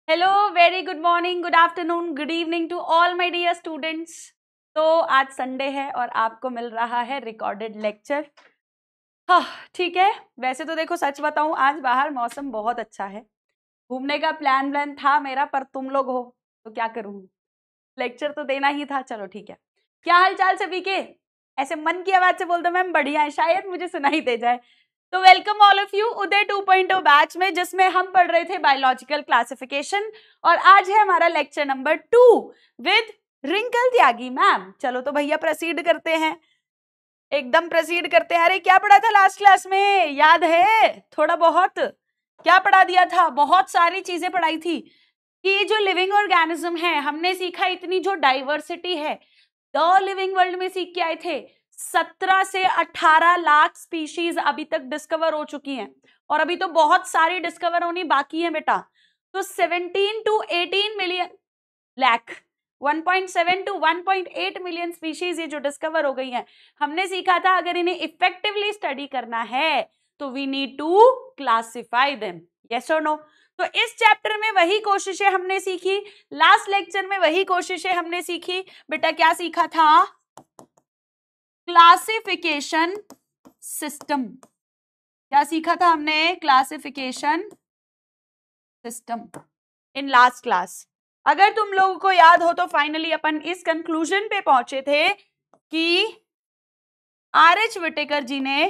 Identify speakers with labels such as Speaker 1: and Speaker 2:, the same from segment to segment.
Speaker 1: Hello, very good morning, good afternoon, good evening to all my dear students. तो आज Sunday है और आपको मिल रहा है रिकॉर्डेड लेक्चर। हाँ ठीक है। वैसे तो देखो, सच बताऊं, आज बाहर मौसम बहुत अच्छा है। घूमने का प्लान था मेरा, पर तुम लोग हो तो क्या करूं, लेक्चर तो देना ही था। चलो ठीक है। क्या हाल चाल सभी के? ऐसे मन की आवाज से बोल दो मैम बढ़िया है, शायद मुझे सुनाई दे जाए। तो welcome all of you Uday 2.0 batch में, जिसमें हम पढ़ रहे थे बायोलॉजिकल क्लासिफिकेशन। और आज है हमारा lecture number 2 with Rinkal Tyagi ma'am. चलो तो भैया प्रोसीड करते हैं, एकदम प्रोसीड करते हैं। अरे क्या पढ़ा था लास्ट क्लास में, याद है? थोड़ा बहुत क्या पढ़ा दिया था? बहुत सारी चीजें पढ़ाई थी कि जो लिविंग ऑर्गेनिज्म है, हमने सीखा इतनी जो डाइवर्सिटी है द लिविंग वर्ल्ड में, सीख के आए थे 17 से 18 लाख स्पीशीज अभी तक डिस्कवर हो चुकी हैं, और अभी तो बहुत सारी डिस्कवर होनी बाकी है बेटा। तो 17 to 18 million lakh 1.7 to 1.8 million species ये जो डिस्कवर हो गई हैं, हमने सीखा था अगर इन्हें इफेक्टिवली स्टडी करना है तो we need to classify them. Yes और नो? तो इस चैप्टर में वही कोशिशें हमने सीखी, लास्ट लेक्चर में वही कोशिशें हमने सीखी। बेटा क्या सीखा था? Classification system. क्या सीखा था हमने? Classification system in last class. अगर तुम लोगों को याद हो तो फाइनली अपन इस कंक्लूजन पे पहुंचे थे कि आर.एच. विटेकर जी ने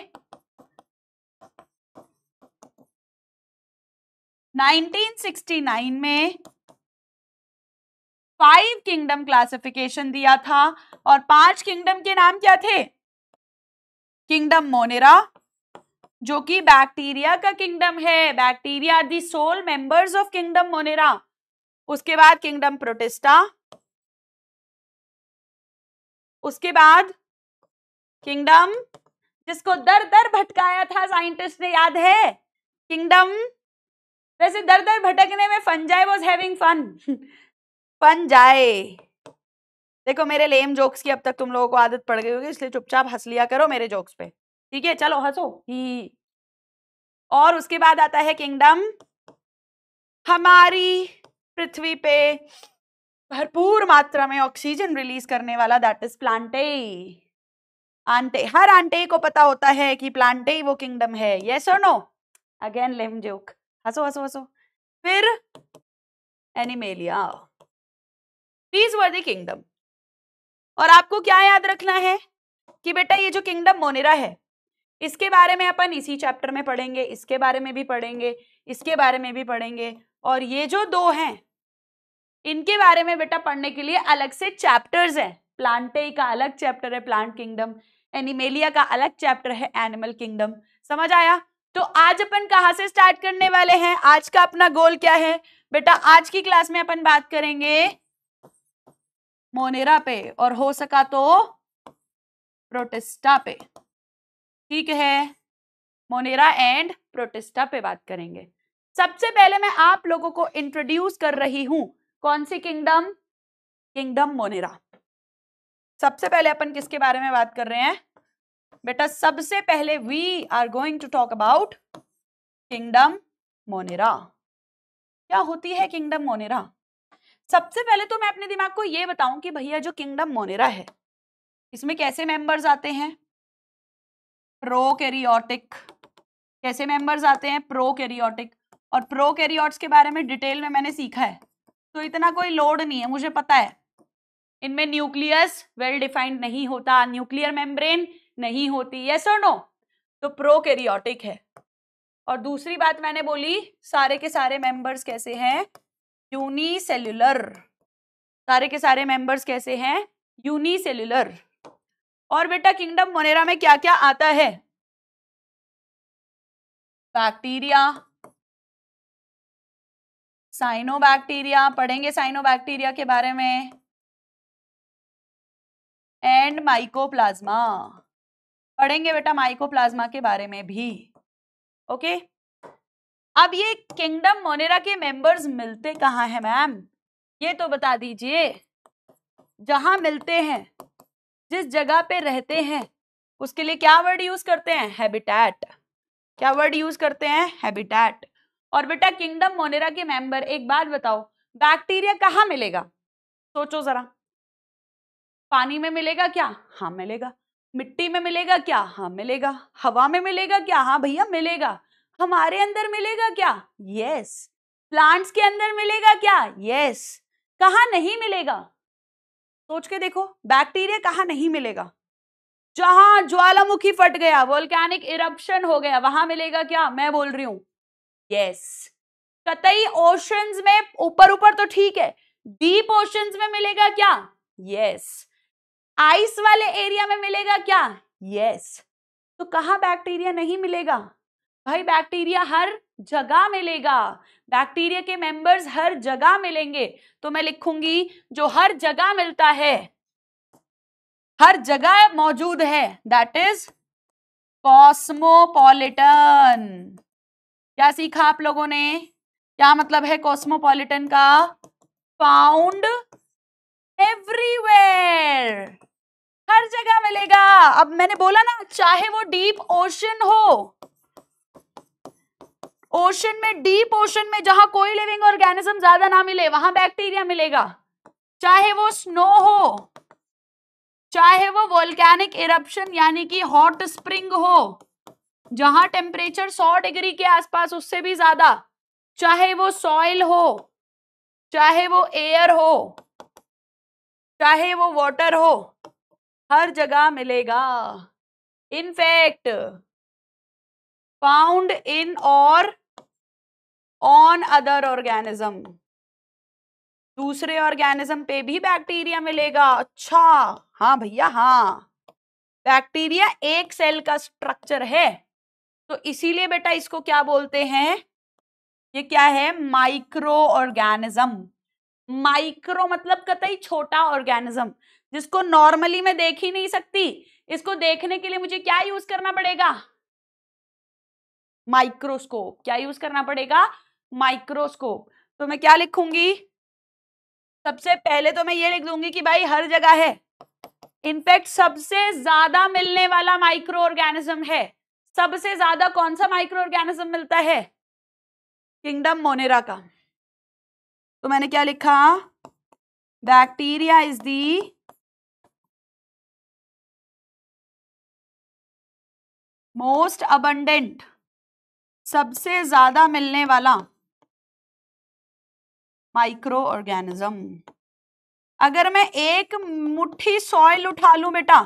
Speaker 1: 1969 में 5 किंगडम क्लासिफिकेशन दिया था, और 5 किंगडम के नाम क्या थे? किंगडम मोनेरा, जो कि बैक्टीरिया का किंगडम है। Bacteria are the sole members of kingdom Monera. उसके बाद किंगडम प्रोटिस्टा, उसके बाद किंगडम जिसको दर दर भटकाया था साइंटिस्ट ने, याद है? किंगडम, वैसे दर दर भटकने में fungi was having fun. Fungi. देखो मेरे लेम जोक्स की अब तक तुम लोगों को आदत पड़ गई होगी, इसलिए चुपचाप हंस लिया करो मेरे जोक्स पे, ठीक है? चलो हंसो ही। और उसके बाद आता है किंगडम हमारी पृथ्वी पे भरपूर मात्रा में ऑक्सीजन रिलीज करने वाला, दैट इज प्लांटेई। आंटे, हर आंटे को पता होता है कि प्लांटेई वो किंगडम है। यस और नो? अगेन लेम जोक, हंसो हंसो हंसो। फिर animalia. These were the kingdom. और आपको क्या याद रखना है कि बेटा ये जो किंगडम मोनेरा है, इसके बारे में अपन इसी चैप्टर में पढ़ेंगे, इसके बारे में भी पढ़ेंगे, इसके बारे में भी पढ़ेंगे, और ये जो दो हैं इनके बारे में बेटा पढ़ने के लिए अलग से चैप्टर्स हैं। प्लांटेई का अलग चैप्टर है प्लांट किंगडम, एनिमेलिया का अलग चैप्टर है एनिमल किंगडम। समझ आया? तो आज अपन कहां से स्टार्ट करने वाले हैं? आज का अपना गोल क्या है बेटा? आज की क्लास में अपन बात करेंगे मोनेरा पे, और हो सका तो प्रोटिस्टा पे। ठीक है, मोनेरा एंड प्रोटिस्टा पे बात करेंगे। सबसे पहले मैं आप लोगों को इंट्रोड्यूस कर रही हूं कौन सी किंगडम? Kingdom Monera. सबसे पहले अपन किसके बारे में बात कर रहे हैं बेटा? सबसे पहले we are going to talk about kingdom Monera. क्या होती है किंगडम मोनेरा? सबसे पहले तो मैं अपने दिमाग को ये बताऊं कि भैया जो किंगडम मोनेरा है इसमें कैसे मेंबर्स आते हैं? प्रोकैरियोटिक। कैसे मेंबर्स आते हैं? प्रोकैरियोटिक। और प्रोकैरियोट्स के बारे में डिटेल में मैंने सीखा है, तो इतना कोई लोड नहीं है, मुझे पता है। इनमें न्यूक्लियस वेल डिफाइंड नहीं होता, न्यूक्लियर मेम्ब्रेन नहीं होती। यस और नो? तो प्रोकैरियोटिक है। और दूसरी बात मैंने बोली, सारे के सारे मेंबर्स कैसे हैं? यूनिसेल्युलर। सारे के सारे मेंबर्स कैसे हैं? यूनिसेल्युलर। और बेटा किंगडम मोनेरा में क्या क्या आता है? बैक्टीरिया, साइनोबैक्टीरिया, पढ़ेंगे साइनोबैक्टीरिया के बारे में, एंड माइकोप्लाज्मा, पढ़ेंगे बेटा माइकोप्लाज्मा के बारे में भी। ओके। अब ये किंगडम मोनेरा के मेंबर्स मिलते कहाँ हैं मैम? ये तो बता दीजिए। जहां मिलते हैं, जिस जगह पे रहते हैं, उसके लिए क्या वर्ड यूज करते हैं? हैबिटेट। क्या वर्ड यूज करते हैं? हैबिटेट। और बेटा किंगडम मोनेरा के मेंबर, एक बात बताओ, बैक्टीरिया कहाँ मिलेगा? सोचो जरा। पानी में मिलेगा क्या? हाँ मिलेगा। मिट्टी में मिलेगा क्या? हाँ मिलेगा। हवा में मिलेगा क्या? हाँ भैया मिलेगा। हमारे अंदर मिलेगा क्या? यस। प्लांट्स के अंदर मिलेगा क्या? यस। कहाँ नहीं मिलेगा? सोच के देखो, बैक्टीरिया कहाँ नहीं मिलेगा? जहां ज्वालामुखी फट गया, वोल्केनिक इरप्शन हो गया, वहां मिलेगा क्या? मैं बोल रही हूं यस। कतई ओशंस में ऊपर ऊपर तो ठीक है, डीप ओशंस में मिलेगा क्या? यस। आइस वाले एरिया में मिलेगा क्या? यस। तो कहां बैक्टीरिया नहीं मिलेगा? भाई बैक्टीरिया हर जगह मिलेगा, बैक्टीरिया के मेंबर्स हर जगह मिलेंगे। तो मैं लिखूंगी जो हर जगह मिलता है, हर जगह मौजूद है, दैट इज कॉस्मोपॉलिटन। क्या सीखा आप लोगों ने? क्या मतलब है कॉस्मोपॉलिटन का? फाउंड एवरीवेयर, हर जगह मिलेगा। अब मैंने बोला ना, चाहे वो डीप ओशन हो, ओशन में, डीप ओशन में जहां कोई लिविंग ऑर्गेनिज्म ज्यादा ना मिले, वहां बैक्टीरिया मिलेगा। चाहे वो स्नो हो, चाहे वो वोल्केनिक इरप्शन यानी कि हॉट स्प्रिंग हो, जहां टेम्परेचर 100 डिग्री के आसपास, उससे भी ज्यादा, चाहे वो सॉइल हो, चाहे वो एयर हो, चाहे वो वाटर हो, हर जगह मिलेगा। इनफैक्ट फाउंड इन और ऑन अदर ऑर्गेनिज्म, दूसरे ऑर्गेनिज्म पे भी बैक्टीरिया मिलेगा। अच्छा, हाँ भैया हाँ, बैक्टीरिया एक सेल का स्ट्रक्चर है, तो इसीलिए बेटा इसको क्या बोलते हैं? ये क्या है? Micro organism. माइक्रो मतलब कतई छोटा ऑर्गेनिज्म, जिसको नॉर्मली मैं देख ही नहीं सकती। इसको देखने के लिए मुझे क्या यूज करना पड़ेगा? माइक्रोस्कोप। क्या यूज करना पड़ेगा? माइक्रोस्कोप। तो मैं क्या लिखूंगी? सबसे पहले तो मैं ये लिख दूंगी कि भाई हर जगह है। इनफैक्ट सबसे ज्यादा मिलने वाला माइक्रो ऑर्गेनिज्म है। सबसे ज्यादा कौन सा माइक्रो ऑर्गेनिज्म मिलता है? किंगडम मोनेरा का। तो मैंने क्या लिखा? Bacteria is the most abundant, सबसे ज्यादा मिलने वाला माइक्रो ऑर्गेनिज्म। अगर मैं एक मुट्ठी सॉइल उठा लूं बेटा,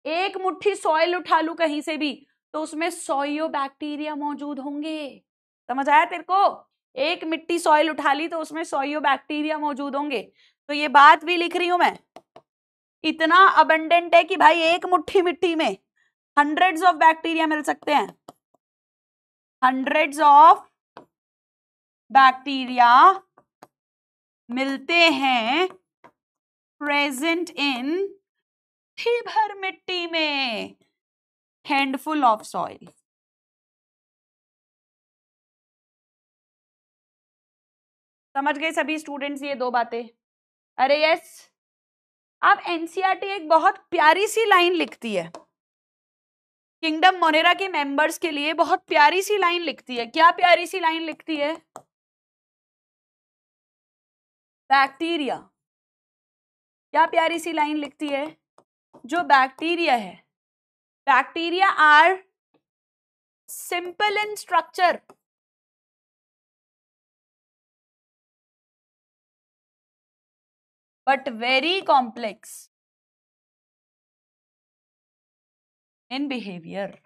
Speaker 1: एक मुट्ठी सॉइल उठा लूं कहीं से भी, तो उसमें सॉइयो बैक्टीरिया मौजूद होंगे। समझ आया तेरे को? एक मिट्टी सॉइल उठा ली तो उसमें सॉइयो बैक्टीरिया मौजूद होंगे। तो ये बात भी लिख रही हूं मैं, इतना अबंडेंट है कि भाई एक मुट्ठी मिट्टी में हंड्रेड्स ऑफ बैक्टीरिया मिल सकते हैं। हंड्रेड्स ऑफ बैक्टीरिया मिलते हैं प्रेजेंट इन ही भर मिट्टी में, हैंडफुल ऑफ सॉइल। समझ गए सभी स्टूडेंट्स ये दो बातें? अरे यस। अब एनसीईआरटी एक बहुत प्यारी सी लाइन लिखती है, किंगडम मोनेरा के मेंबर्स के लिए बहुत प्यारी सी लाइन लिखती है। क्या प्यारी सी लाइन लिखती है? बैक्टीरिया, क्या प्यारी सी लाइन लिखती है? जो बैक्टीरिया है, bacteria are simple in structure but very complex in behaviour.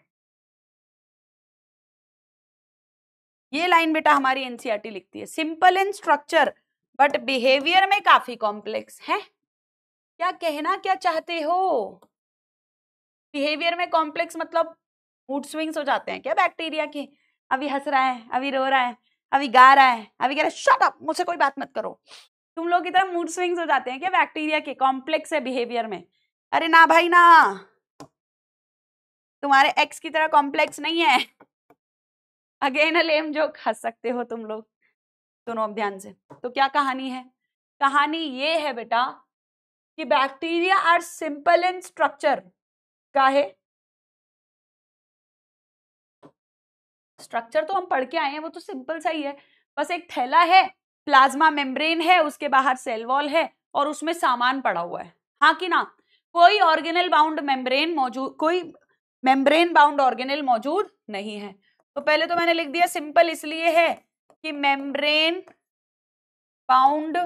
Speaker 1: ये लाइन बेटा हमारी एनसीईआरटी लिखती है, simple in structure but behaviour में काफी कॉम्प्लेक्स है। क्या कहना क्या चाहते हो? बिहेवियर में कॉम्प्लेक्स मतलब मूड स्विंग्स हो जाते हैं क्या बैक्टीरिया के? अभी हंस रहा है, अभी रो रहा है, अभी गा रहा है, अभी कह रहा है शट अप, मुझसे कोई बात मत करो। तुम लोग की तरह मूड स्विंग्स हो जाते हैं क्या बैक्टीरिया के? कॉम्प्लेक्स है बिहेवियर में। अरे ना भाई ना, तुम्हारे एक्स की तरह कॉम्प्लेक्स नहीं है। अगेन अ लेम जोक, हंस सकते हो तुम लोग। सुनो अब ध्यान से। तो क्या कहानी है? कहानी ये है बेटा कि bacteria are simple in structure. का है? स्ट्रक्चर तो हम पढ़ के आए हैं, वो तो सिंपल सा ही है, बस एक थैला है, प्लाज्मा मेम्ब्रेन है, उसके बाहर सेल वॉल है और उसमें सामान पड़ा हुआ है, हाँ कि ना? कोई ऑर्गेनल बाउंड मेम्ब्रेन मौजूद, कोई मेम्ब्रेन बाउंड ऑर्गेनल मौजूद नहीं है। तो पहले तो मैंने लिख दिया सिंपल इसलिए है कि मेम्ब्रेन बाउंड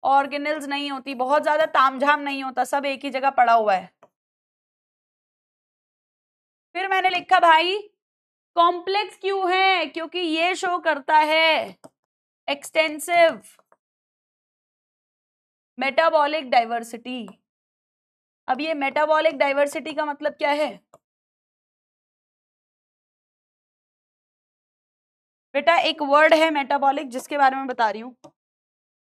Speaker 1: ऑर्गेनल्स नहीं होती, बहुत ज्यादा तामझाम नहीं होता, सब एक ही जगह पड़ा हुआ है। फिर मैंने लिखा भाई कॉम्प्लेक्स क्यों है, क्योंकि ये शो करता है एक्सटेंसिव मेटाबॉलिक डाइवर्सिटी। अब ये मेटाबॉलिक डाइवर्सिटी का मतलब क्या है बेटा? एक वर्ड है मेटाबॉलिक जिसके बारे में बता रही हूँ।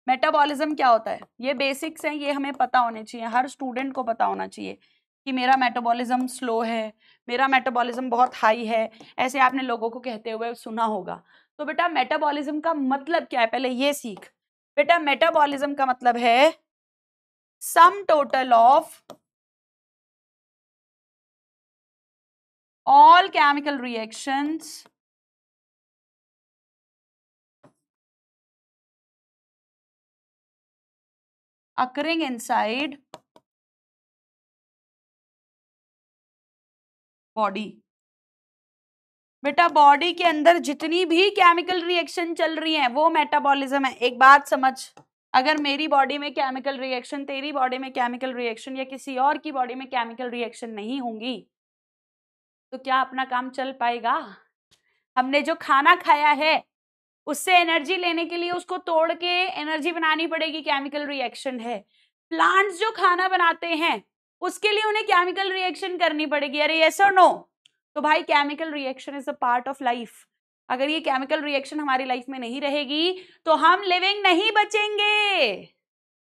Speaker 1: मेटाबॉलिज्म क्या होता है, ये बेसिक्स हैं, ये हमें पता होने चाहिए, हर स्टूडेंट को पता होना चाहिए कि मेरा मेटाबॉलिज्म स्लो है, मेरा मेटाबॉलिज्म बहुत हाई है, ऐसे आपने लोगों को कहते हुए सुना होगा। तो बेटा मेटाबॉलिज्म का मतलब क्या है, पहले ये सीख बेटा। मेटाबॉलिज्म का मतलब है sum total of all chemical reactions occurring inside body। बेटा बॉडी के अंदर जितनी भी केमिकल रिएक्शन चल रही हैं वो मेटाबॉलिज्म है। एक बात समझ, अगर मेरी बॉडी में केमिकल रिएक्शन, तेरी बॉडी में केमिकल रिएक्शन या किसी और की बॉडी में केमिकल रिएक्शन नहीं होंगी तो क्या अपना काम चल पाएगा? हमने जो खाना खाया है उससे एनर्जी लेने के लिए उसको तोड़ के एनर्जी बनानी पड़ेगी, केमिकल रिएक्शन है। प्लांट्स जो खाना बनाते हैं उसके लिए उन्हें केमिकल रिएक्शन करनी पड़ेगी। अरे यस और नो? तो भाई chemical reaction is a part of life. अगर ये केमिकल रिएक्शन हमारी लाइफ में नहीं रहेगी तो हम लिविंग नहीं बचेंगे।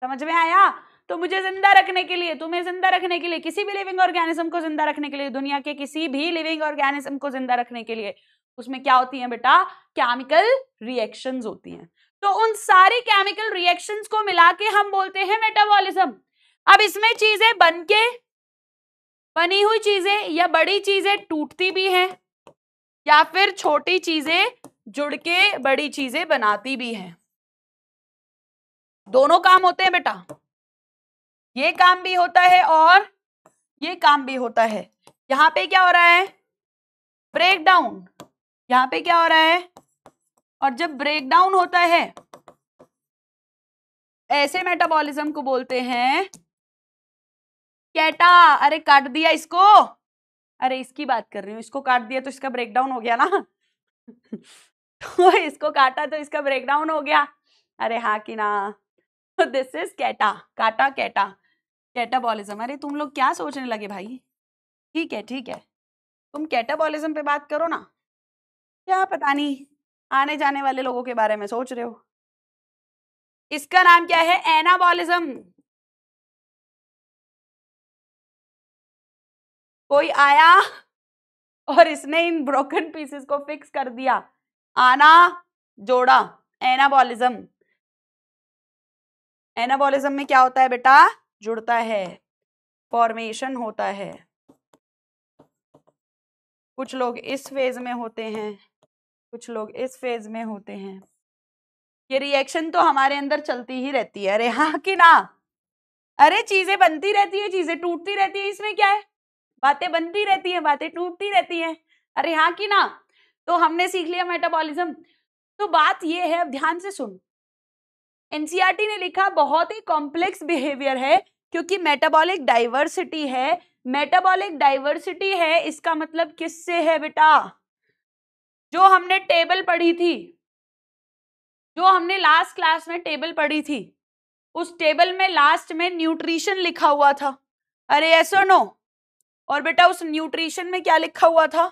Speaker 1: समझ में आया? तो मुझे जिंदा रखने के लिए, तुम्हें जिंदा रखने के लिए, किसी भी लिविंग ऑर्गेनिज्म को जिंदा रखने के लिए, दुनिया के किसी भी लिविंग ऑर्गेनिज्म को जिंदा रखने के लिए उसमें क्या होती है बेटा? केमिकल रिएक्शंस होती हैं। तो उन सारी केमिकल रिएक्शंस को मिला के हम बोलते हैं मेटाबॉलिज्म। अब इसमें चीजें बनी हुई चीजें या बड़ी चीजें टूटती भी हैं या फिर छोटी चीजें जुड़ के बड़ी चीजें बनाती भी हैं। दोनों काम होते हैं बेटा, ये काम भी होता है और ये काम भी होता है। यहां पे क्या हो रहा है? Break down. यहां पे क्या हो रहा है? और जब ब्रेक डाउन होता है ऐसे मेटाबॉलिज्म को बोलते हैं कैटा। अरे काट दिया इसको, अरे इसकी बात कर रही हूं, इसको काट दिया तो इसका ब्रेकडाउन हो गया ना तो इसको काटा तो इसका ब्रेकडाउन हो गया। अरे हाँ कि ना? दिस इज कैटा, काटा कैटा, कैटाबॉलिज्म। अरे तुम लोग क्या सोचने लगे भाई? ठीक है ठीक है, तुम कैटाबॉलिज्म पे बात करो ना, क्या पता नहीं आने जाने वाले लोगों के बारे में सोच रहे हो। इसका नाम क्या है? एनाबॉलिज्म। कोई आया और इसने इन ब्रोकन पीसेस को फिक्स कर दिया, आना जोड़ा, एनाबॉलिज्म। एनाबॉलिज्म में क्या होता है बेटा? जुड़ता है, फॉर्मेशन होता है। कुछ लोग इस फेज में होते हैं, कुछ लोग इस फेज में होते हैं। ये रिएक्शन तो हमारे अंदर चलती ही रहती है। अरे हाँ कि ना? अरे चीजें बनती रहती है, चीजें टूटती रहती है, इसमें क्या है? बातें बनती रहती है, बातें टूटती रहती है। अरे हाँ कि ना? तो हमने सीख लिया मेटाबॉलिज्म। तो बात ये है, अब ध्यान से सुन, एनसीईआरटी ने लिखा बहुत ही कॉम्प्लेक्स बिहेवियर है क्योंकि मेटाबॉलिक डाइवर्सिटी है। मेटाबॉलिक डाइवर्सिटी है इसका मतलब किससे है बेटा? जो हमने टेबल पढ़ी थी, जो हमने लास्ट क्लास में टेबल पढ़ी थी, उस टेबल में लास्ट में न्यूट्रिशन लिखा हुआ था। अरे यस और नो? और बेटा उस न्यूट्रिशन में क्या लिखा हुआ था?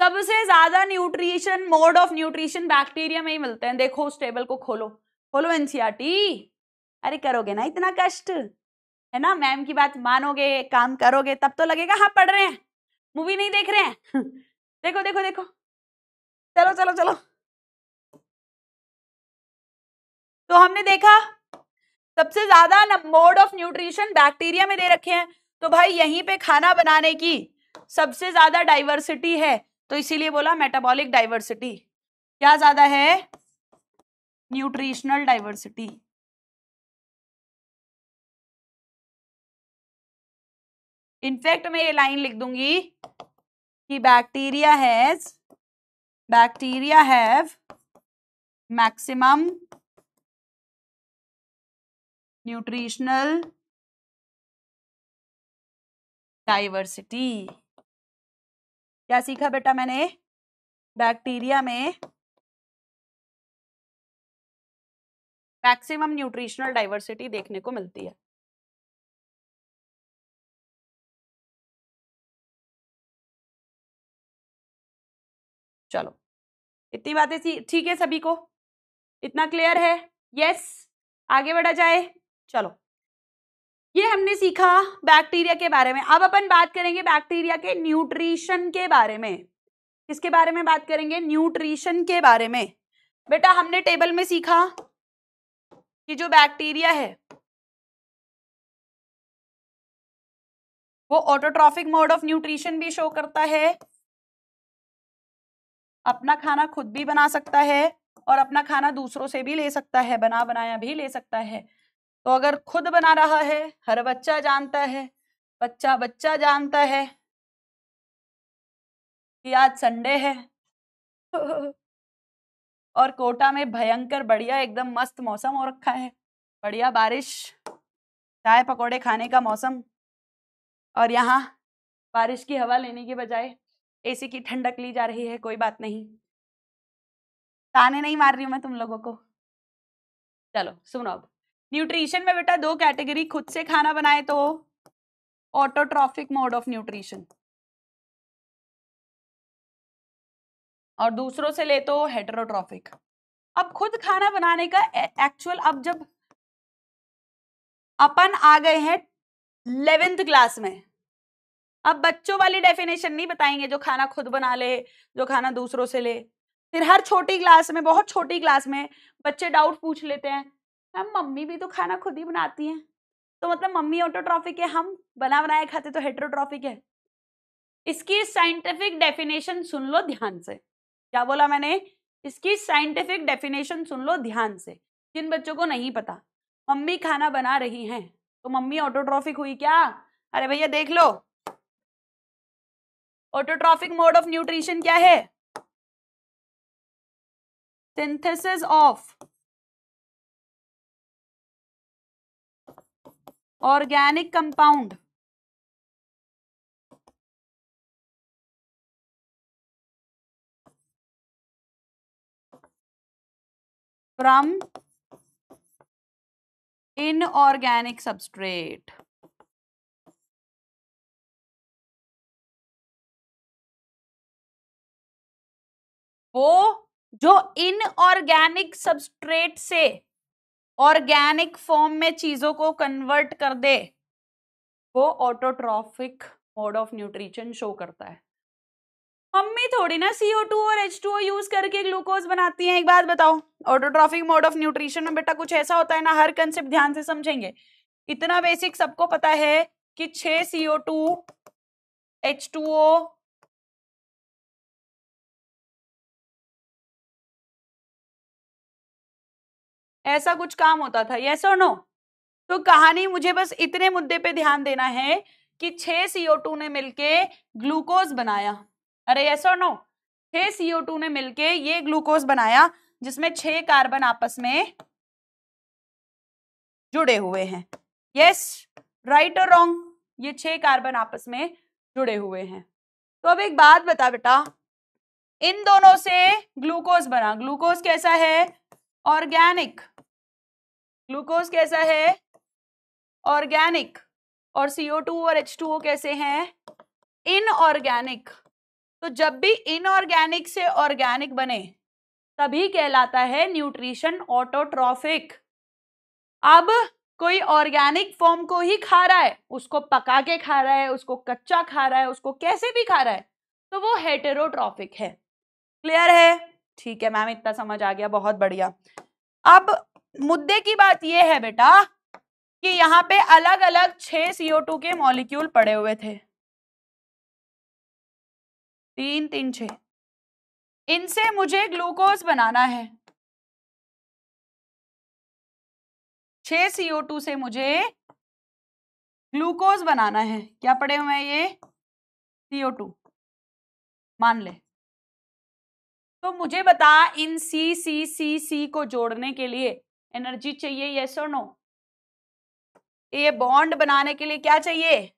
Speaker 1: सबसे ज्यादा nutrition, mode of nutrition bacteria में ही मिलते हैं। देखो उस टेबल को खोलो, खोलो एनसीईआरटी। अरे करोगे ना इतना कष्ट, है ना? मैम की बात मानोगे, काम करोगे तब तो लगेगा हाँ पढ़ रहे हैं, मूवी नहीं देख रहे हैं देखो देखो देखो, चलो चलो चलो। तो हमने देखा सबसे ज्यादा मोड ऑफ न्यूट्रिशन बैक्टीरिया में दे रखे हैं। तो भाई यहीं पे खाना बनाने की सबसे ज्यादा डाइवर्सिटी है। तो इसीलिए बोला मेटाबॉलिक डाइवर्सिटी। क्या ज्यादा है? Nutritional diversity. इनफैक्ट मैं ये लाइन लिख दूंगी कि bacteria have maximum nutritional diversity. क्या सीखा बेटा मैंने? बैक्टीरिया में मैक्सिमम न्यूट्रिशनल डाइवर्सिटी देखने को मिलती है। चलो इतनी बातें ठीक है सभी को? इतना क्लियर है? यस, आगे बढ़ा जाए। चलो ये हमने सीखा बैक्टीरिया के बारे में। अब अपन बात करेंगे बैक्टीरिया के न्यूट्रिशन के बारे में। किसके बारे में बात करेंगे? न्यूट्रिशन के बारे में। बेटा हमने टेबल में सीखा कि जो बैक्टीरिया है वो ऑटोट्रॉफिक मोड ऑफ न्यूट्रिशन भी शो करता है, अपना खाना खुद भी बना सकता है और अपना खाना दूसरों से भी ले सकता है, बना बनाया भी ले सकता है। तो अगर खुद बना रहा है, हर बच्चा जानता है, बच्चा जानता है कि आज संडे है और कोटा में भयंकर बढ़िया एकदम मस्त मौसम हो रखा है, बढ़िया बारिश, चाय पकौड़े खाने का मौसम, और यहाँ बारिश की हवा लेने के बजाय एसी की ठंडक ली जा रही है। कोई बात नहीं, ताने नहीं मार रही हूं मैं तुम लोगों को। चलो सुनो, अब न्यूट्रिशन में बेटा दो कैटेगरी, खुद से खाना बनाए तो ऑटोट्रॉफिक मोड ऑफ न्यूट्रिशन, और दूसरों से ले तो हेटेरोट्रॉफिक। अब खुद खाना बनाने का एक्चुअल, अब जब अपन आ गए हैं 11th क्लास में, अब बच्चों वाली डेफिनेशन नहीं बताएंगे जो खाना खुद बना ले, जो खाना दूसरों से ले। फिर हर छोटी क्लास में, बहुत छोटी क्लास में बच्चे डाउट पूछ लेते हैं, मैम मम्मी भी तो खाना खुद ही बनाती हैं, तो मतलब मम्मी ऑटोट्रॉफिक है, हम बना बनाए खाते तो हेटेरोट्रॉफिक है। इसकी साइंटिफिक डेफिनेशन सुन लो ध्यान से। क्या बोला मैंने? इसकी साइंटिफिक डेफिनेशन सुन लो ध्यान से। जिन बच्चों को नहीं पता, मम्मी खाना बना रही हैं तो मम्मी ऑटोट्रॉफिक हुई क्या? अरे भैया देख लो, ऑटोट्रॉफिक मोड ऑफ न्यूट्रिशन क्या है? Synthesis of organic compound from inorganic substrate. वो जो इनऑर्गेनिक सबस्ट्रेट से ऑर्गेनिक फॉर्म में चीजों को कन्वर्ट कर दे, वो autotrophic mode of nutrition show करता है। मम्मी थोड़ी ना CO2 और H2O यूज करके ग्लूकोज बनाती हैं। एक बात बताओ, ऑटोट्रॉफिक मोड ऑफ न्यूट्रिशन में बेटा कुछ ऐसा होता है ना, हर कंसेप्ट ध्यान से समझेंगे। इतना बेसिक सबको पता है कि 6 CO2 H2O ऐसा कुछ काम होता था, यस और नो? तो कहानी, मुझे बस इतने मुद्दे पे ध्यान देना है कि 6 CO2 ने मिलके ग्लूकोज बनाया। अरे यस और नो? 6 CO2 ने मिलके ये ग्लूकोज बनाया जिसमें 6 कार्बन आपस में जुड़े हुए हैं। यस, राइट और रॉन्ग? ये 6 कार्बन आपस में जुड़े हुए हैं। तो अब एक बात बता बेटा, इन दोनों से ग्लूकोज बना। ग्लूकोज कैसा है? ऑर्गेनिक। ग्लूकोज कैसा है? ऑर्गेनिक। और CO2 और H2O कैसे हैं? इनऑर्गेनिक। तो जब भी इनऑर्गेनिक से ऑर्गेनिक बने तभी कहलाता है न्यूट्रिशन ऑटोट्रॉफिक। अब कोई ऑर्गेनिक फॉर्म को ही खा रहा है, उसको पका के खा रहा है, उसको कच्चा खा रहा है, उसको कैसे भी खा रहा है, तो वो हेटेरोट्रॉफिक है। क्लियर है? ठीक है मैम, इतना समझ आ गया, बहुत बढ़िया। अब मुद्दे की बात यह है बेटा कि यहाँ पे अलग अलग 6 CO2 के मॉलिक्यूल पड़े हुए थे। 3 3 6, इनसे मुझे ग्लूकोज बनाना है। 6 CO2 से मुझे ग्लूकोज बनाना है। क्या पड़े हुए हैं ये? CO2 मान ले। तो मुझे बता, इन C को जोड़ने के लिए एनर्जी चाहिए, यस और नो? ये बॉन्ड बनाने के लिए क्या चाहिए?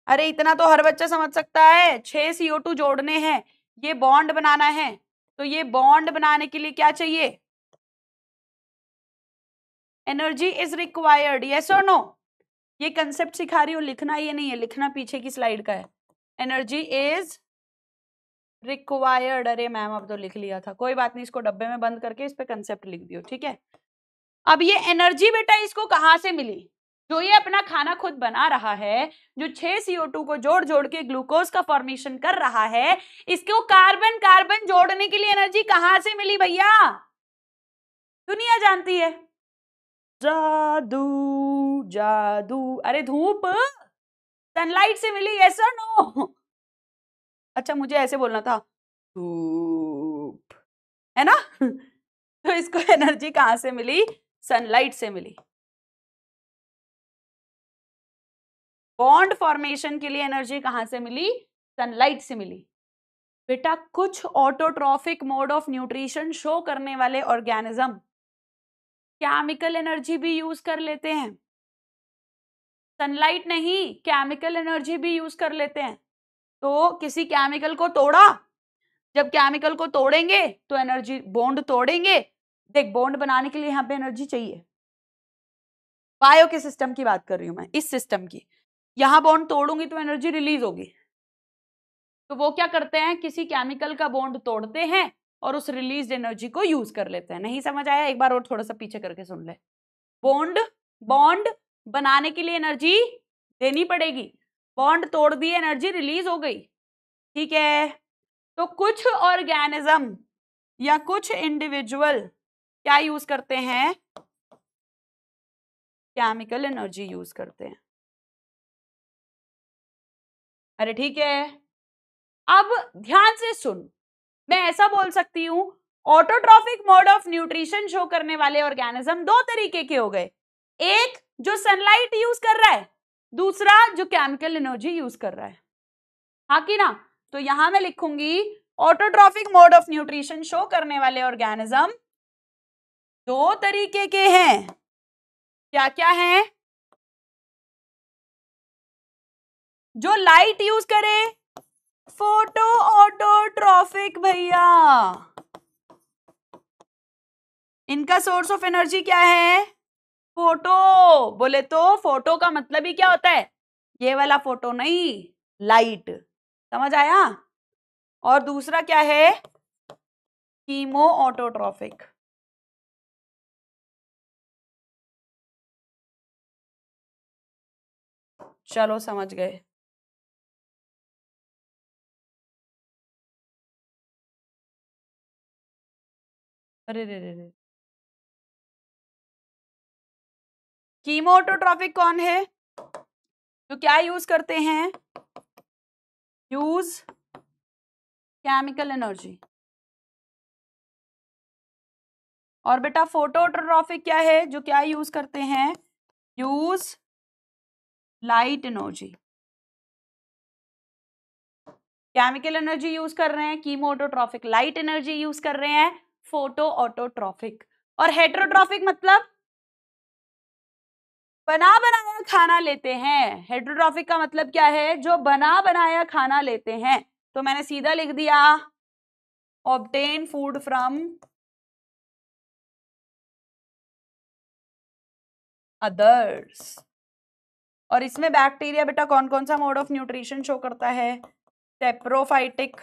Speaker 1: अरे इतना तो हर बच्चा समझ सकता है, 6 CO2 जोड़ने हैं, ये बॉन्ड बनाना है, तो ये बॉन्ड बनाने के लिए क्या चाहिए? एनर्जी इज रिक्वायर्ड, यस और नो? ये कंसेप्ट सिखा रही हूँ, लिखना ये नहीं है, लिखना पीछे की स्लाइड का है। Energy is required. अरे मैम अब तो लिख लिया था, कोई बात नहीं, इसको डब्बे में बंद करके इस पे कंसेप्ट लिख दियो, ठीक है। अब ये एनर्जी बेटा इसको कहां से मिली? जो ये अपना खाना खुद बना रहा है, जो 6 CO2 को जोड़ जोड़ के ग्लूकोज का फॉर्मेशन कर रहा है, इसको कार्बन कार्बन जोड़ने के लिए एनर्जी कहां से मिली भैया? दुनिया जानती है। जादू जादू। अरे धूप, सनलाइट से मिली, यस और नो? अच्छा मुझे ऐसे बोलना था, धूप, है ना? तो इसको एनर्जी कहां से मिली? सनलाइट से मिली। बॉन्ड फॉर्मेशन के लिए एनर्जी कहां से मिली? सनलाइट से मिली। बेटा कुछ autotrophic mode of nutrition show करने वाले ऑर्गेनिज्म केमिकल एनर्जी भी यूज कर लेते हैं। सनलाइट नहीं, केमिकल एनर्जी भी यूज कर लेते हैं। तो किसी केमिकल को तोड़ा, जब केमिकल को तोड़ेंगे तो एनर्जी, बॉन्ड तोड़ेंगे, देख बॉन्ड बनाने के लिए यहाँ पे एनर्जी चाहिए। बायो के सिस्टम की बात कर रही हूं मैं, इस सिस्टम की। यहां बॉन्ड तोड़ूंगी तो एनर्जी रिलीज होगी, तो वो क्या करते हैं, किसी केमिकल का बॉन्ड तोड़ते हैं और उस रिलीज एनर्जी को यूज कर लेते हैं। नहीं समझ आया? एक बार और थोड़ा सा पीछे करके सुन ले। बॉन्ड बॉन्ड बनाने के लिए एनर्जी देनी पड़ेगी, बॉन्ड तोड़ दिए, एनर्जी रिलीज हो गई, ठीक है। तो कुछ ऑर्गेनिज्म या कुछ इंडिविजुअल क्या यूज करते हैं? केमिकल एनर्जी यूज करते हैं। अरे ठीक है, अब ध्यान से सुन, मैं ऐसा बोल सकती हूं, autotrophic mode of nutrition show करने वाले ऑर्गेनिज्म दो तरीके के हो गए, एक जो सनलाइट यूज कर रहा है, दूसरा जो केमिकल एनर्जी यूज कर रहा है, हाँ कि ना? तो यहां मैं लिखूंगी autotrophic mode of nutrition show करने वाले ऑर्गेनिज्म दो तरीके के हैं। क्या क्या है? जो लाइट यूज करे, फोटो ऑटोट्रॉफिक भैया। इनका सोर्स ऑफ एनर्जी क्या है? फोटो। बोले तो फोटो का मतलब ही क्या होता है? ये वाला फोटो नहीं, लाइट। समझ आया? और दूसरा क्या है? Chemo autotrophic. चलो समझ गए। अरे रे रे रे, कीमो ऑटोट्रॉफिक कौन है? तो क्या यूज करते हैं? Use chemical energy. और बेटा फोटो ऑटोट्रॉफिक क्या है, जो क्या यूज करते हैं? Use light energy. Chemical energy use कर रहे हैं chemo autotrophic, light energy use कर रहे हैं फोटो ऑटोट्रॉफिक। और हेटेरोट्रॉफिक मतलब बना बनाया खाना लेते हैं। हेटेरोट्रॉफिक का मतलब क्या है? जो बना बनाया खाना लेते हैं। तो मैंने सीधा लिख दिया ऑब्टेन फूड फ्रॉम अदर्स। और इसमें बैक्टीरिया बेटा कौन कौन सा मोड ऑफ न्यूट्रिशन शो करता है? सेप्रोफाइटिक।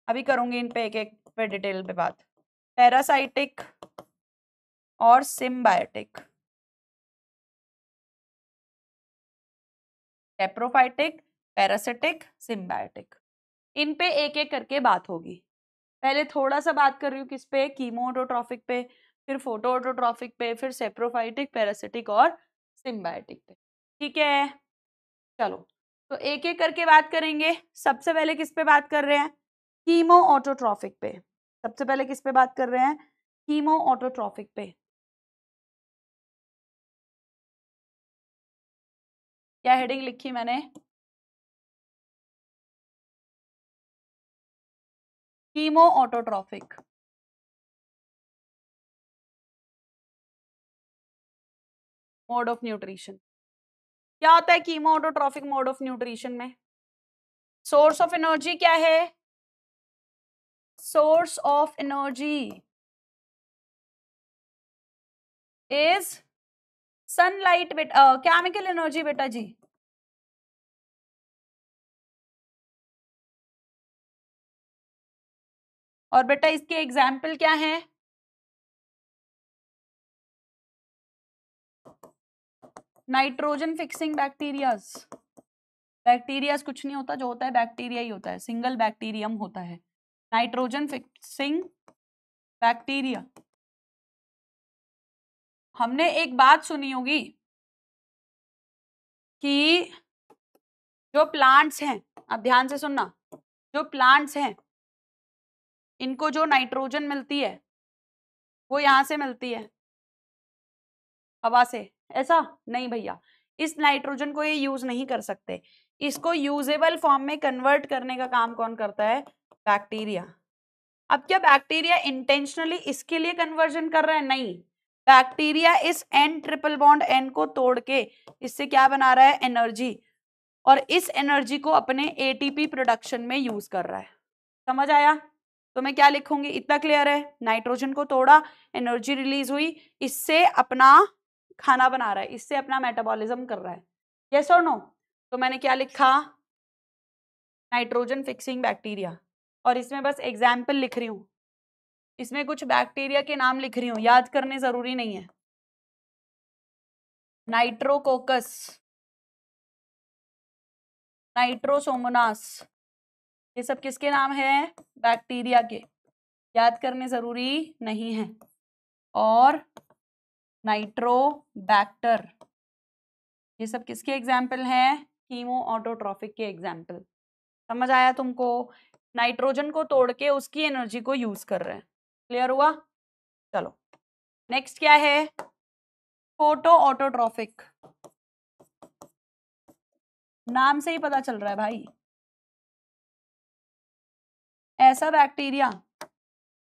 Speaker 1: अभी करूंगी इन पे एक एक पे डिटेल पे बात। पैरासाइटिक और सिम्बायोटिक। सेप्रोफाइटिक, पैरासिटिक, सिम्बायोटिक, इन पे एक एक करके बात होगी। पहले थोड़ा सा बात कर रही हूँ किस पे? कीमो ऑटोट्रॉफिक पे, फिर फोटो ऑटोट्रॉफिक पे, फिर सेप्रोफाइटिक, पैरासिटिक और सिम्बायोटिक पे, ठीक है। चलो तो एक एक करके बात करेंगे। सबसे पहले किस पे बात कर रहे हैं? कीमो ऑटोट्रॉफिक पे। सबसे पहले किस पे बात कर रहे हैं? कीमो ऑटोट्रॉफिक पे। क्या हेडिंग लिखी मैंने? Chemo autotrophic. Mode of nutrition. क्या होता है chemo autotrophic mode of nutrition में? सोर्स ऑफ एनर्जी क्या है? Source of energy is sunlight. Chemical energy बेटा जी। और बेटा इसके एग्जाम्पल क्या है? Nitrogen fixing bacterias. बैक्टीरियाज कुछ नहीं होता, जो होता है बैक्टीरिया ही होता है, सिंगल बैक्टीरियम होता है नाइट्रोजन फिक्सिंग बैक्टीरिया। हमने एक बात सुनी होगी कि जो प्लांट्स हैं, अब ध्यान से सुनना, जो प्लांट्स हैं इनको जो नाइट्रोजन मिलती है वो यहां से मिलती है, हवा से। ऐसा नहीं भैया, इस नाइट्रोजन को ये यूज नहीं कर सकते। इसको यूजेबल फॉर्म में कन्वर्ट करने का काम कौन करता है? बैक्टीरिया। अब क्या बैक्टीरिया इंटेंशनली इसके लिए कन्वर्जन कर रहा है? नहीं, बैक्टीरिया इस N ट्रिपल बॉन्ड N को तोड़ के इससे क्या बना रहा है? एनर्जी। और इस एनर्जी को अपने एटीपी प्रोडक्शन में यूज कर रहा है। समझ आया? तो मैं क्या लिखूंगी? इतना क्लियर है? नाइट्रोजन को तोड़ा, एनर्जी रिलीज हुई, इससे अपना खाना बना रहा है, इससे अपना मेटाबॉलिज्म कर रहा है। यस और नो? तो मैंने क्या लिखा? Nitrogen fixing bacteria. और इसमें बस एग्जाम्पल लिख रही हूं, इसमें कुछ बैक्टीरिया के नाम लिख रही हूं, याद करने जरूरी नहीं है। नाइट्रोकोकस, नाइट्रोसोमोनास, ये सब किसके नाम हैं? बैक्टीरिया के, याद करने जरूरी नहीं है। और नाइट्रोबैक्टर, ये सब किसके एग्जाम्पल हैं? कीमो ऑटोट्रॉफिक के एग्जाम्पल। समझ आया तुमको? नाइट्रोजन को तोड़ के उसकी एनर्जी को यूज कर रहे हैं। क्लियर हुआ? चलो नेक्स्ट क्या है? Photo autotrophic. नाम से ही पता चल रहा है भाई, ऐसा बैक्टीरिया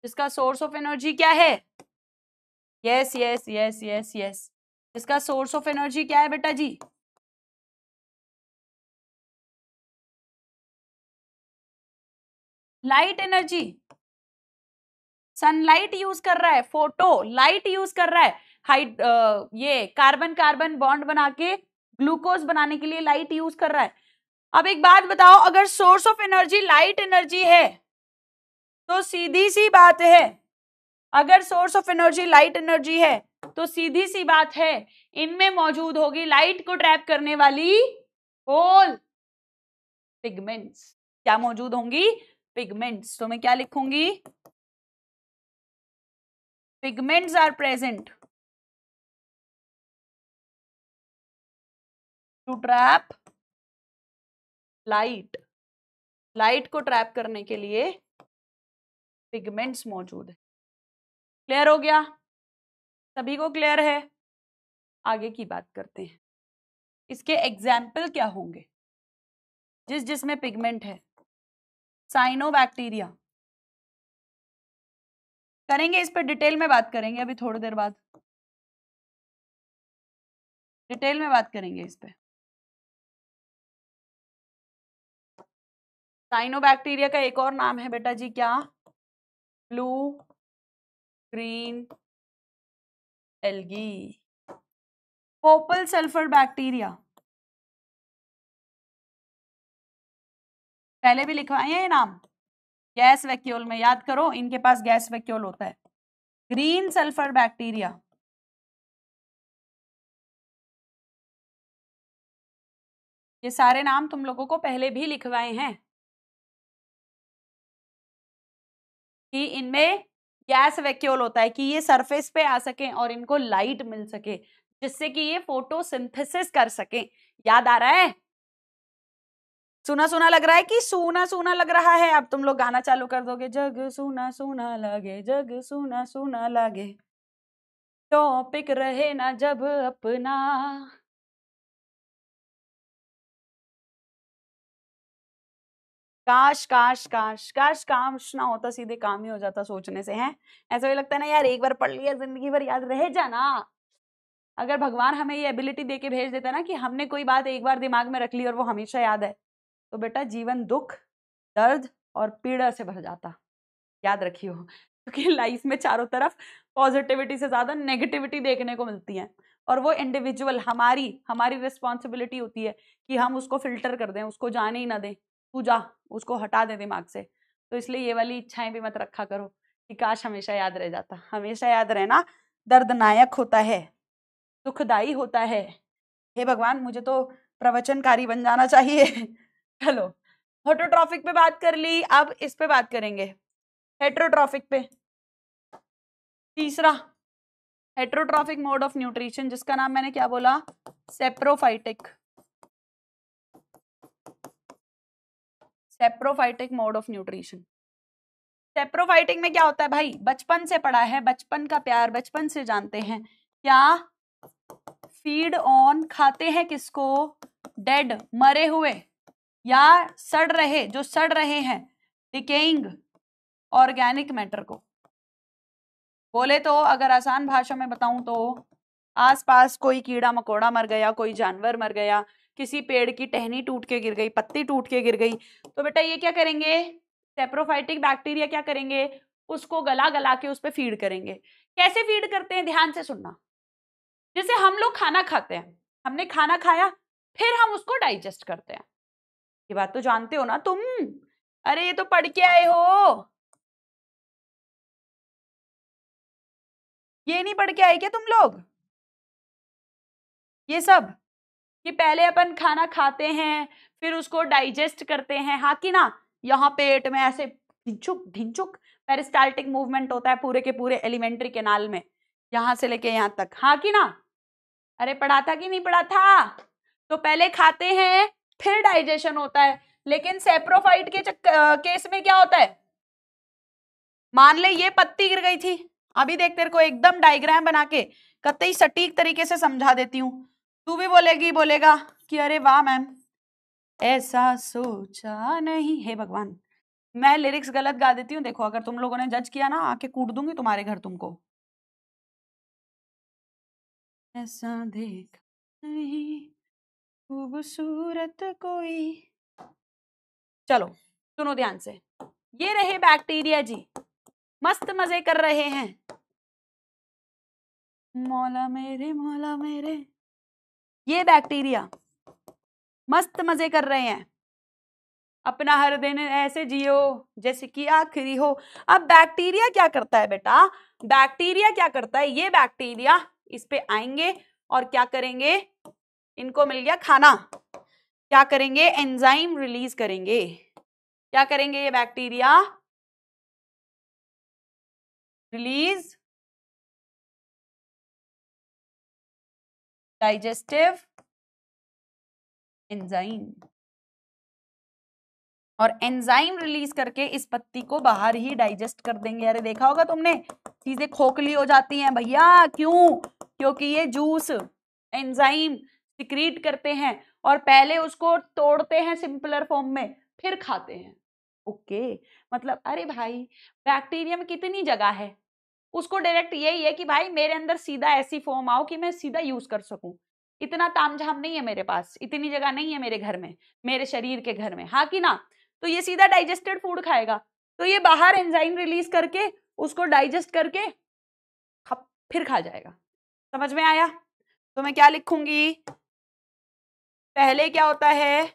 Speaker 1: जिसका सोर्स ऑफ एनर्जी क्या है? Yes yes yes yes yes, इसका सोर्स ऑफ एनर्जी क्या है बेटा जी? Light energy. सनलाइट यूज कर रहा है, फोटो लाइट यूज कर रहा है। ये कार्बन कार्बन बॉन्ड बना के ग्लूकोज बनाने के लिए लाइट यूज कर रहा है। अब एक बात बताओ, अगर source of energy light energy है तो सीधी सी बात है, अगर source of energy light energy है तो सीधी सी बात है इनमें मौजूद होगी लाइट को ट्रैप करने वाली होल पिगमेंट्स। क्या मौजूद होंगी? पिगमेंट्स। तो मैं क्या लिखूंगी? Pigments are present to trap light. Light को ट्रैप करने के लिए पिगमेंट्स मौजूद है। क्लियर हो गया? सभी को क्लियर है? आगे की बात करते हैं, इसके एग्जाम्पल क्या होंगे जिसमें पिगमेंट है? साइनोबैक्टीरिया। करेंगे इस पर डिटेल में बात करेंगे, अभी थोड़ी देर बाद डिटेल में बात करेंगे इस पे। साइनोबैक्टीरिया का एक और नाम है बेटा जी, क्या? Blue green algae. Purple sulphur bacteria, पहले भी लिखवाए हैं ये नाम, गैस वैक्यूल में, याद करो इनके पास गैस वैक्यूल होता है। ग्रीन सल्फर बैक्टीरिया, ये सारे नाम तुम लोगों को पहले भी लिखवाए हैं कि इनमें गैस वैक्यूल होता है कि ये सरफेस पे आ सके और इनको लाइट मिल सके जिससे कि ये फोटोसिंथेसिस कर सके। याद आ रहा है? सुना सुना लग रहा है कि सूना सूना लग रहा है? अब तुम लोग गाना चालू कर दोगे, जग सूना सूना लगे, जग सूना सूना लगे, टॉपिक रहे ना जब अपना। काश काश काश काश काश ना होता, सीधे काम ही हो जाता सोचने से। है ऐसा भी लगता है ना यार, एक बार पढ़ लिया जिंदगी भर याद रह जाना। अगर भगवान हमें ये एबिलिटी दे के भेज देता ना कि हमने कोई बात एक बार दिमाग में रख ली और वो हमेशा याद है, तो बेटा जीवन दुख, दर्द और पीड़ा से भर जाता। याद रखियो, क्योंकि लाइफ में चारों तरफ पॉजिटिविटी से ज्यादा नेगेटिविटी देखने को मिलती है, और वो इंडिविजुअल हमारी रिस्पॉन्सिबिलिटी होती है कि हम उसको फिल्टर कर दें, उसको जाने ही ना दें। तू जा, उसको हटा दे दिमाग से। तो इसलिए ये वाली इच्छाएं भी मत रखा करो कि काश हमेशा याद रह जाता। हमेशा याद रहना दर्दनायक होता है, दुखदाई होता है। हे भगवान, मुझे तो प्रवचनकारी बन जाना चाहिए। चलो, ऑटोट्रॉफिक पे बात कर ली, अब इस पे बात करेंगे, हेट्रोट्रॉफिक पे। तीसरा हेट्रोट्रॉफिक मोड ऑफ न्यूट्रिशन, जिसका नाम मैंने क्या बोला? Saprophytic. Saprophytic mode of nutrition. Saprophytic में क्या होता है भाई? बचपन से पढ़ा है, बचपन का प्यार, बचपन से जानते हैं क्या? फीड ऑन, खाते हैं किसको? डेड, मरे हुए या सड़ रहे, जो सड़ रहे हैं, डिकेइंग ऑर्गेनिक मैटर को। बोले तो अगर आसान भाषा में बताऊं तो आसपास कोई कीड़ा मकोड़ा मर गया, कोई जानवर मर गया, किसी पेड़ की टहनी टूट के गिर गई, पत्ती टूट के गिर गई, तो बेटा ये क्या करेंगे? सेप्रोफाइटिक बैक्टीरिया क्या करेंगे? उसको गला गला के उस पर फीड करेंगे। कैसे फीड करते हैं? ध्यान से सुनना। जैसे हम लोग खाना खाते हैं, हमने खाना खाया, फिर हम उसको डाइजेस्ट करते हैं। ये बात तो जानते हो ना तुम? अरे ये तो पढ़ के आए हो। ये नहीं पढ़ के आए क्या तुम लोग ये सब? कि पहले अपन खाना खाते हैं, फिर उसको डाइजेस्ट करते हैं, हाँ कि ना? यहाँ पेट में ऐसे ढिंचुक ढिंचुक पेरिस्टाल्टिक मूवमेंट होता है पूरे के पूरे एलिमेंट्री कैनाल में, यहां से लेके यहां तक, हाँ कि ना? अरे पढ़ा था कि नहीं पढ़ा था? तो पहले खाते हैं, फिर डाइजेशन होता है। लेकिन सेप्रोफाइट के केस में क्या होता है? मान ले ये पत्ती गिर गई थी, अभी देख तेरे को एकदम डायग्राम बना के कतई सटीक तरीके से समझा देती हूँ। तू भी बोलेगा कि अरे वाह मैम, ऐसा सोचा नहीं। हे भगवान, मैं लिरिक्स गलत गा देती हूँ, देखो अगर तुम लोगों ने जज किया ना, आके कूट दूंगी तुम्हारे घर तुमको। ऐसा देख नहीं खूबसूरत कोई। चलो सुनो ध्यान से, ये रहे बैक्टीरिया जी, मस्त मजे कर रहे हैं। मौला मेरे, ये बैक्टीरिया मस्त मजे कर रहे हैं, अपना हर दिन ऐसे जियो जैसे कि आखिरी हो। अब बैक्टीरिया क्या करता है बेटा? बैक्टीरिया क्या करता है? ये बैक्टीरिया इस पे आएंगे और क्या करेंगे? इनको मिल गया खाना, क्या करेंगे? एंजाइम रिलीज करेंगे। क्या करेंगे ये बैक्टीरिया? रिलीज डाइजेस्टिव एंजाइम, और एंजाइम रिलीज करके इस पत्ती को बाहर ही डाइजेस्ट कर देंगे। अरे देखा होगा तुमने, चीजें खोखली हो जाती हैं भैया, क्यों? क्योंकि ये जूस एंजाइम सिक्रीट करते हैं और पहले उसको तोड़ते हैं सिंपलर फॉर्म में, फिर खाते हैं। ओके, मतलब अरे भाई बैक्टीरिया में कितनी जगह है, उसको डायरेक्ट यही है कि भाई मेरे अंदर सीधा ऐसी फॉर्म आओ कि मैं सीधा यूज कर सकूं। इतना तामझाम नहीं है मेरे पास, इतनी जगह नहीं है मेरे घर में, मेरे शरीर के घर में, हाँ कि ना? तो ये सीधा डाइजेस्टेड फूड खाएगा, तो ये बाहर एंजाइम रिलीज करके उसको डाइजेस्ट करके फिर खा जाएगा। समझ में आया? तो मैं क्या लिखूंगी? पहले क्या होता है?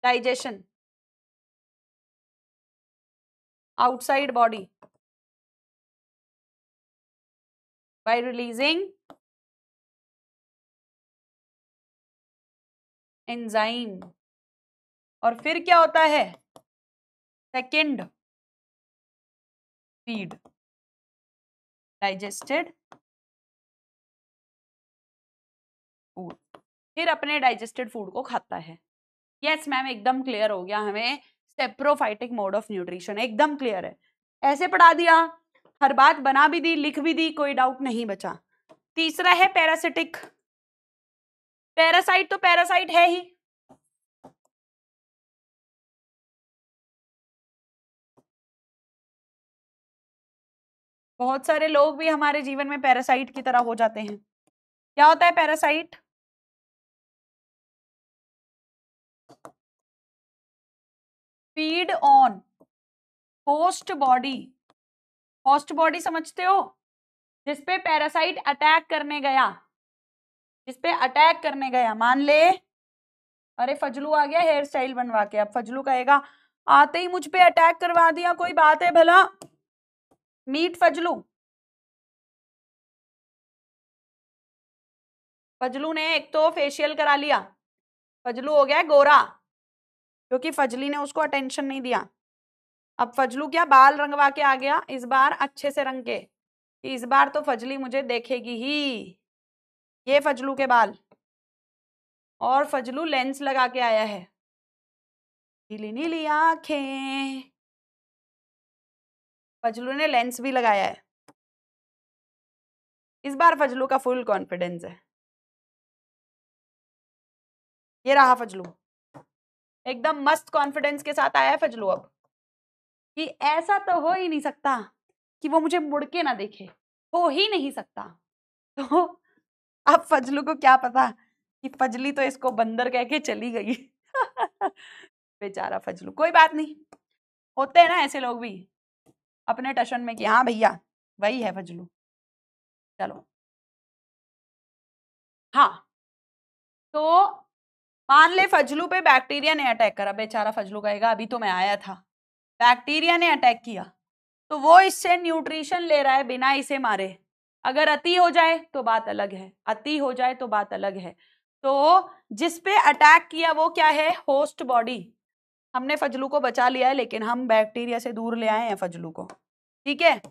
Speaker 1: Digestion outside body by releasing enzyme, और फिर क्या होता है? सेकंड, फीड, डाइजेस्टेड फूड, फिर अपने डाइजेस्टेड फूड को खाता है। यस मैम, एकदम क्लियर हो गया हमें सेप्रोफाइटिक मोड ऑफ न्यूट्रिशन, एकदम क्लियर है। ऐसे पढ़ा दिया, हर बात बना भी दी, लिख भी दी, कोई डाउट नहीं बचा। तीसरा है पैरासिटिक। पैरासाइट तो पैरासाइट है ही, बहुत सारे लोग भी हमारे जीवन में पैरासाइट की तरह हो जाते हैं। क्या होता है parasite? Feed on host body. Host body समझते हो? जिसपे पैरासाइट अटैक करने गया, जिसपे अटैक करने गया। मान ले, अरे फजलू आ गया हेयर स्टाइल बनवा के, अब फजलू कहेगा आते ही मुझ पे अटैक करवा दिया, कोई बात है भला? मीट फजलू। फजलू ने एक तो फेशियल करा लिया, फजलू हो गया गोरा, क्योंकि फजली ने उसको अटेंशन नहीं दिया। अब फजलू क्या बाल रंगवा के आ गया, इस बार अच्छे से रंग के, इस बार तो फजली मुझे देखेगी ही। ये फजलू के बाल, और फजलू लेंस लगा के आया है, नीली नीली आंखें, फजलू ने लेंस भी लगाया है। इस बार फजलू का फुल कॉन्फिडेंस है। ये रहा फजलू, एकदम मस्त कॉन्फिडेंस के साथ आया है फजलू अब, कि ऐसा तो हो ही नहीं सकता कि वो मुझे मुड़ के ना देखे, हो ही नहीं सकता। तो अब फजलू को क्या पता कि फजली तो इसको बंदर कह के चली गई। बेचारा फजलू, कोई बात नहीं, होते हैं ना ऐसे लोग भी अपने टशन में कि हाँ भैया वही है फजलू। चलो हाँ, तो मान ले फजलू पे बैक्टीरिया ने अटैक करा, बेचारा फजलू कहेगा अभी तो मैं आया था, बैक्टीरिया ने अटैक किया, तो वो इससे न्यूट्रिशन ले रहा है बिना इसे मारे। अगर अति हो जाए तो बात अलग है, अति हो जाए तो बात अलग है। तो जिस पे अटैक किया वो क्या है? Host body. हमने फजलू को बचा लिया है, लेकिन हम बैक्टीरिया से दूर ले आए हैं फजलू को, ठीक है?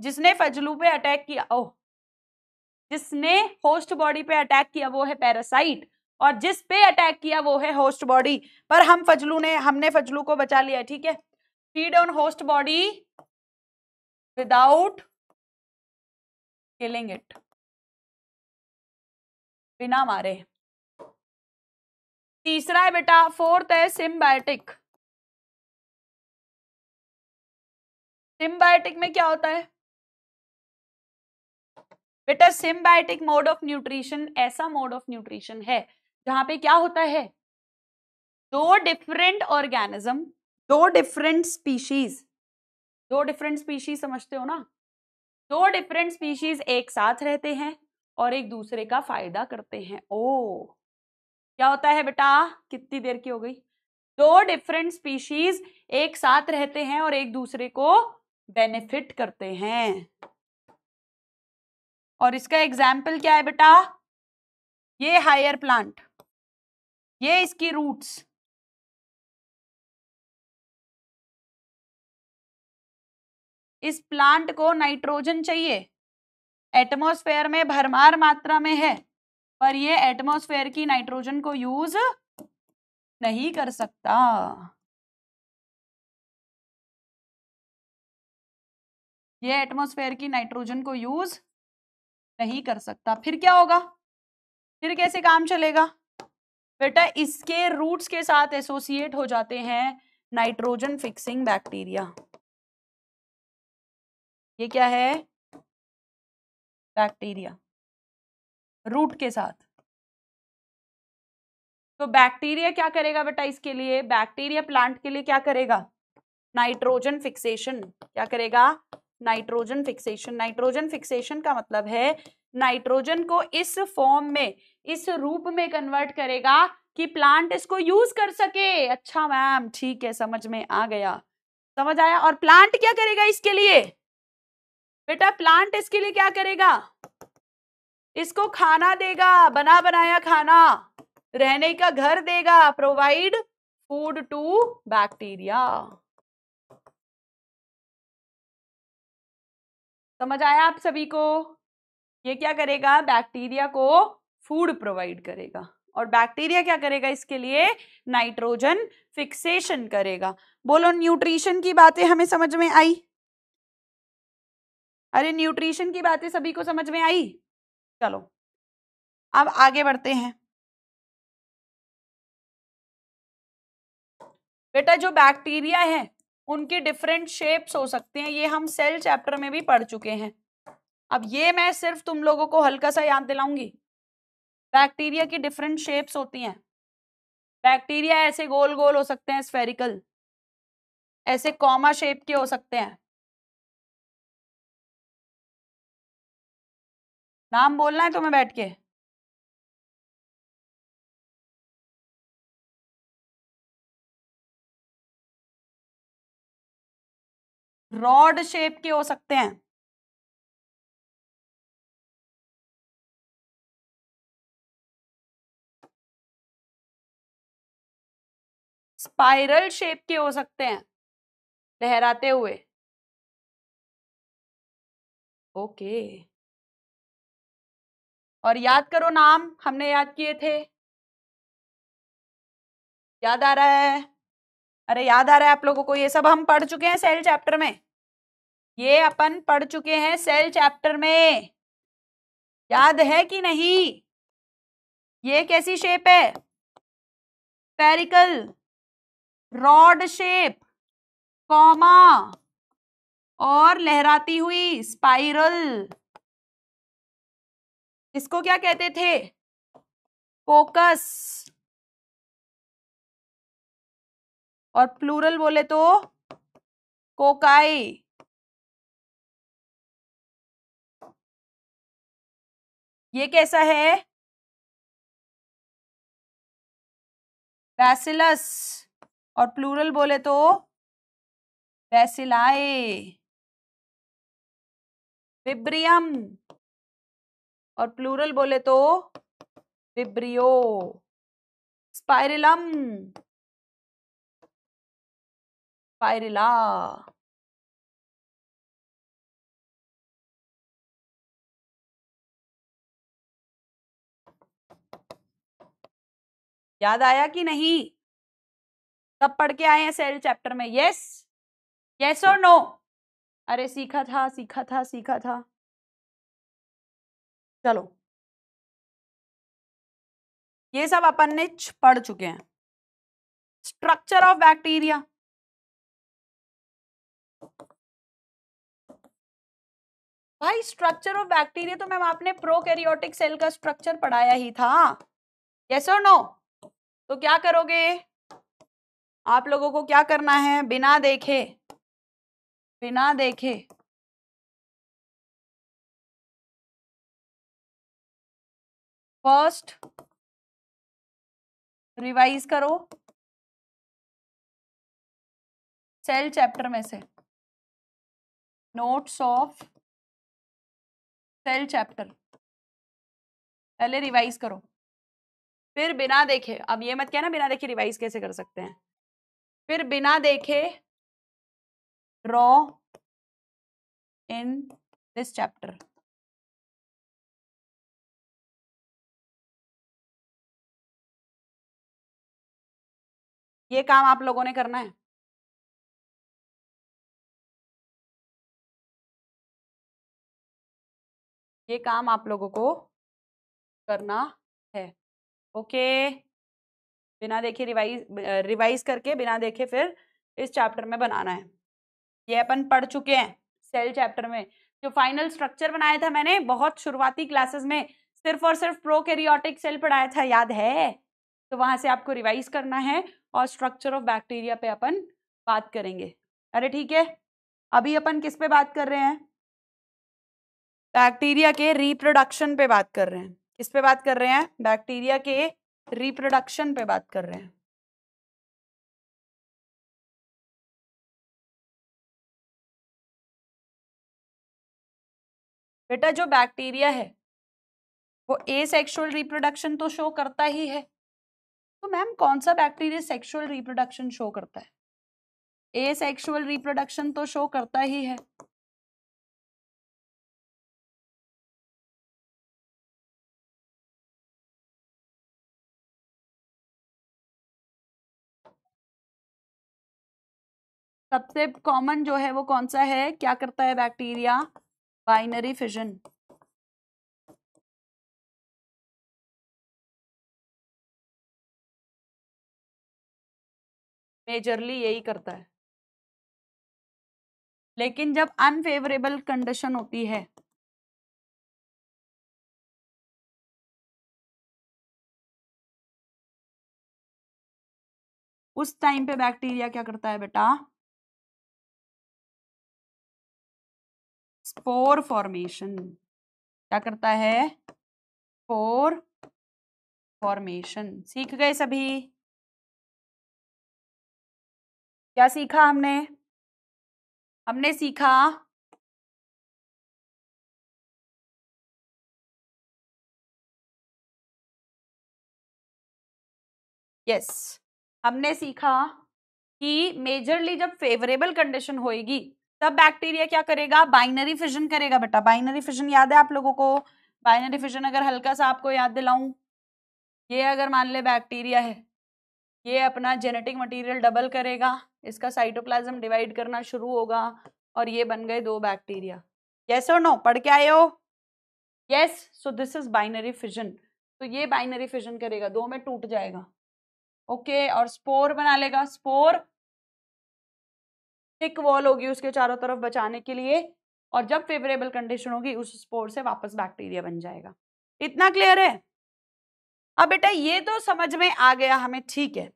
Speaker 1: जिसने फजलू पे अटैक किया, ओह, जिसने होस्ट बॉडी पे अटैक किया वो है पैरासाइट, और जिस पे अटैक किया वो है होस्ट बॉडी। पर हमने फजलू को बचा लिया, ठीक है? Feed on host body without killing it, बिना मारे। तीसरा है बेटा, फोर्थ है सिम्बायोटिक। सिम्बायोटिक में क्या होता है बेटा? सिम्बायोटिक मोड ऑफ न्यूट्रिशन ऐसा मोड ऑफ न्यूट्रिशन है जहां पे क्या होता है, दो डिफरेंट ऑर्गेनिज्म, दो डिफरेंट स्पीशीज समझते हो ना? दो डिफरेंट स्पीशीज एक साथ रहते हैं और एक दूसरे का फायदा करते हैं। ओ, क्या होता है बेटा? कितनी देर की हो गई? दो डिफरेंट स्पीशीज एक साथ रहते हैं और एक दूसरे को बेनिफिट करते हैं। और इसका एग्जाम्पल क्या है बेटा? ये हायर प्लांट, ये इसकी रूट्स, इस प्लांट को नाइट्रोजन चाहिए, एटमॉस्फेयर में भरमार मात्रा में है, पर ये एटमॉस्फेयर की नाइट्रोजन को यूज नहीं कर सकता। ये एटमॉस्फेयर की नाइट्रोजन को यूज नहीं कर सकता। फिर क्या होगा? फिर कैसे काम चलेगा बेटा? इसके रूट्स के साथ एसोसिएट हो जाते हैं नाइट्रोजन फिक्सिंग बैक्टीरिया। ये क्या है? बैक्टीरिया, रूट के साथ। तो बैक्टीरिया क्या करेगा बेटा इसके लिए? बैक्टीरिया प्लांट के लिए क्या करेगा? Nitrogen fixation. क्या करेगा? Nitrogen fixation. नाइट्रोजन फिक्सेशन का मतलब है नाइट्रोजन को इस फॉर्म में, इस रूप में कन्वर्ट करेगा कि प्लांट इसको यूज कर सके। अच्छा मैम, ठीक है, समझ में आ गया, समझ आया। और प्लांट क्या करेगा इसके लिए बेटा? प्लांट इसके लिए क्या करेगा? इसको खाना देगा, बना बनाया खाना, रहने का घर देगा, प्रोवाइड फूड टू बैक्टीरिया। समझ आया आप सभी को? ये क्या करेगा? बैक्टीरिया को फूड प्रोवाइड करेगा, और बैक्टीरिया क्या करेगा इसके लिए, नाइट्रोजन फिक्सेशन करेगा। बोलो न्यूट्रिशन की बातें हमें समझ में आई? अरे न्यूट्रिशन की बातें सभी को समझ में आई? चलो अब आगे बढ़ते हैं। बेटा जो बैक्टीरिया है उनके डिफरेंट शेप्स हो सकते हैं, ये हम सेल चैप्टर में भी पढ़ चुके हैं। अब ये मैं सिर्फ तुम लोगों को हल्का सा याद दिलाऊंगी। बैक्टीरिया की डिफरेंट शेप्स होती हैं। बैक्टीरिया ऐसे गोल गोल हो सकते हैं, स्फेरिकल, ऐसे कॉमा शेप के हो सकते हैं। नाम बोलना है तुम्हें बैठ के। रॉड शेप के हो सकते हैं, स्पाइरल शेप के हो सकते हैं, लहराते हुए। ओके, और याद करो नाम हमने याद किए थे, याद आ रहा है? अरे याद आ रहा है आप लोगों को? ये सब हम पढ़ चुके हैं सेल चैप्टर में, ये अपन पढ़ चुके हैं सेल चैप्टर में, याद है कि नहीं? ये कैसी शेप है? स्फेरिकल, रॉड शेप, कॉमा, और लहराती हुई स्पाइरल। इसको क्या कहते थे? फोकस, और प्लूरल बोले तो कोकाई। ये कैसा है? बैसिलस, और प्लूरल बोले तो बैसिलाए। विब्रियम, और प्लूरल बोले तो विब्रियो। Spirillum, spirilla. याद आया कि नहीं? सब पढ़ के आए हैं सेल चैप्टर में? यस, यस और नो? अरे सीखा था, सीखा था, सीखा था। चलो ये सब अपन ने पढ़ चुके हैं। स्ट्रक्चर ऑफ बैक्टीरिया, भाई स्ट्रक्चर ऑफ बैक्टीरिया तो मैम आपने प्रोकैरियोटिक सेल का स्ट्रक्चर पढ़ाया ही था। यस और नो? तो क्या करोगे आप लोगों को? क्या करना है? बिना देखे, बिना देखे फर्स्ट रिवाइज करो सेल चैप्टर में से, नोट्स ऑफ सेल चैप्टर पहले रिवाइज करो, फिर बिना देखे, अब ये मत कहना बिना देखे रिवाइज कैसे कर सकते हैं, फिर बिना देखे ड्रॉ इन दिस चैप्टर। ये काम आप लोगों ने करना है। ये काम आप लोगों को करना है। ओके, बिना देखे रिवाइज करके बिना देखे फिर इस चैप्टर में बनाना है। ये अपन पढ़ चुके हैं सेल चैप्टर में। जो फाइनल स्ट्रक्चर बनाया था मैंने बहुत शुरुआती क्लासेस में, सिर्फ और सिर्फ प्रोकैरियोटिक सेल पढ़ाया था, याद है? तो वहां से आपको रिवाइज करना है और स्ट्रक्चर ऑफ बैक्टीरिया पे अपन बात करेंगे। अरे ठीक है, अभी अपन किस पे बात कर रहे हैं? बैक्टीरिया के रिप्रोडक्शन पे बात कर रहे हैं। किस पे बात कर रहे हैं? बैक्टीरिया के रिप्रोडक्शन पे बात कर रहे हैं। बेटा जो बैक्टीरिया है वो एसेक्सुअल रिप्रोडक्शन तो शो करता ही है, तो मैम कौन सा बैक्टीरिया सेक्सुअल रिप्रोडक्शन शो करता है? एसेक्सुअल रिप्रोडक्शन तो शो करता ही है। सबसे कॉमन जो है वो कौन सा है, क्या करता है बैक्टीरिया, बाइनरी फिजन। मेजरली यही करता है। लेकिन जब अनफेवरेबल कंडीशन होती है उस टाइम पे बैक्टीरिया क्या करता है बेटा, स्पोर फॉर्मेशन। क्या करता है, स्पोर फॉर्मेशन। सीख गए सभी? क्या सीखा हमने? हमने सीखा यस हमने सीखा कि मेजरली जब फेवरेबल कंडीशन होएगी तब बैक्टीरिया क्या करेगा, बाइनरी फिजन करेगा। बेटा बाइनरी फिजन याद है आप लोगों को? बाइनरी फिजन अगर हल्का सा आपको याद दिलाऊं, ये अगर मान ले बैक्टीरिया है, ये अपना जेनेटिक मटेरियल डबल करेगा, इसका साइटोप्लाज्म डिवाइड करना शुरू होगा और ये बन गए दो बैक्टीरिया। यस और नो? पढ़ के आए हो? Yes. So this is binary fission. तो ये बाइनरी फिजन करेगा, दो में टूट जाएगा। ओके और स्पोर बना लेगा। स्पोर थिक वॉल होगी उसके चारों तरफ बचाने के लिए, और जब फेवरेबल कंडीशन होगी उस स्पोर से वापस बैक्टीरिया बन जाएगा। इतना क्लियर है? अब बेटा ये तो समझ में आ गया हमें, ठीक है।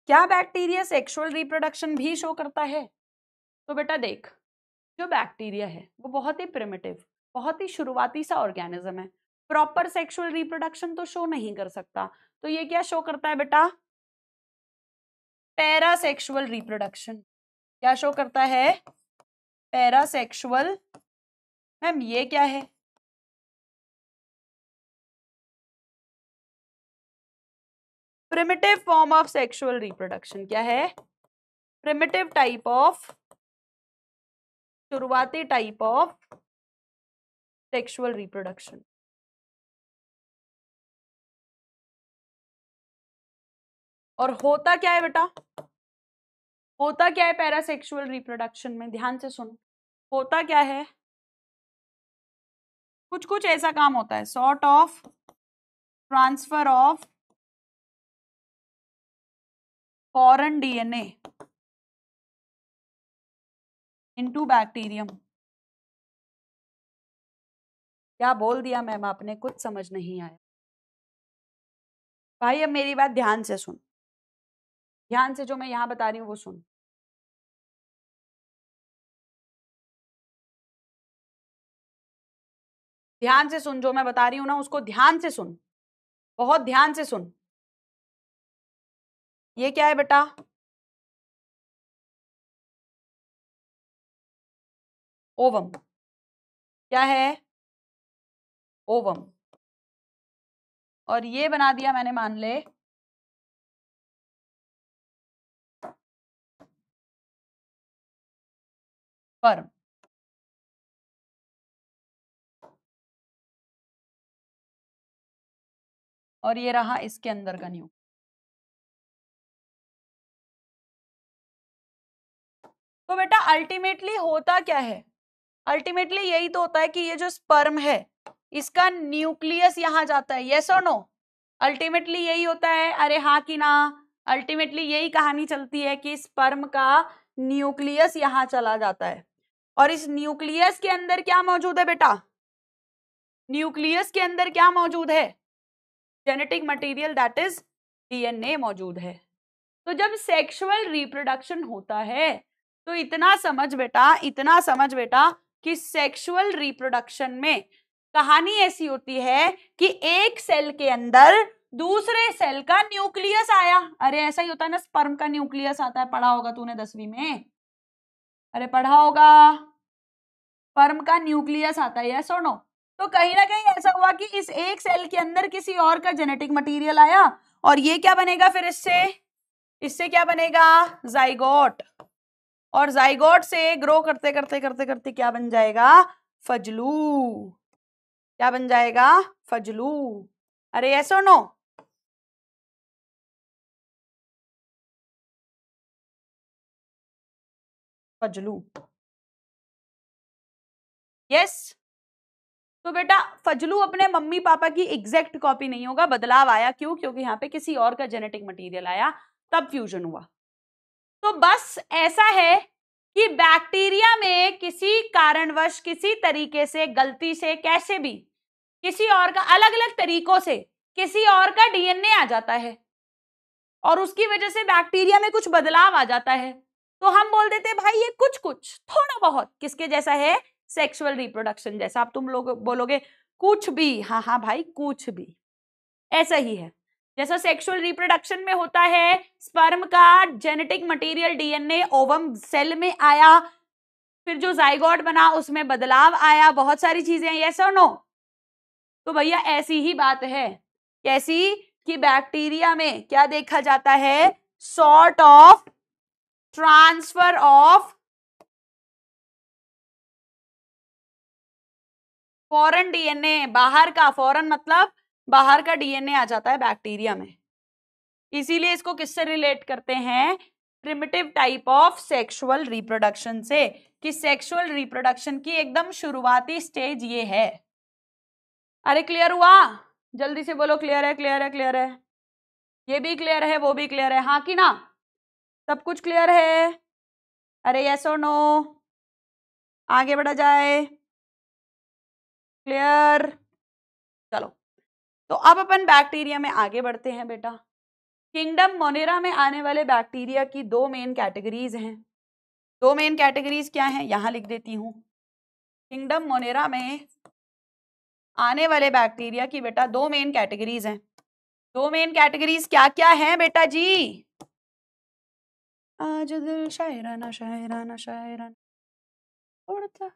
Speaker 1: क्या बैक्टीरिया सेक्सुअल रिप्रोडक्शन भी शो करता है? तो बेटा देख, जो बैक्टीरिया है वो बहुत ही प्रिमिटिव, बहुत ही शुरुआती सा ऑर्गेनिज्म है, प्रॉपर सेक्सुअल रिप्रोडक्शन तो शो नहीं कर सकता। तो ये क्या शो करता है बेटा, पैरासेक्सुअल रिप्रोडक्शन। क्या शो करता है, पैरासेक्सुअल। मैम ये क्या है, primitive form of sexual reproduction. क्या है, प्रिमिटिव टाइप ऑफ, शुरुआती टाइप ऑफ सेक्सुअल रिप्रोडक्शन। और होता क्या है बेटा, होता क्या है पैरासेक्सुअल रिप्रोडक्शन में, ध्यान से सुन। होता क्या है, कुछ कुछ ऐसा काम होता है, sort of transfer of foreign DNA into bacterium. क्या बोल दिया मैम आपने, कुछ समझ नहीं आया भाई। अब मेरी बात ध्यान से सुन, ध्यान से जो मैं यहां बता रही हूं वो सुन। ध्यान से सुन, जो मैं बता रही हूं ना उसको ध्यान से सुन, बहुत ध्यान से सुन। ये क्या है बेटा, ओवम। क्या है, ओवम। और ये बना दिया मैंने मान ले स्पर्म। और ये रहा इसके अंदर का न्यू। तो बेटा अल्टीमेटली होता क्या है, अल्टीमेटली यही तो होता है कि ये जो स्पर्म है इसका न्यूक्लियस यहां जाता है। यस और नो? अल्टीमेटली यही होता है, अरे हाँ कि ना? अल्टीमेटली यही कहानी चलती है कि स्पर्म का न्यूक्लियस यहां चला जाता है। और इस न्यूक्लियस के अंदर क्या मौजूद है बेटा, न्यूक्लियस के अंदर क्या मौजूद है, genetic material that is DNA मौजूद है। तो जब सेक्सुअल रिप्रोडक्शन होता है तो इतना समझ बेटा, इतना समझ बेटा कि सेक्सुअल रिप्रोडक्शन में कहानी ऐसी होती है कि एक सेल के अंदर दूसरे सेल का न्यूक्लियस आया। अरे ऐसा ही होता है ना, स्पर्म का न्यूक्लियस आता है, पढ़ा होगा तूने 10वीं में, अरे पढ़ा होगा, स्पर्म का न्यूक्लियस आता है। यस और नो? तो कहीं ना कहीं ऐसा हुआ कि इस एक सेल के अंदर किसी और का जेनेटिक मटेरियल आया, और ये क्या बनेगा फिर इससे, इससे क्या बनेगा, जाइगोट। और जाइगोट से ग्रो करते करते करते करते क्या बन जाएगा, फजलू। क्या बन जाएगा, फजलू। अरे यस और नो? फजलू। यस, तो बेटा फजलू अपने मम्मी पापा की एग्जैक्ट कॉपी नहीं होगा, बदलाव आया क्यों? क्योंकि यहाँ पे किसी और का जेनेटिक मटेरियल आया, तब फ्यूजन हुआ। तो बस ऐसा है कि बैक्टीरिया में किसी कारणवश, किसी तरीके से, गलती से, कैसे भी, किसी और का, अलग अलग तरीकों से किसी और का डीएनए आ जाता है और उसकी वजह से बैक्टीरिया में कुछ बदलाव आ जाता है, तो हम बोल देते हैं भाई ये कुछ कुछ थोड़ा बहुत किसके जैसा है? सेक्सुअल रिप्रोडक्शन जैसा। अब तुम लोग बोलोगे कुछ भी, हाँ हाँ भाई कुछ भी, ऐसा ही है जैसा सेक्सुअल रिप्रोडक्शन में होता है। स्पर्म का genetic material DNA ovum cell में आया, फिर जो जाइगोट बना उसमें बदलाव आया, बहुत सारी चीजें, यस और नो? तो भैया ऐसी ही बात है। कैसी? कि बैक्टीरिया में क्या देखा जाता है? Sort of transfer of foreign DNA, बाहर का, फॉरेन मतलब बाहर का डीएनए आ जाता है बैक्टीरिया में। इसीलिए इसको किससे रिलेट करते हैं? Primitive type of sexual reproduction से, कि सेक्सुअल रिप्रोडक्शन की एकदम शुरुआती स्टेज ये है। अरे क्लियर हुआ? जल्दी से बोलो क्लियर है, क्लियर है, क्लियर है। ये भी क्लियर है, वो भी क्लियर है, हाँ कि ना? सब कुछ क्लियर है? अरे यस और नो? आगे बढ़ा जाए। क्लियर? चलो, तो अब अपन बैक्टीरिया में आगे बढ़ते हैं बेटा। किंगडम मोनेरा में आने वाले बैक्टीरिया की दो मेन कैटेगरीज हैं। दो मेन कैटेगरीज क्या हैं? यहां लिख देती हूं। किंगडम मोनेरा में आने वाले बैक्टीरिया की बेटा दो मेन कैटेगरीज हैं। दो मेन कैटेगरीज क्या क्या हैं बेटा जी? आज दिल शायराना शायराना शायराना उड़ता,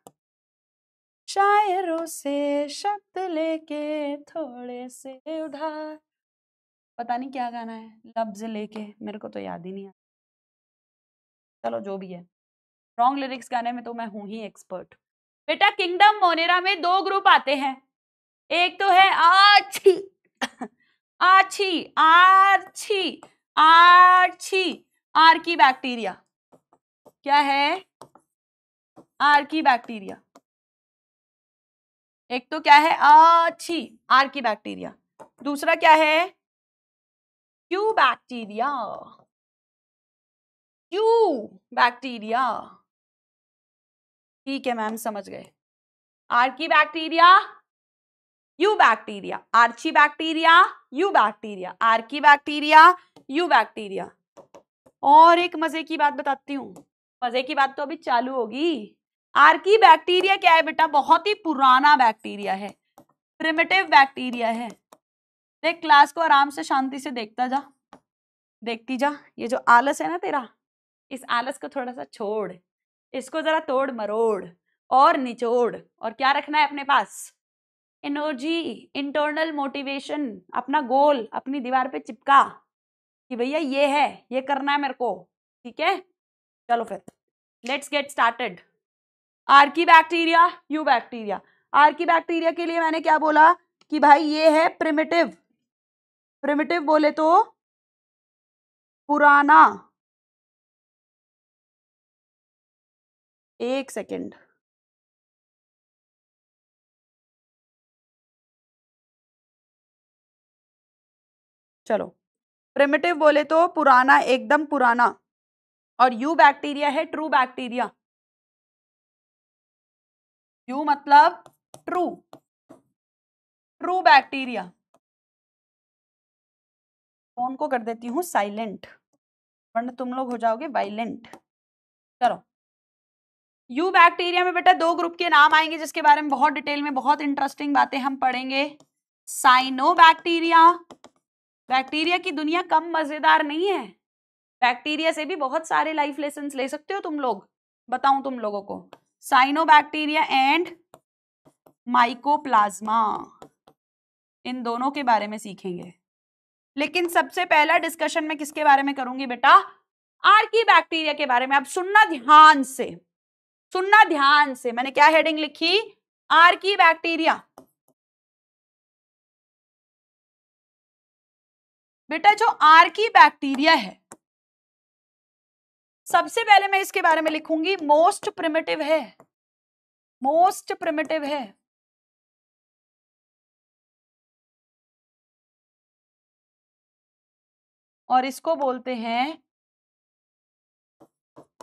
Speaker 1: शायरों से शब्द लेके थोड़े से उधार। पता नहीं क्या गाना है, लफ्ज लेके, मेरे को तो याद ही नहीं है। चलो जो भी है, रॉन्ग लिरिक्स गाने में तो मैं हूं ही एक्सपर्ट। बेटा किंगडम मोनेरा में दो ग्रुप आते हैं। एक तो है आछी आछी आछी आछी आर्की बैक्टीरिया। क्या है? Archie bacteria. एक तो क्या है? आछी आर्की बैक्टीरिया। दूसरा क्या है? Q bacteria. Q bacteria. ठीक है मैम, समझ गए। Archaebacteria, eubacteria, archaebacteria, eubacteria, archaebacteria, eubacteria. और एक मजे की बात बताती हूँ, मजे की बात तो अभी चालू होगी। आर्की बैक्टीरिया क्या है बेटा? बहुत ही पुराना बैक्टीरिया है, प्रिमिटिव बैक्टीरिया है। देख क्लास को आराम से शांति से देखता जा, देखती जा। ये जो आलस है ना तेरा, इस आलस को थोड़ा सा छोड़, इसको जरा तोड़ मरोड़ और निचोड़, और क्या रखना है अपने पास? एनर्जी, इंटरनल मोटिवेशन, अपना गोल अपनी दीवार पे चिपका कि भैया ये है, ये करना है मेरे को। ठीक है, चलो फिर let's get started. Archie bacteria, eubacteria. Archie bacteria के लिए मैंने क्या बोला कि भाई ये है प्रिमिटिव। प्रिमिटिव बोले तो पुराना। एक सेकेंड, चलो। प्रिमिटिव बोले तो पुराना, एकदम पुराना। और यू बैक्टीरिया है ट्रू बैक्टीरिया। यू मतलब ट्रू, ट्रू बैक्टीरिया। फोन को कर देती हूँ साइलेंट, वरना तुम लोग हो जाओगे वायलेंट। चलो, यू बैक्टीरिया में बेटा दो ग्रुप के नाम आएंगे जिसके बारे में बहुत डिटेल में, बहुत इंटरेस्टिंग बातें हम पढ़ेंगे। साइनोबैक्टीरिया। बैक्टीरिया की दुनिया कम मजेदार नहीं है। बैक्टीरिया से भी बहुत सारे लाइफ लेसन्स ले सकते हो तुम लोग। बताऊं तुम लोगों को, साइनोबैक्टीरिया एंड माइकोप्लाज्मा, इन दोनों के बारे में सीखेंगे। लेकिन सबसे पहला डिस्कशन मैं किसके बारे में करूंगी बेटा? आर्की बैक्टीरिया के बारे में। अब सुनना ध्यान से, सुनना ध्यान से। मैंने क्या हेडिंग लिखी? Archie bacteria. बेटा जो आर्की बैक्टीरिया है, सबसे पहले मैं इसके बारे में लिखूंगी मोस्ट प्रिमिटिव है, मोस्ट प्रिमिटिव है। और इसको बोलते हैं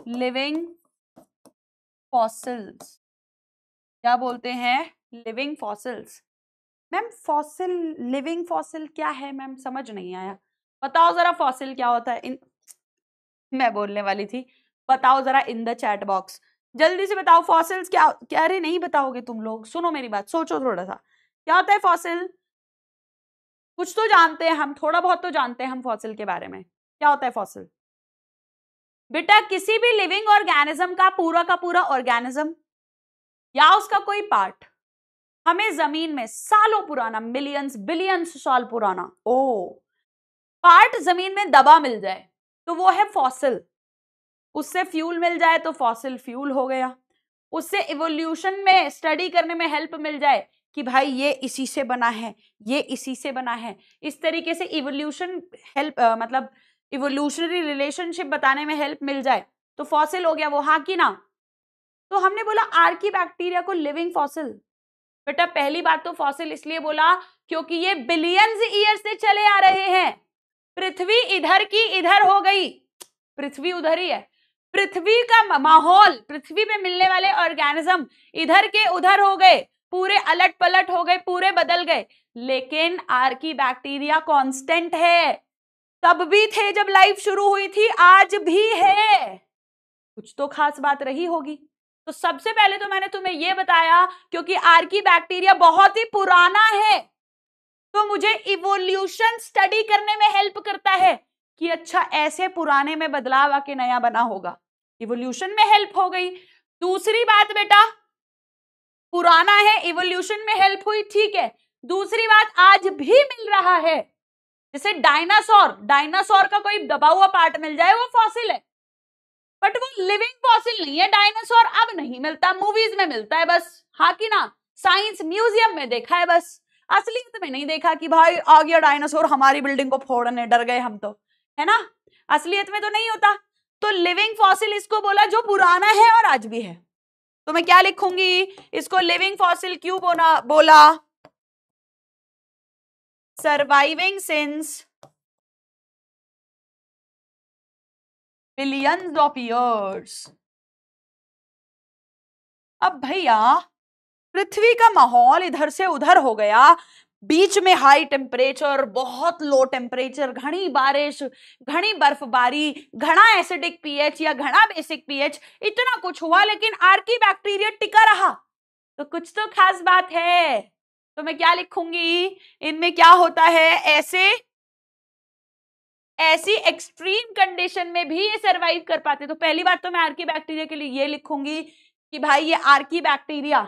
Speaker 1: लिविंग फॉसिल्स। क्या बोलते हैं? Living fossils. Ma'am fossil, living fossil क्या है मैम? समझ नहीं आया, बताओ जरा फॉसिल क्या होता है। मैं बोलने वाली थी, बताओ जरा इन द चैट बॉक्स, जल्दी से बताओ फॉसिल्स क्या। क्या अरे नहीं बताओगे तुम लोग? सुनो मेरी बात, सोचो थोड़ा सा, क्या होता है फॉसिल? कुछ तो जानते हैं हम, थोड़ा बहुत तो जानते हैं हम फॉसिल के बारे में। क्या होता है फॉसिल? बेटा किसी भी लिविंग ऑर्गेनिज्म का पूरा ऑर्गेनिज्म या उसका कोई पार्ट हमें जमीन में सालों पुराना, मिलियंस बिलियंस साल पुराना पार्ट जमीन में दबा मिल जाए तो वो है फॉसिल। उससे फ्यूल मिल जाए तो फॉसिल फ्यूल हो गया। उससे इवोल्यूशन में स्टडी करने में हेल्प मिल जाए कि भाई ये इसी से बना है, ये इसी से बना है, इस तरीके से इवोल्यूशन हेल्प मतलब इवोल्यूशनरी रिलेशनशिप बताने में हेल्प मिल जाए तो फॉसिल हो गया वो, हाँ कि ना? तो हमने बोला आर्कीबैक्टीरिया को लिविंग फॉसिल। बेटा पहली बात तो फॉसिल इसलिए बोला क्योंकि ये बिलियंस ईयर से चले आ रहे हैं। पृथ्वी इधर की इधर हो गई, पृथ्वी उधर ही है, पृथ्वी का माहौल, पृथ्वी पे मिलने वाले ऑर्गेनिज्म इधर के उधर हो गए, पूरे अलट पलट हो गए, पूरे बदल गए। लेकिन आर्कीबैक्टीरिया कांस्टेंट है, तब भी थे जब लाइफ शुरू हुई थी, आज भी है। कुछ तो खास बात रही होगी। तो सबसे पहले तो मैंने तुम्हें यह बताया क्योंकि आर्कीबैक्टीरिया बहुत ही पुराना है तो मुझे इवोल्यूशन स्टडी करने में हेल्प करता है कि अच्छा ऐसे पुराने में बदलाव आके नया बना होगा, इवोल्यूशन में हेल्प हो गई। दूसरी बात बेटा, पुराना है, इवोल्यूशन में हेल्प हुई, ठीक है। दूसरी बात, आज भी मिल रहा है। जैसे डायनासोर, डायनासोर का कोई दबा हुआ पार्ट मिल जाए वो फॉसिल है, बट वो लिविंग फॉसिल नहीं है। डायनासोर अब नहीं मिलता, मूवीज में मिलता है बस, हाँ कि ना? साइंस म्यूजियम में देखा है बस, असलियत में नहीं देखा कि भाई आ गया डायनासोर हमारी बिल्डिंग को फोड़ने, डर गए हम तो, है ना? असलियत में तो नहीं होता। तो लिविंग फॉसिल इसको बोला जो पुराना है और आज भी है। तो मैं क्या लिखूंगी इसको? लिविंग फॉसिल क्यों बोला? Surviving since billions of years. अब भैया पृथ्वी का माहौल इधर से उधर हो गया, बीच में हाई टेम्परेचर, बहुत लो टेम्परेचर, घनी बारिश, घनी बर्फबारी, घना एसिडिक पीएच या घना बेसिक पीएच, इतना कुछ हुआ लेकिन आर्कीबैक्टीरिया टिका रहा। तो कुछ तो खास बात है। तो मैं क्या लिखूंगी इनमें? क्या होता है ऐसी एक्सट्रीम कंडीशन में भी ये सरवाइव कर पाते। तो पहली बात तो मैं आर्कीबैक्टीरिया के लिए ये लिखूंगी कि भाई ये आर्कीबैक्टीरिया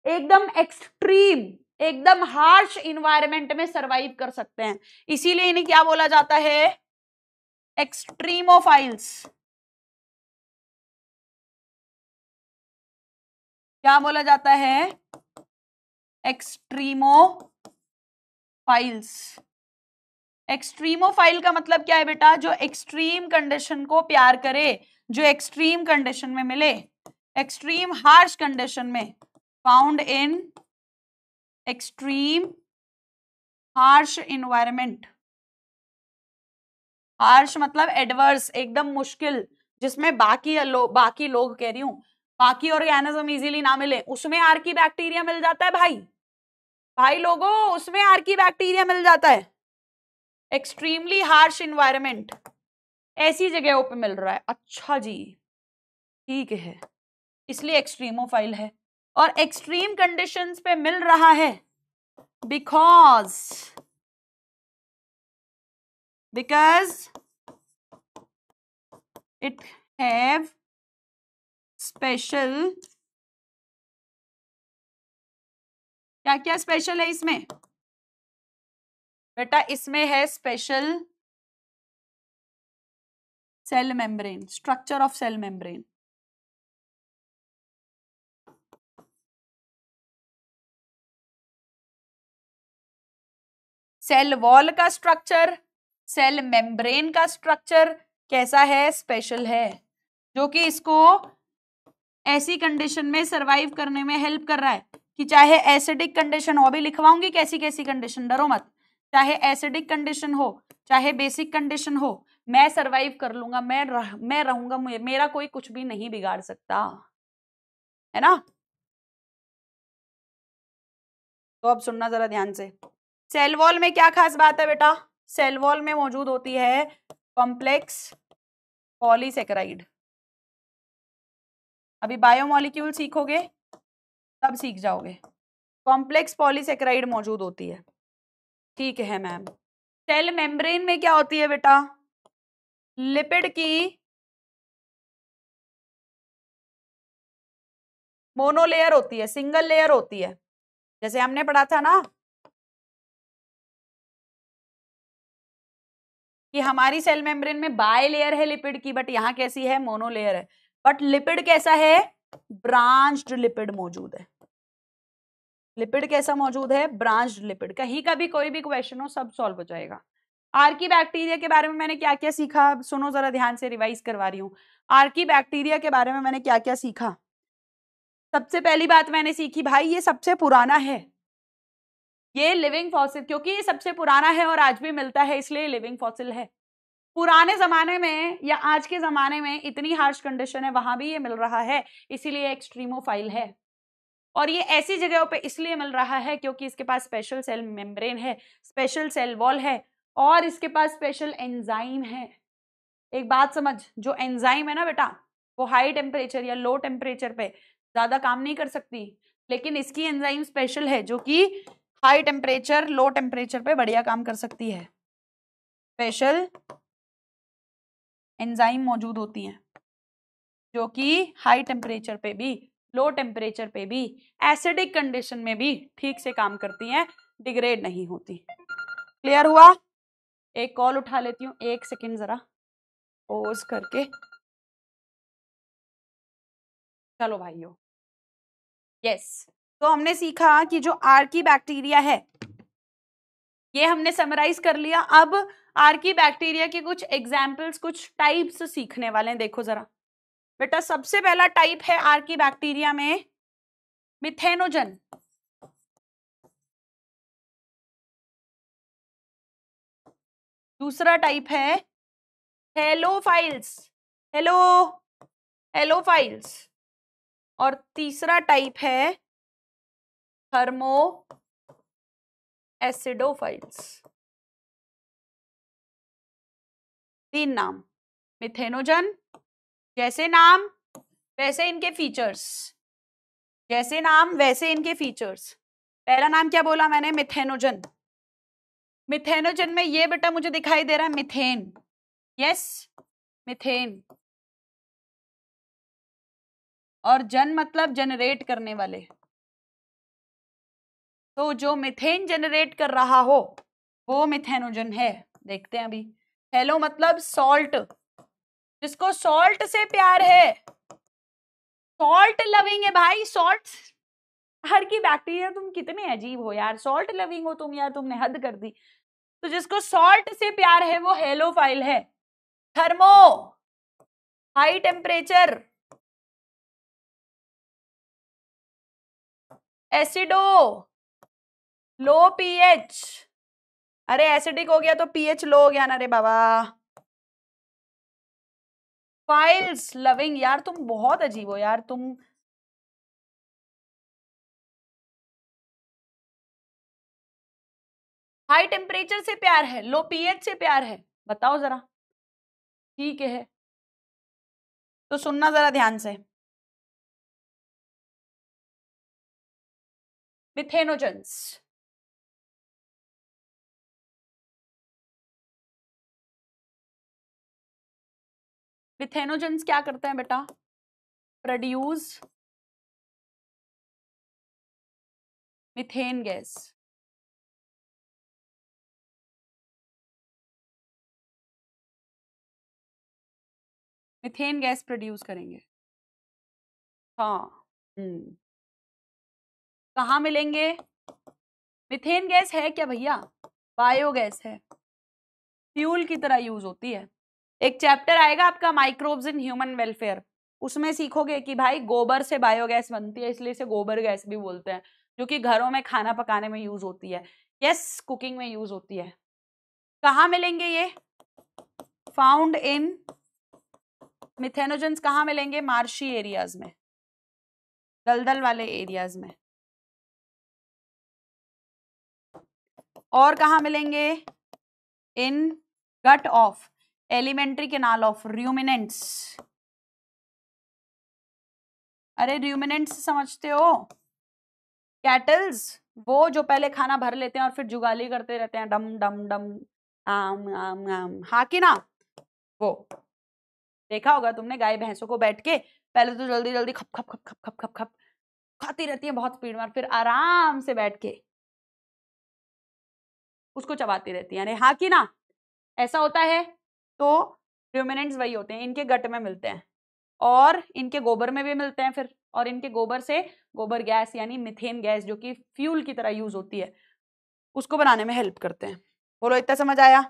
Speaker 1: एकदम एक्सट्रीम, एकदम हार्श इन्वायरमेंट में सरवाइव कर सकते हैं। इसीलिए इन्हें क्या बोला जाता है? एक्सट्रीमोफाइल्स। क्या बोला जाता है? एक्सट्रीमोफाइल्स। एक्सट्रीमोफाइल का मतलब क्या है बेटा? जो एक्सट्रीम कंडीशन को प्यार करे, जो एक्सट्रीम कंडीशन में मिले, एक्सट्रीम हार्श कंडीशन में, found in extreme harsh environment. Harsh मतलब एडवर्स, एकदम मुश्किल, जिसमें बाकी लोग कह रही हूं, बाकी ऑर्गेनिज्म इजीली ना मिले, उसमें आर्कीबैक्टीरिया मिल जाता है भाई लोगों, उसमें आर्कीबैक्टीरिया मिल जाता है। एक्सट्रीमली हार्श इन्वायरमेंट ऐसी जगहों पे मिल रहा है। अच्छा जी, ठीक है, इसलिए एक्सट्रीमोफाइल है। और एक्सट्रीम कंडीशंस पे मिल रहा है बिकॉज it have special, क्या क्या स्पेशल है इसमें बेटा? इसमें है special cell membrane, structure of cell membrane. Cell wall का स्ट्रक्चर, सेल मेम्ब्रेन का स्ट्रक्चर कैसा है? स्पेशल है। जो कि इसको ऐसी कंडीशन में सरवाइव करने में हेल्प कर रहा है कि चाहे एसिडिक कंडीशन हो, अभी लिखवाऊंगी कैसी कैसी कंडीशन, डरो मत, चाहे एसिडिक कंडीशन हो चाहे बेसिक कंडीशन हो, मैं सरवाइव कर लूंगा, मैं रहूंगा, मेरा कोई कुछ भी नहीं बिगाड़ सकता, है ना। तो अब सुनना जरा ध्यान से, सेल वॉल में क्या खास बात है बेटा, सेल वॉल में मौजूद होती है कॉम्प्लेक्स पॉलीसेकेराइड। अभी बायोमोलिक्यूल सीखोगे तब सीख जाओगे, कॉम्प्लेक्स पॉलीसेकेराइड मौजूद होती है, ठीक है मैम। सेल मेम्ब्रेन में क्या होती है बेटा, लिपिड की मोनोलेयर होती है, सिंगल लेयर होती है, जैसे हमने पढ़ा था ना कि हमारी सेल मेम्ब्रेन में बाय लेयर है लिपिड की, बट यहाँ कैसी है, मोनोलेयर है। बट लिपिड कैसा है, ब्रांच्ड लिपिड मौजूद है। लिपिड कैसा मौजूद है, ब्रांच्ड लिपिड। कहीं का भी कोई भी क्वेश्चन हो सब सॉल्व हो जाएगा। आर्की बैक्टीरिया के बारे में मैंने क्या क्या सीखा, सुनो जरा ध्यान से, रिवाइज करवा रही हूँ। आर्की बैक्टीरिया के बारे में मैंने क्या क्या सीखा। सबसे पहली बात मैंने सीखी भाई ये सबसे पुराना है, ये लिविंग फॉसिल, क्योंकि ये सबसे पुराना है और आज भी मिलता है इसलिए लिविंग फॉसिल है। पुराने जमाने में या आज के जमाने में इतनी हार्श कंडीशन है वहां भी ये मिल रहा है, इसीलिए एक्सट्रीमोफाइल है। और ये ऐसी जगहों पे इसलिए मिल रहा है क्योंकि इसके पास स्पेशल सेल मेम्ब्रेन है, स्पेशल सेल वॉल है और इसके पास स्पेशल एंजाइम है। एक बात समझ, जो एंजाइम है ना बेटा वो हाई टेम्परेचर या लो टेम्परेचर पे ज्यादा काम नहीं कर सकती, लेकिन इसकी एंजाइम स्पेशल है जो कि हाई टेम्परेचर लो टेम्परेचर पे बढ़िया काम कर सकती है। स्पेशल एंजाइम मौजूद होती हैं जो कि हाई टेम्परेचर पे भी लो टेम्परेचर पे भी एसिडिक कंडीशन में भी ठीक से काम करती हैं, डिग्रेड नहीं होती। क्लियर हुआ। एक कॉल उठा लेती हूँ, एक सेकेंड जरा पॉज करके। चलो भाइयों, यस, तो हमने सीखा कि जो आर्की बैक्टीरिया है ये हमने समराइज कर लिया। अब आर्की बैक्टीरिया के कुछ एग्जाम्पल्स, कुछ टाइप्स सीखने वाले हैं। देखो जरा बेटा, सबसे पहला टाइप है आर्की बैक्टीरिया में मिथेनोजन। दूसरा टाइप है हेलोफाइल्स, हेलो हेलोफाइल्स। और तीसरा टाइप है थर्मो एसिडोफाइल्स। तीन नाम, मिथेनोजन, जैसे नाम वैसे इनके फीचर्स, जैसे नाम वैसे इनके फीचर्स। पहला नाम क्या बोला मैंने, मिथेनोजन। मिथेनोजन में ये बेटा मुझे दिखाई दे रहा है मिथेन, यस मिथेन, और जन मतलब जनरेट करने वाले। तो जो मिथेन जनरेट कर रहा हो वो मिथेनोजन है। देखते हैं अभी। हेलो मतलब सॉल्ट, जिसको सॉल्ट से प्यार है, सॉल्ट लविंग है भाई, सॉल्ट। हर की बैक्टीरिया, तुम कितने अजीब हो यार, सॉल्ट लविंग हो तुम यार, तुमने हद कर दी। तो जिसको सॉल्ट से प्यार है वो हेलोफाइल है। थर्मो हाई टेम्परेचर, एसिडो लो पीएच, अरे एसिडिक हो गया तो पीएच लो हो गया ना रे बाबा। फाइल्स लविंग, यार तुम बहुत अजीब हो यार तुम। हाई टेम्परेचर से प्यार है, लो पीएच से प्यार है, बताओ जरा, ठीक है। तो सुनना जरा ध्यान से, मिथेनोजेंस, मिथेनोजेंस क्या करते हैं बेटा, produce methane gas. Methane gas produce करेंगे, हाँ। कहाँ मिलेंगे, मिथेन गैस है क्या भैया, बायोगैस है, फ्यूल की तरह यूज होती है। एक चैप्टर आएगा आपका माइक्रोब्स इन ह्यूमन वेलफेयर, उसमें सीखोगे कि भाई गोबर से बायोगैस बनती है, इसलिए इसे गोबर गैस भी बोलते हैं, जो कि घरों में खाना पकाने में यूज होती है। यस, कुकिंग में यूज होती है। कहाँ मिलेंगे ये? फाउंड इन मिथेनोजेंस कहाँ मिलेंगे? मार्शी एरियाज में, दलदल वाले एरियाज में। और कहाँ मिलेंगे? In gut of elementary canal of ruminants. अरे रूमिनेंट्स समझते हो? कैटल्स, वो जो पहले खाना भर लेते हैं और फिर जुगाली करते रहते हैं, डम डम डम आम आम आम, हाँ कि ना? वो देखा होगा तुमने गाय भैंसों को बैठ के, पहले तो जल्दी जल्दी खप खप खप खप खप खप खप खाती रहती है बहुत स्पीड में, फिर आराम से बैठ के उसको चबाती रहती है, यानी हाँ कि ना? ऐसा होता है। तो रूमिनेंट्स वही होते हैं, इनके गट में मिलते हैं और इनके गोबर में भी मिलते हैं फिर, और इनके गोबर से गोबर गैस यानी मिथेन गैस, जो कि फ्यूल की तरह यूज होती है, उसको बनाने में हेल्प करते हैं। बोलो इतना समझ आया?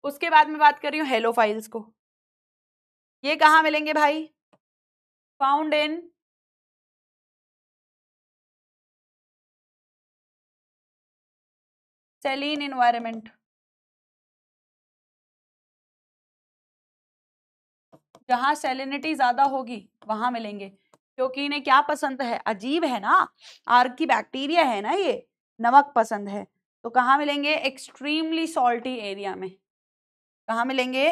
Speaker 1: उसके बाद में बात कर रही हूँ हेलोफाइल्स को। ये कहाँ मिलेंगे भाई? Found in Celine environment. जहां सेलिनिटी ज्यादा होगी वहां मिलेंगे, क्योंकि इन्हें क्या पसंद है? अजीब है ना, आर्की बैक्टीरिया है ना ये, नमक पसंद है। तो कहाँ मिलेंगे? एक्सट्रीमली सॉल्टी एरिया में। कहाँ मिलेंगे?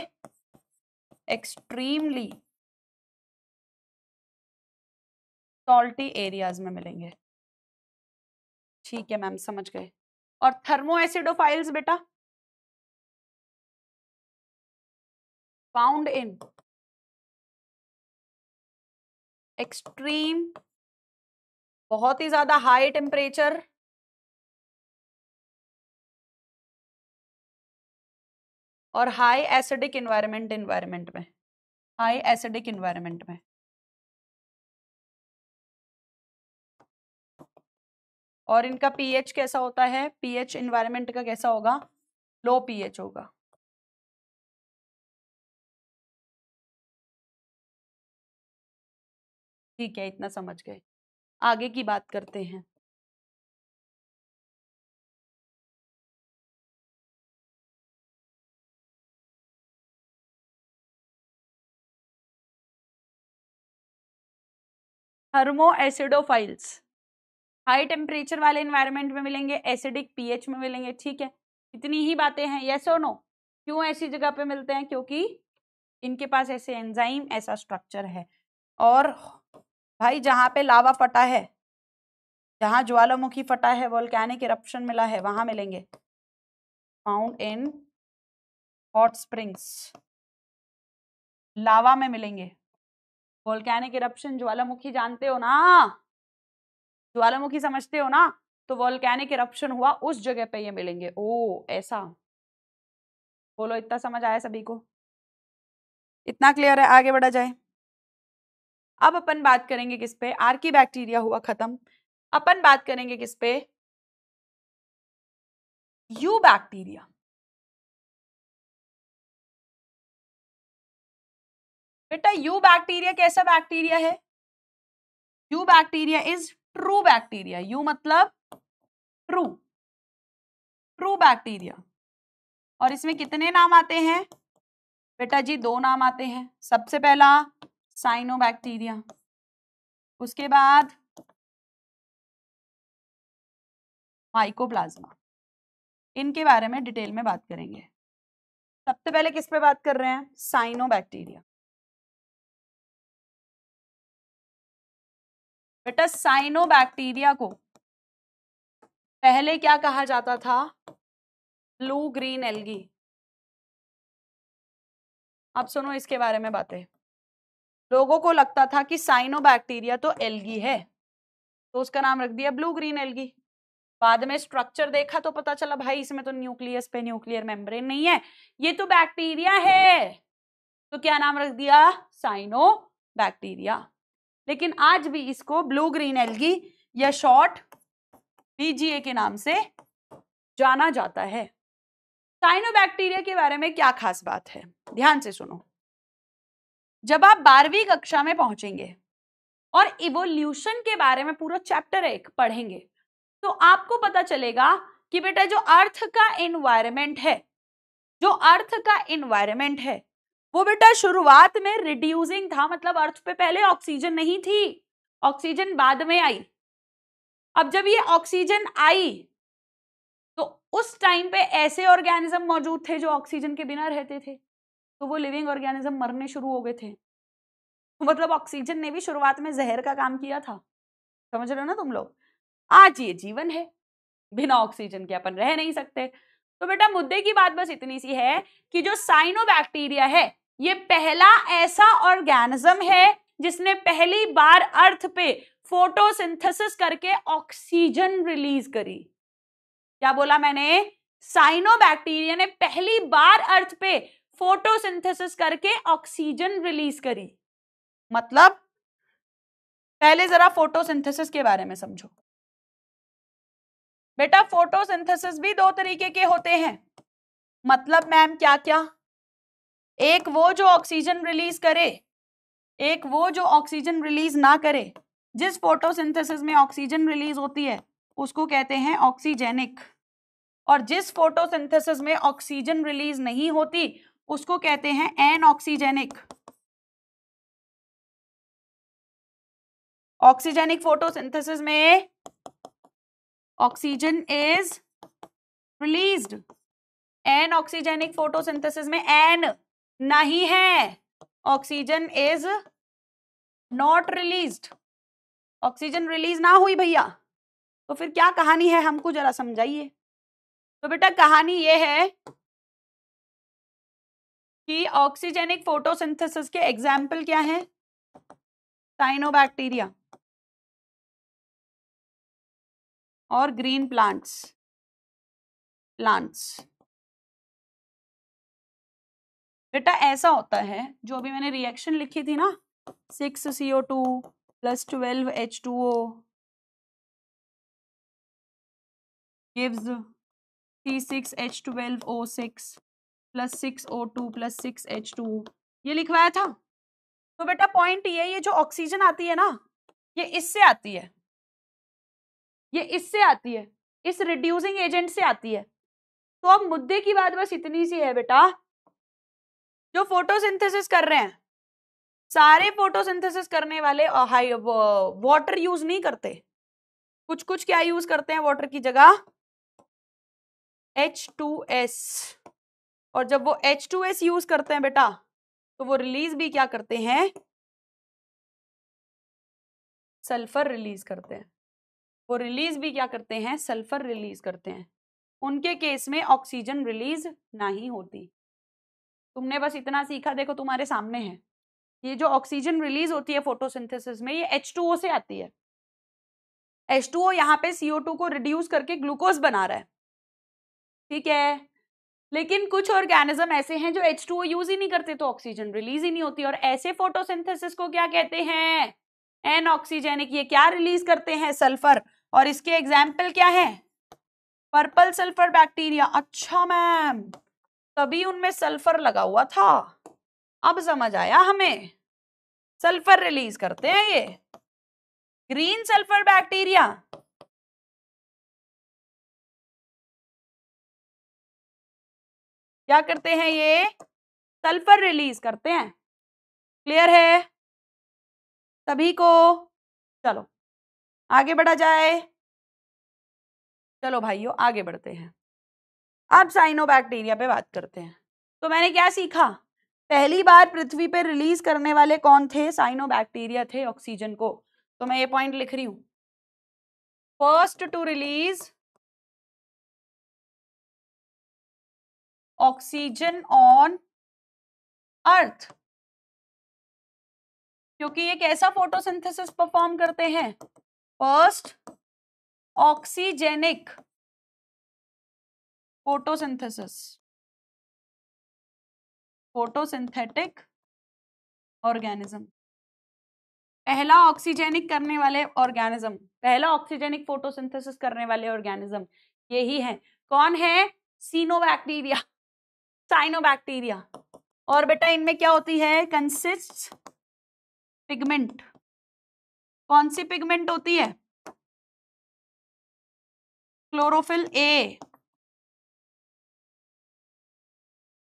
Speaker 1: एक्सट्रीमली सॉल्टी एरियाज में मिलेंगे। ठीक है मैम, समझ गए। और थर्मो एसिडोफाइल्स बेटा फाउंड इन एक्सट्रीम, बहुत ही ज्यादा हाई टेम्परेचर और हाई एसिडिक एनवायरनमेंट में, हाई एसिडिक एनवायरनमेंट में। और इनका पीएच कैसा होता है? पीएच एनवायरनमेंट का कैसा होगा? लो पीएच होगा। ठीक है, इतना समझ गए। आगे की बात करते हैं। थर्मो एसिडोफाइल्स हाई टेम्परेचर वाले एनवायरनमेंट में मिलेंगे, एसिडिक पीएच में मिलेंगे। ठीक है, इतनी ही बातें हैं। यस और नो? क्यों ऐसी जगह पे मिलते हैं? क्योंकि इनके पास ऐसे एंजाइम, ऐसा स्ट्रक्चर है। और भाई जहां पे लावा फटा है, जहां ज्वालामुखी फटा है, वोल्केनिक इरप्शन मिला है, वहां मिलेंगे। फाउंड इन हॉट स्प्रिंग्स, लावा में मिलेंगे। वोल्केनिक इरप्शन, ज्वालामुखी जानते हो ना? ज्वालामुखी समझते हो ना? तो वोल्केनिक इरप्शन हुआ उस जगह पे ये मिलेंगे। ओ ऐसा। बोलो इतना समझ आया सभी को? इतना क्लियर है? आगे बढ़ा जाए। अब अपन बात करेंगे किस पे? आर्की बैक्टीरिया हुआ खत्म। अपन बात करेंगे किस पे? You bacteria. बेटा यू बैक्टीरिया कैसा बैक्टीरिया है? You bacteria is true bacteria. You मतलब ट्रू, ट्रू बैक्टीरिया। और इसमें कितने नाम आते हैं बेटा जी? दो नाम आते हैं। सबसे पहला साइनोबैक्टीरिया, उसके बाद माइकोप्लाज्मा। इनके बारे में डिटेल में बात करेंगे। सबसे पहले किस पे बात कर रहे हैं? साइनोबैक्टीरिया। बेटा साइनोबैक्टीरिया को पहले क्या कहा जाता था? Blue green algae. अब सुनो इसके बारे में बातें। लोगों को लगता था कि साइनोबैक्टीरिया तो एल्गी है, तो उसका नाम रख दिया ब्लू ग्रीन एल्गी। बाद में स्ट्रक्चर देखा तो पता चला भाई इसमें तो न्यूक्लियस पे न्यूक्लियर मेम्ब्रेन नहीं है, ये तो बैक्टीरिया है। तो क्या नाम रख दिया? साइनोबैक्टीरिया। लेकिन आज भी इसको ब्लू ग्रीन एल्गी या शॉर्ट बीजीए के नाम से जाना जाता है। साइनोबैक्टीरिया के बारे में क्या खास बात है, ध्यान से सुनो। जब आप 12वीं कक्षा में पहुंचेंगे और इवोल्यूशन के बारे में पूरा चैप्टर 1 पढ़ेंगे, तो आपको पता चलेगा कि बेटा जो अर्थ का एनवायरनमेंट है, जो अर्थ का एनवायरनमेंट है वो बेटा शुरुआत में रिड्यूसिंग था, मतलब अर्थ पे पहले ऑक्सीजन नहीं थी, ऑक्सीजन बाद में आई। अब जब ये ऑक्सीजन आई तो उस टाइम पे ऐसे ऑर्गेनिज्म मौजूद थे जो ऑक्सीजन के बिना रहते थे, तो वो लिविंग ऑर्गेनिज्म मरने शुरू हो गए थे। तो मतलब ऑक्सीजन ने भी शुरुआत में जहर का काम किया था, समझ रहे हो ना तुम लोग। आज ये जीवन है, बिना ऑक्सीजन के अपन रह नहीं सकते। तो बेटा मुद्दे की बात बस इतनी सी है कि जो साइनोबैक्टीरिया है ये पहला ऐसा ऑर्गेनिज्म है जिसने पहली बार अर्थ पे फोटोसिंथेसिस करके ऑक्सीजन रिलीज करी। क्या बोला मैंने? साइनोबैक्टीरिया ने पहली बार अर्थ पे फोटोसिंथेसिस करके ऑक्सीजन रिलीज करी। मतलब पहले जरा फोटोसिंथेसिस के बारे में समझो बेटा। फोटोसिंथेसिस भी दो तरीके के होते हैं। मतलब मैम क्या क्या? एक वो जो ऑक्सीजन रिलीज करे, एक वो जो ऑक्सीजन रिलीज ना करे। जिस फोटोसिंथेसिस में ऑक्सीजन रिलीज होती है उसको कहते हैं ऑक्सीजेनिक, और जिस फोटोसिंथेसिस में ऑक्सीजन रिलीज नहीं होती उसको कहते हैं एनऑक्सीजेनिक। ऑक्सीजेनिक फोटोसिंथेसिस में oxygen is released, anoxygenic photosynthesis में एन नहीं है, oxygen is not released. Oxygen release ना हुई भैया, तो फिर क्या कहानी है हमको जरा समझाइए। तो बेटा कहानी ये है कि ऑक्सीजेनिक फोटोसिंथेसिस के एग्जाम्पल क्या है? साइनोबैक्टीरिया और ग्रीन प्लांट्स। बेटा ऐसा होता है, जो अभी मैंने रिएक्शन लिखी थी ना, 6CO2 + 12H2O gives C6H12O6 + 6O2 + 6H2O, ये लिखवाया था। तो बेटा पॉइंट ये जो ऑक्सीजन आती है ना, ये इससे आती है, ये इससे आती है, इस रिड्यूसिंग एजेंट से आती है। तो अब मुद्दे की बात बस इतनी सी है बेटा, जो फोटोसिंथेसिस कर रहे हैं सारे फोटोसिंथेसिस करने वाले वाटर यूज नहीं करते, कुछ कुछ क्या यूज करते हैं वाटर की जगह? H2S। और जब वो H2S यूज करते हैं बेटा तो वो रिलीज भी क्या करते हैं? सल्फर रिलीज करते हैं। वो रिलीज भी क्या करते हैं? सल्फर रिलीज करते हैं। उनके केस में ऑक्सीजन रिलीज नहीं होती। तुमने बस इतना सीखा, देखो तुम्हारे सामने है, ये जो ऑक्सीजन रिलीज होती है फोटोसिंथेसिस में ये H2O से आती है। H2O यहाँ पे CO2 को रिड्यूस करके ग्लूकोज बना रहा है, ठीक है। लेकिन कुछ ऑर्गेनिज्म ऐसे हैं जो H2O यूज ही नहीं करते, तो ऑक्सीजन रिलीज ही नहीं होती, और ऐसे फोटोसिंथेसिस को क्या कहते हैं? एनऑक्सीजेनिक। ये क्या रिलीज करते हैं? सल्फर। और इसके एग्जाम्पल क्या है? Purple sulphur bacteria. अच्छा मैम, तभी उनमें सल्फर लगा हुआ था, अब समझ आया हमें, सल्फर रिलीज करते हैं ये। ग्रीन सल्फर बैक्टीरिया क्या करते हैं? ये सल्फर रिलीज करते हैं। क्लियर है सभी को? चलो आगे बढ़ा जाए। चलो भाइयों आगे बढ़ते हैं। अब साइनोबैक्टीरिया पे बात करते हैं। तो मैंने क्या सीखा? पहली बार पृथ्वी पे रिलीज करने वाले कौन थे? साइनोबैक्टीरिया थे ऑक्सीजन को। तो मैं ये पॉइंट लिख रही हूं, first to release oxygen on earth. क्योंकि ये कैसा फोटोसिंथेसिस परफॉर्म करते हैं? First oxygenic photosynthesis, photosynthetic organism. पहला ऑक्सीजेनिक करने वाले ऑर्गेनिज्म, पहला ऑक्सीजेनिक फोटोसिंथेसिस करने वाले ऑर्गेनिज्म यही है। कौन है? सिनोबैक्टीरिया। साइनोबैक्टीरिया। और बेटा इनमें क्या होती है, कंसिस्ट पिगमेंट। कौन सी पिगमेंट होती है, क्लोरोफिल ए।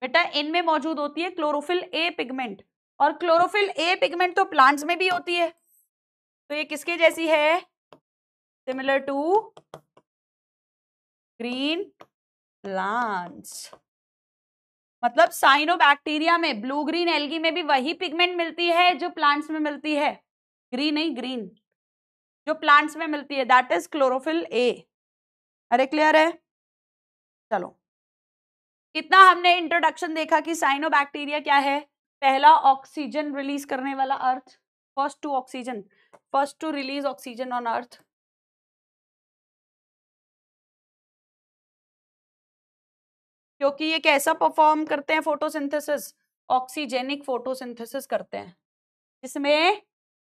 Speaker 1: बेटा इनमें मौजूद होती है क्लोरोफिल ए पिगमेंट, और क्लोरोफिल ए पिगमेंट तो प्लांट्स में भी होती है। तो ये किसके जैसी है, सिमिलर टू ग्रीन प्लांट्स। मतलब साइनोबैक्टीरिया में, ब्लू ग्रीन एल्गी में भी वही पिगमेंट मिलती है जो प्लांट्स में मिलती है, ग्रीन नहीं, ग्रीन जो प्लांट्स में मिलती है, दैट इज क्लोरोफिल ए। अरे क्लियर है। चलो, कितना हमने इंट्रोडक्शन देखा कि साइनोबैक्टीरिया क्या है, पहला ऑक्सीजन रिलीज करने वाला earth, first to oxygen, first to release oxygen on earth. क्योंकि ये कैसा परफॉर्म करते हैं, फोटोसिंथेसिस, ऑक्सीजेनिक फोटोसिंथेसिस करते हैं, जिसमें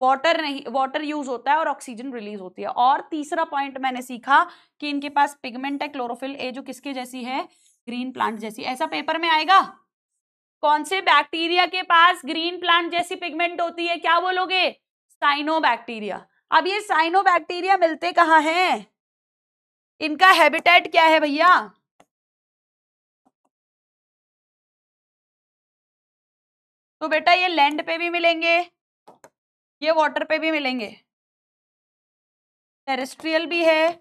Speaker 1: वाटर नहीं, वाटर यूज होता है और ऑक्सीजन रिलीज होती है। और तीसरा पॉइंट मैंने सीखा कि इनके पास पिगमेंट है क्लोरोफिल ए, जो किसके जैसी है, ग्रीन प्लांट जैसी। ऐसा पेपर में आएगा, कौन से बैक्टीरिया के पास ग्रीन प्लांट जैसी पिगमेंट होती है, क्या बोलोगे, साइनोबैक्टीरिया। अब ये साइनोबैक्टीरिया मिलते कहाँ हैं, इनका हैबिटेट क्या है भैया, तो बेटा ये लैंड पे भी मिलेंगे, ये वाटर पे भी मिलेंगे, टेरेस्ट्रियल भी है,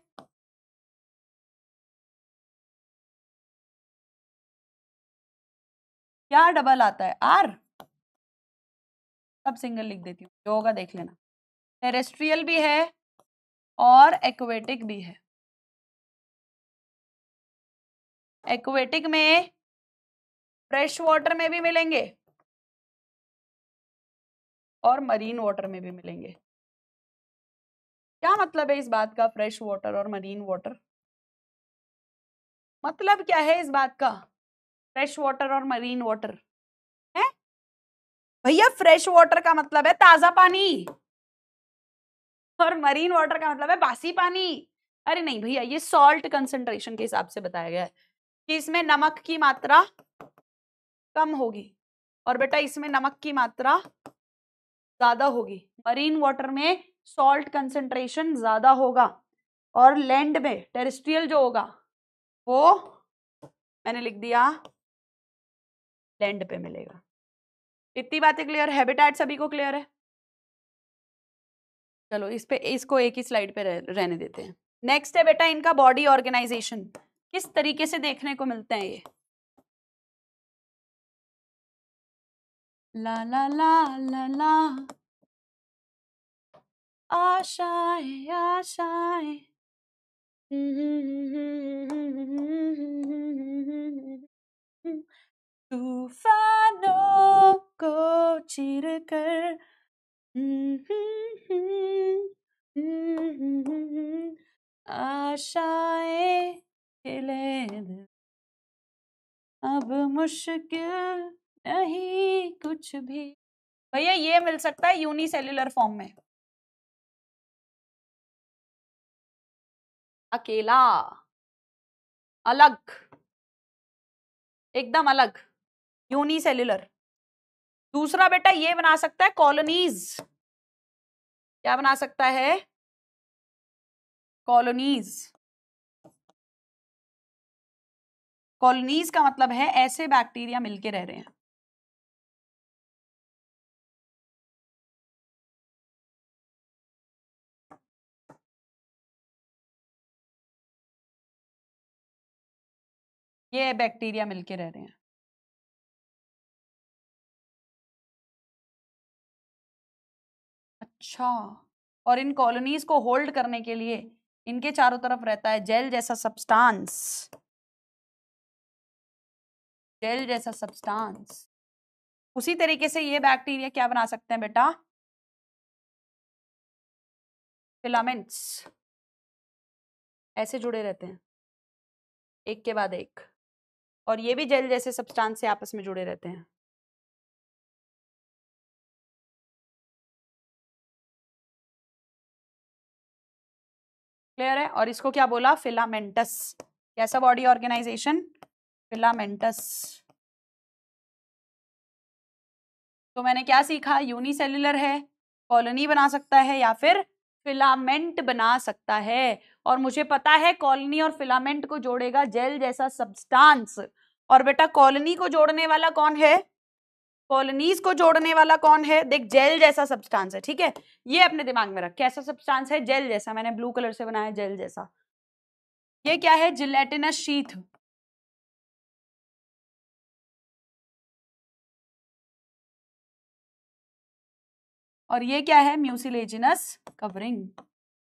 Speaker 1: क्या डबल आता है, आर, सब सिंगल लिख देती हूँ, जो होगा देख लेना। टेरेस्ट्रियल भी है और एक्वेटिक भी है। एक्वेटिक में फ्रेश वाटर में भी मिलेंगे और मरीन वाटर में भी मिलेंगे। क्या मतलब है इस बात का, फ्रेश वाटर और मरीन वाटर, मतलब क्या है इस बात का, फ्रेश वाटर और मरीन वाटर है भैया। फ्रेश वाटर का मतलब है ताजा पानी, और मरीन वाटर का मतलब है बासी पानी। अरे नहीं भैया, ये सॉल्ट कंसंट्रेशन के हिसाब से बताया गया है कि इसमें नमक की मात्रा कम होगी, और बेटा इसमें नमक की मात्रा ज्यादा होगी। मरीन वाटर में सॉल्ट कंसंट्रेशन ज्यादा होगा, और लैंड में टेरेस्ट्रियल जो होगा वो मैंने लिख दिया लैंड पे मिलेगा। इतनी बातें क्लियर, हैबिटेट सभी को क्लियर है। चलो इस पे, इसको एक ही स्लाइड पे रहने देते हैं। नेक्स्ट है बेटा इनका बॉडी ऑर्गेनाइजेशन, किस तरीके से देखने को मिलते हैं ये, ला ला ला ला ला, आशाएं आशाएं, तूफानों को चीर कर, आशाएं खिले, अब मुश्किल नहीं कुछ भी। भैया ये मिल सकता है यूनिसेल्युलर फॉर्म में, अकेला, अलग, एकदम अलग, यूनिसेल्युलर। दूसरा बेटा ये बना सकता है कॉलोनीज, क्या बना सकता है, कॉलोनीज। कॉलोनीज का मतलब है ऐसे बैक्टीरिया मिलके रह रहे हैं। ये बैक्टीरिया मिलके रह रहे हैं। अच्छा, और इन कॉलोनीज को होल्ड करने के लिए इनके चारों तरफ रहता है जेल जैसा सब्सटेंस, जेल जैसा सब्सटेंस। उसी तरीके से ये बैक्टीरिया क्या बना सकते हैं बेटा, फिलामेंट्स, ऐसे जुड़े रहते हैं एक के बाद एक, और ये भी जेल जैसे सब्सटेंस से आपस में जुड़े रहते हैं। क्लियर है। और इसको क्या बोला, फिलामेंटस। कैसा बॉडी ऑर्गेनाइजेशन, फिलामेंटस। तो मैंने क्या सीखा, यूनिसेल्युलर है, कॉलोनी बना सकता है या फिर फिलामेंट बना सकता है। और मुझे पता है कॉलोनी और फिलामेंट को जोड़ेगा जेल जैसा सब्सटेंस। और बेटा कॉलोनी को जोड़ने वाला कौन है, कॉलोनीज को जोड़ने वाला कौन है, देख जेल जैसा सब्सटेंस है, ठीक है। ये अपने दिमाग में रख, कैसा सब्सटेंस है, जेल जैसा, मैंने ब्लू कलर से बनाया जेल जैसा। ये क्या है, जिलेटिनस शीथ। और ये क्या है, म्यूसिलेजिनस कवरिंग।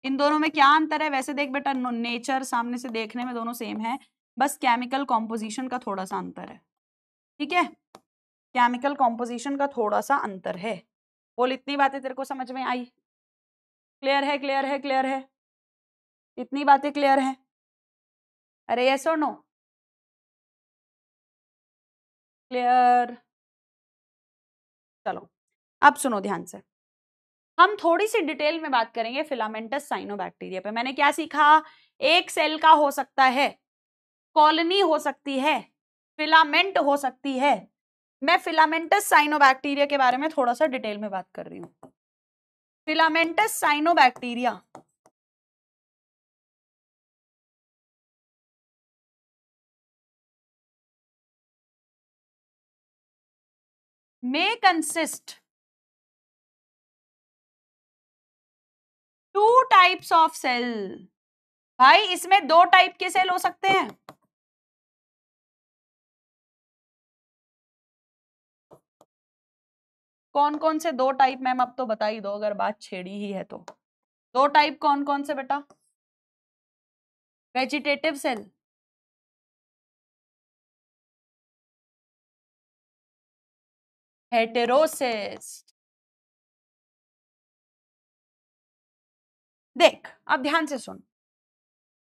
Speaker 1: इन दोनों में क्या अंतर है, वैसे देख बेटा नेचर सामने से देखने में दोनों सेम है, बस केमिकल कॉम्पोजिशन का थोड़ा सा अंतर है, ठीक है। केमिकल कॉम्पोजिशन का थोड़ा सा अंतर है। बोल, इतनी बातें तेरे को समझ में आई, क्लियर है, क्लियर है, क्लियर है, इतनी बातें क्लियर है, अरे यस और नो, क्लियर। चलो अब सुनो ध्यान से, हम थोड़ी सी डिटेल में बात करेंगे फिलामेंटस साइनोबैक्टीरिया पे। मैंने क्या सीखा, एक सेल का हो सकता है, कॉलोनी हो सकती है, फिलामेंट हो सकती है। मैं फिलामेंटस साइनोबैक्टीरिया के बारे में थोड़ा सा डिटेल में बात कर रही हूं। फिलामेंटस साइनोबैक्टीरिया में consist two types of cell. भाई इसमें दो टाइप के सेल हो सकते हैं, कौन कौन से दो टाइप, मैम अब तो बता ही दो अगर बात छेड़ी ही है तो। दो टाइप कौन कौन से बेटा, वेजिटेटिव सेल, हेटेरोसिस्ट। देख अब ध्यान से सुन,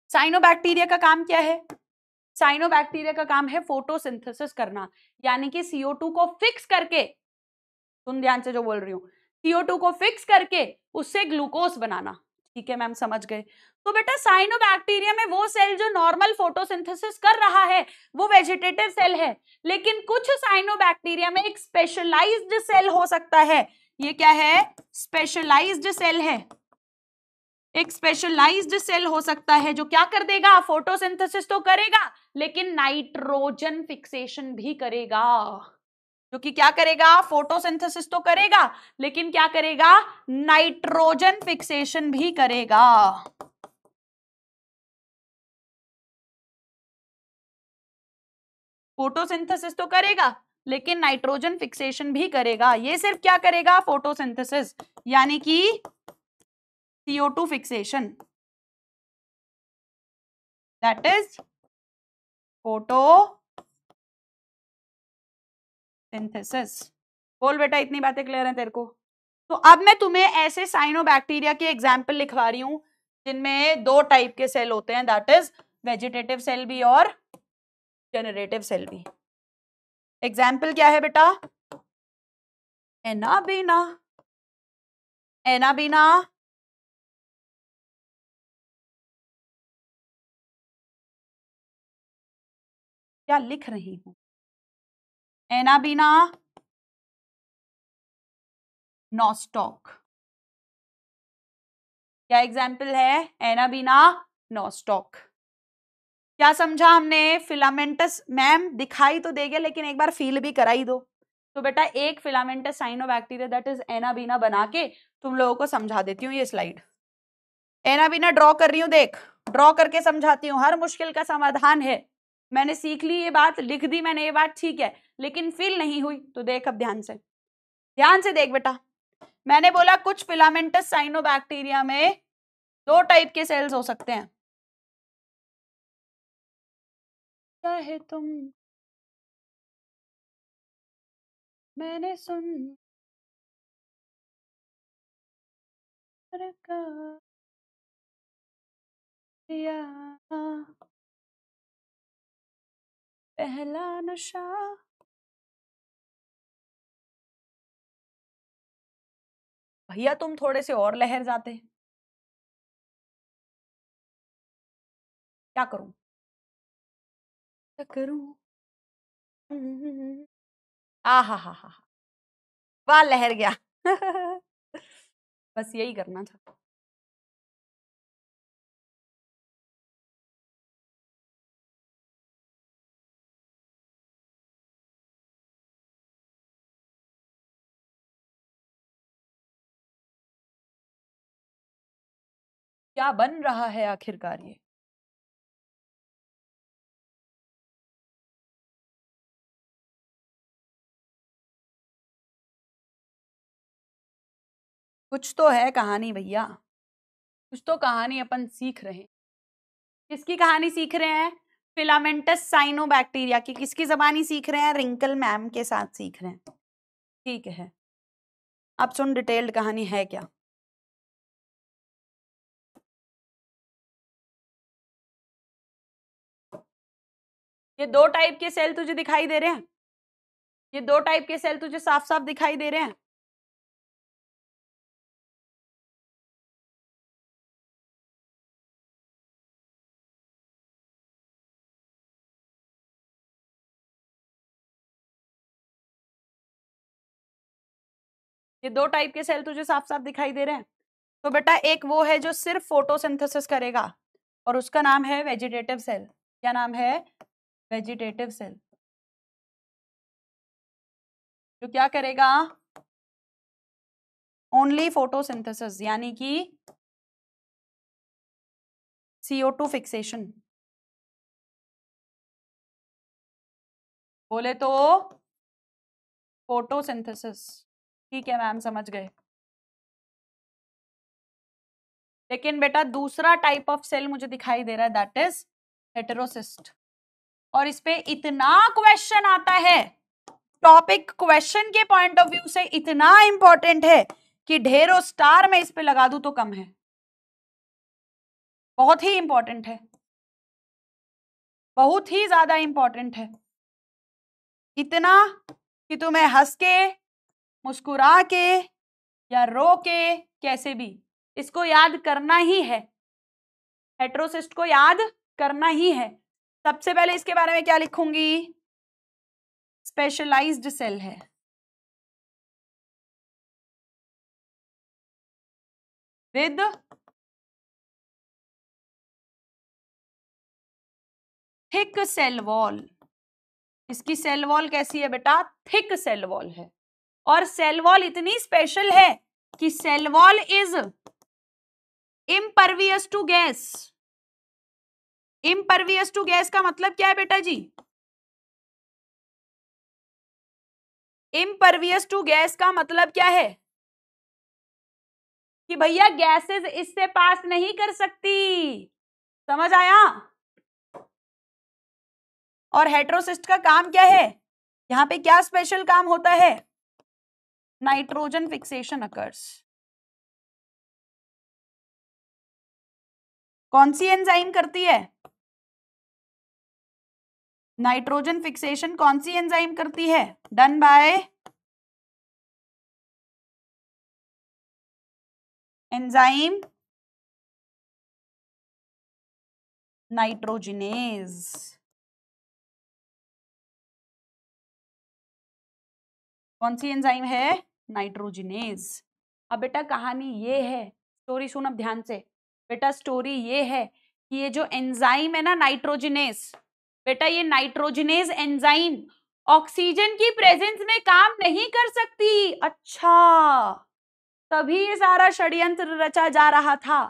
Speaker 1: साइनोबैक्टीरिया का काम क्या है, साइनोबैक्टीरिया का काम है फोटोसिंथेसिस करना, यानी कि CO2 को फिक्स करके, सुन ध्यान से जो बोल रही हूँ, CO2 को फिक्स करके उससे ग्लूकोज बनाना, ठीक है मैम समझ गए। तो बेटा साइनोबैक्टीरिया में वो सेल जो नॉर्मल फोटोसिंथेसिस कर रहा है वो वेजिटेटिव सेल है, लेकिन कुछ साइनोबैक्टीरिया में एक स्पेशलाइज्ड सेल हो सकता है। ये क्या है, स्पेशलाइज्ड सेल है, एक स्पेशलाइज्ड सेल हो सकता है जो क्या कर देगा, फोटोसिंथेसिस तो करेगा लेकिन नाइट्रोजन फिक्सेशन भी करेगा। जो कि क्या करेगा, फोटोसिंथेसिस तो करेगा लेकिन क्या करेगा, नाइट्रोजन फिक्सेशन भी करेगा। फोटोसिंथेसिस तो करेगा लेकिन नाइट्रोजन फिक्सेशन भी करेगा। ये सिर्फ क्या करेगा, फोटोसिंथेसिस, यानी कि CO2 fixation, that is photosynthesis. बोल बेटा इतनी बातें क्लियर हैं तेरे को। तो अब मैं तुम्हें ऐसे साइनोबैक्टीरिया के एग्जाम्पल लिखवा रही हूं जिनमें दो टाइप के सेल होते हैं, दैट इज वेजिटेटिव सेल भी और जनरेटिव सेल भी। एग्जाम्पल क्या है बेटा, एनाबीना, एनाबीना, क्या लिख रही हूं, एनाबीना, नॉस्टॉक, क्या एग्जाम्पल है, एनाबीना, नॉस्टॉक। क्या समझा हमने, फिलामेंटस मैम दिखाई तो देगा लेकिन एक बार फील भी कराई दो। तो बेटा एक filamentous cyanobacteria that is anabaena बना के तुम लोगों को समझा देती हूँ। ये स्लाइड एनाबीना ड्रॉ कर रही हूँ, देख ड्रॉ करके समझाती हूँ, हर मुश्किल का समाधान है। मैंने सीख ली ये बात, लिख दी मैंने ये बात, ठीक है, लेकिन फील नहीं हुई तो देख अब ध्यान से, ध्यान से देख बेटा। मैंने बोला कुछ फिलामेंटस साइनोबैक्टीरिया में दो टाइप के सेल्स हो सकते हैं, चाहे तुम, मैंने सुन का दिया पहला नशा। भैया तुम थोड़े से और लहर जाते, क्या करूं, क्या करूं, आ हा हा हा। वाह लहर गया। बस यही करना था। क्या बन रहा है आखिरकार ये? कुछ तो है कहानी भैया, कुछ तो कहानी अपन सीख रहे हैं। किसकी कहानी सीख रहे हैं? फिलामेंटस साइनोबैक्टीरिया की। किसकी जबानी सीख रहे हैं? रिंकल मैम के साथ सीख रहे हैं। ठीक है, अब सुन डिटेल्ड कहानी है क्या। ये दो टाइप के सेल तुझे दिखाई दे रहे हैं, ये दो टाइप के सेल तुझे साफ साफ दिखाई दे रहे हैं। ये दो टाइप के सेल तुझे साफ साफ दिखाई दे रहे हैं। तो बेटा एक वो है जो सिर्फ फोटोसिंथेसिस करेगा और उसका नाम है वेजिटेटिव सेल। क्या नाम है? Vegetative cell. जो क्या करेगा? ओनली फोटोसिंथेसिस, यानी कि CO2 फिक्सेशन। बोले तो फोटोसिंथेसिस। ठीक है मैम, समझ गए। लेकिन बेटा दूसरा टाइप ऑफ सेल मुझे दिखाई दे रहा है, दैट इज हेटेरोसिस्ट। और इस पे इतना क्वेश्चन आता है, टॉपिक क्वेश्चन के पॉइंट ऑफ व्यू से इतना इंपॉर्टेंट है कि ढेरों स्टार में इस पे लगा दूं तो कम है। बहुत ही इंपॉर्टेंट है, बहुत ही ज्यादा इंपॉर्टेंट है। इतना कि तुम्हें हंस के, मुस्कुरा के या रो के, कैसे भी इसको याद करना ही है। हेटेरोसिस्ट को याद करना ही है। सबसे पहले इसके बारे में क्या लिखूंगी? स्पेशलाइज्ड सेल है। With thick cell wall. इसकी सेल वॉल कैसी है बेटा? थिक सेल वॉल है। और सेल वॉल इतनी स्पेशल है कि cell wall is impervious to gas. Impervious to gas का मतलब क्या है बेटा जी? इम्परवियस टू गैस का मतलब क्या है? कि भैया गैसेस इससे पास नहीं कर सकती। समझ आया? और हेटेरोसिस्ट का काम क्या है? यहां पे क्या स्पेशल काम होता है? Nitrogen fixation occurs. कौन सी एंजाइम करती है? नाइट्रोजन फिक्सेशन कौन सी एंजाइम करती है? Done by enzyme nitrogenase. कौन सी एंजाइम है? नाइट्रोजिनेज। अब बेटा कहानी ये है, स्टोरी सुन अब ध्यान से। बेटा स्टोरी ये है कि ये जो एंजाइम है ना नाइट्रोजिनेज, बेटा ये नाइट्रोजिनेज एंजाइम ऑक्सीजन की प्रेजेंस में काम नहीं कर सकती। अच्छा, तभी ये सारा षड्यंत्र रचा जा रहा था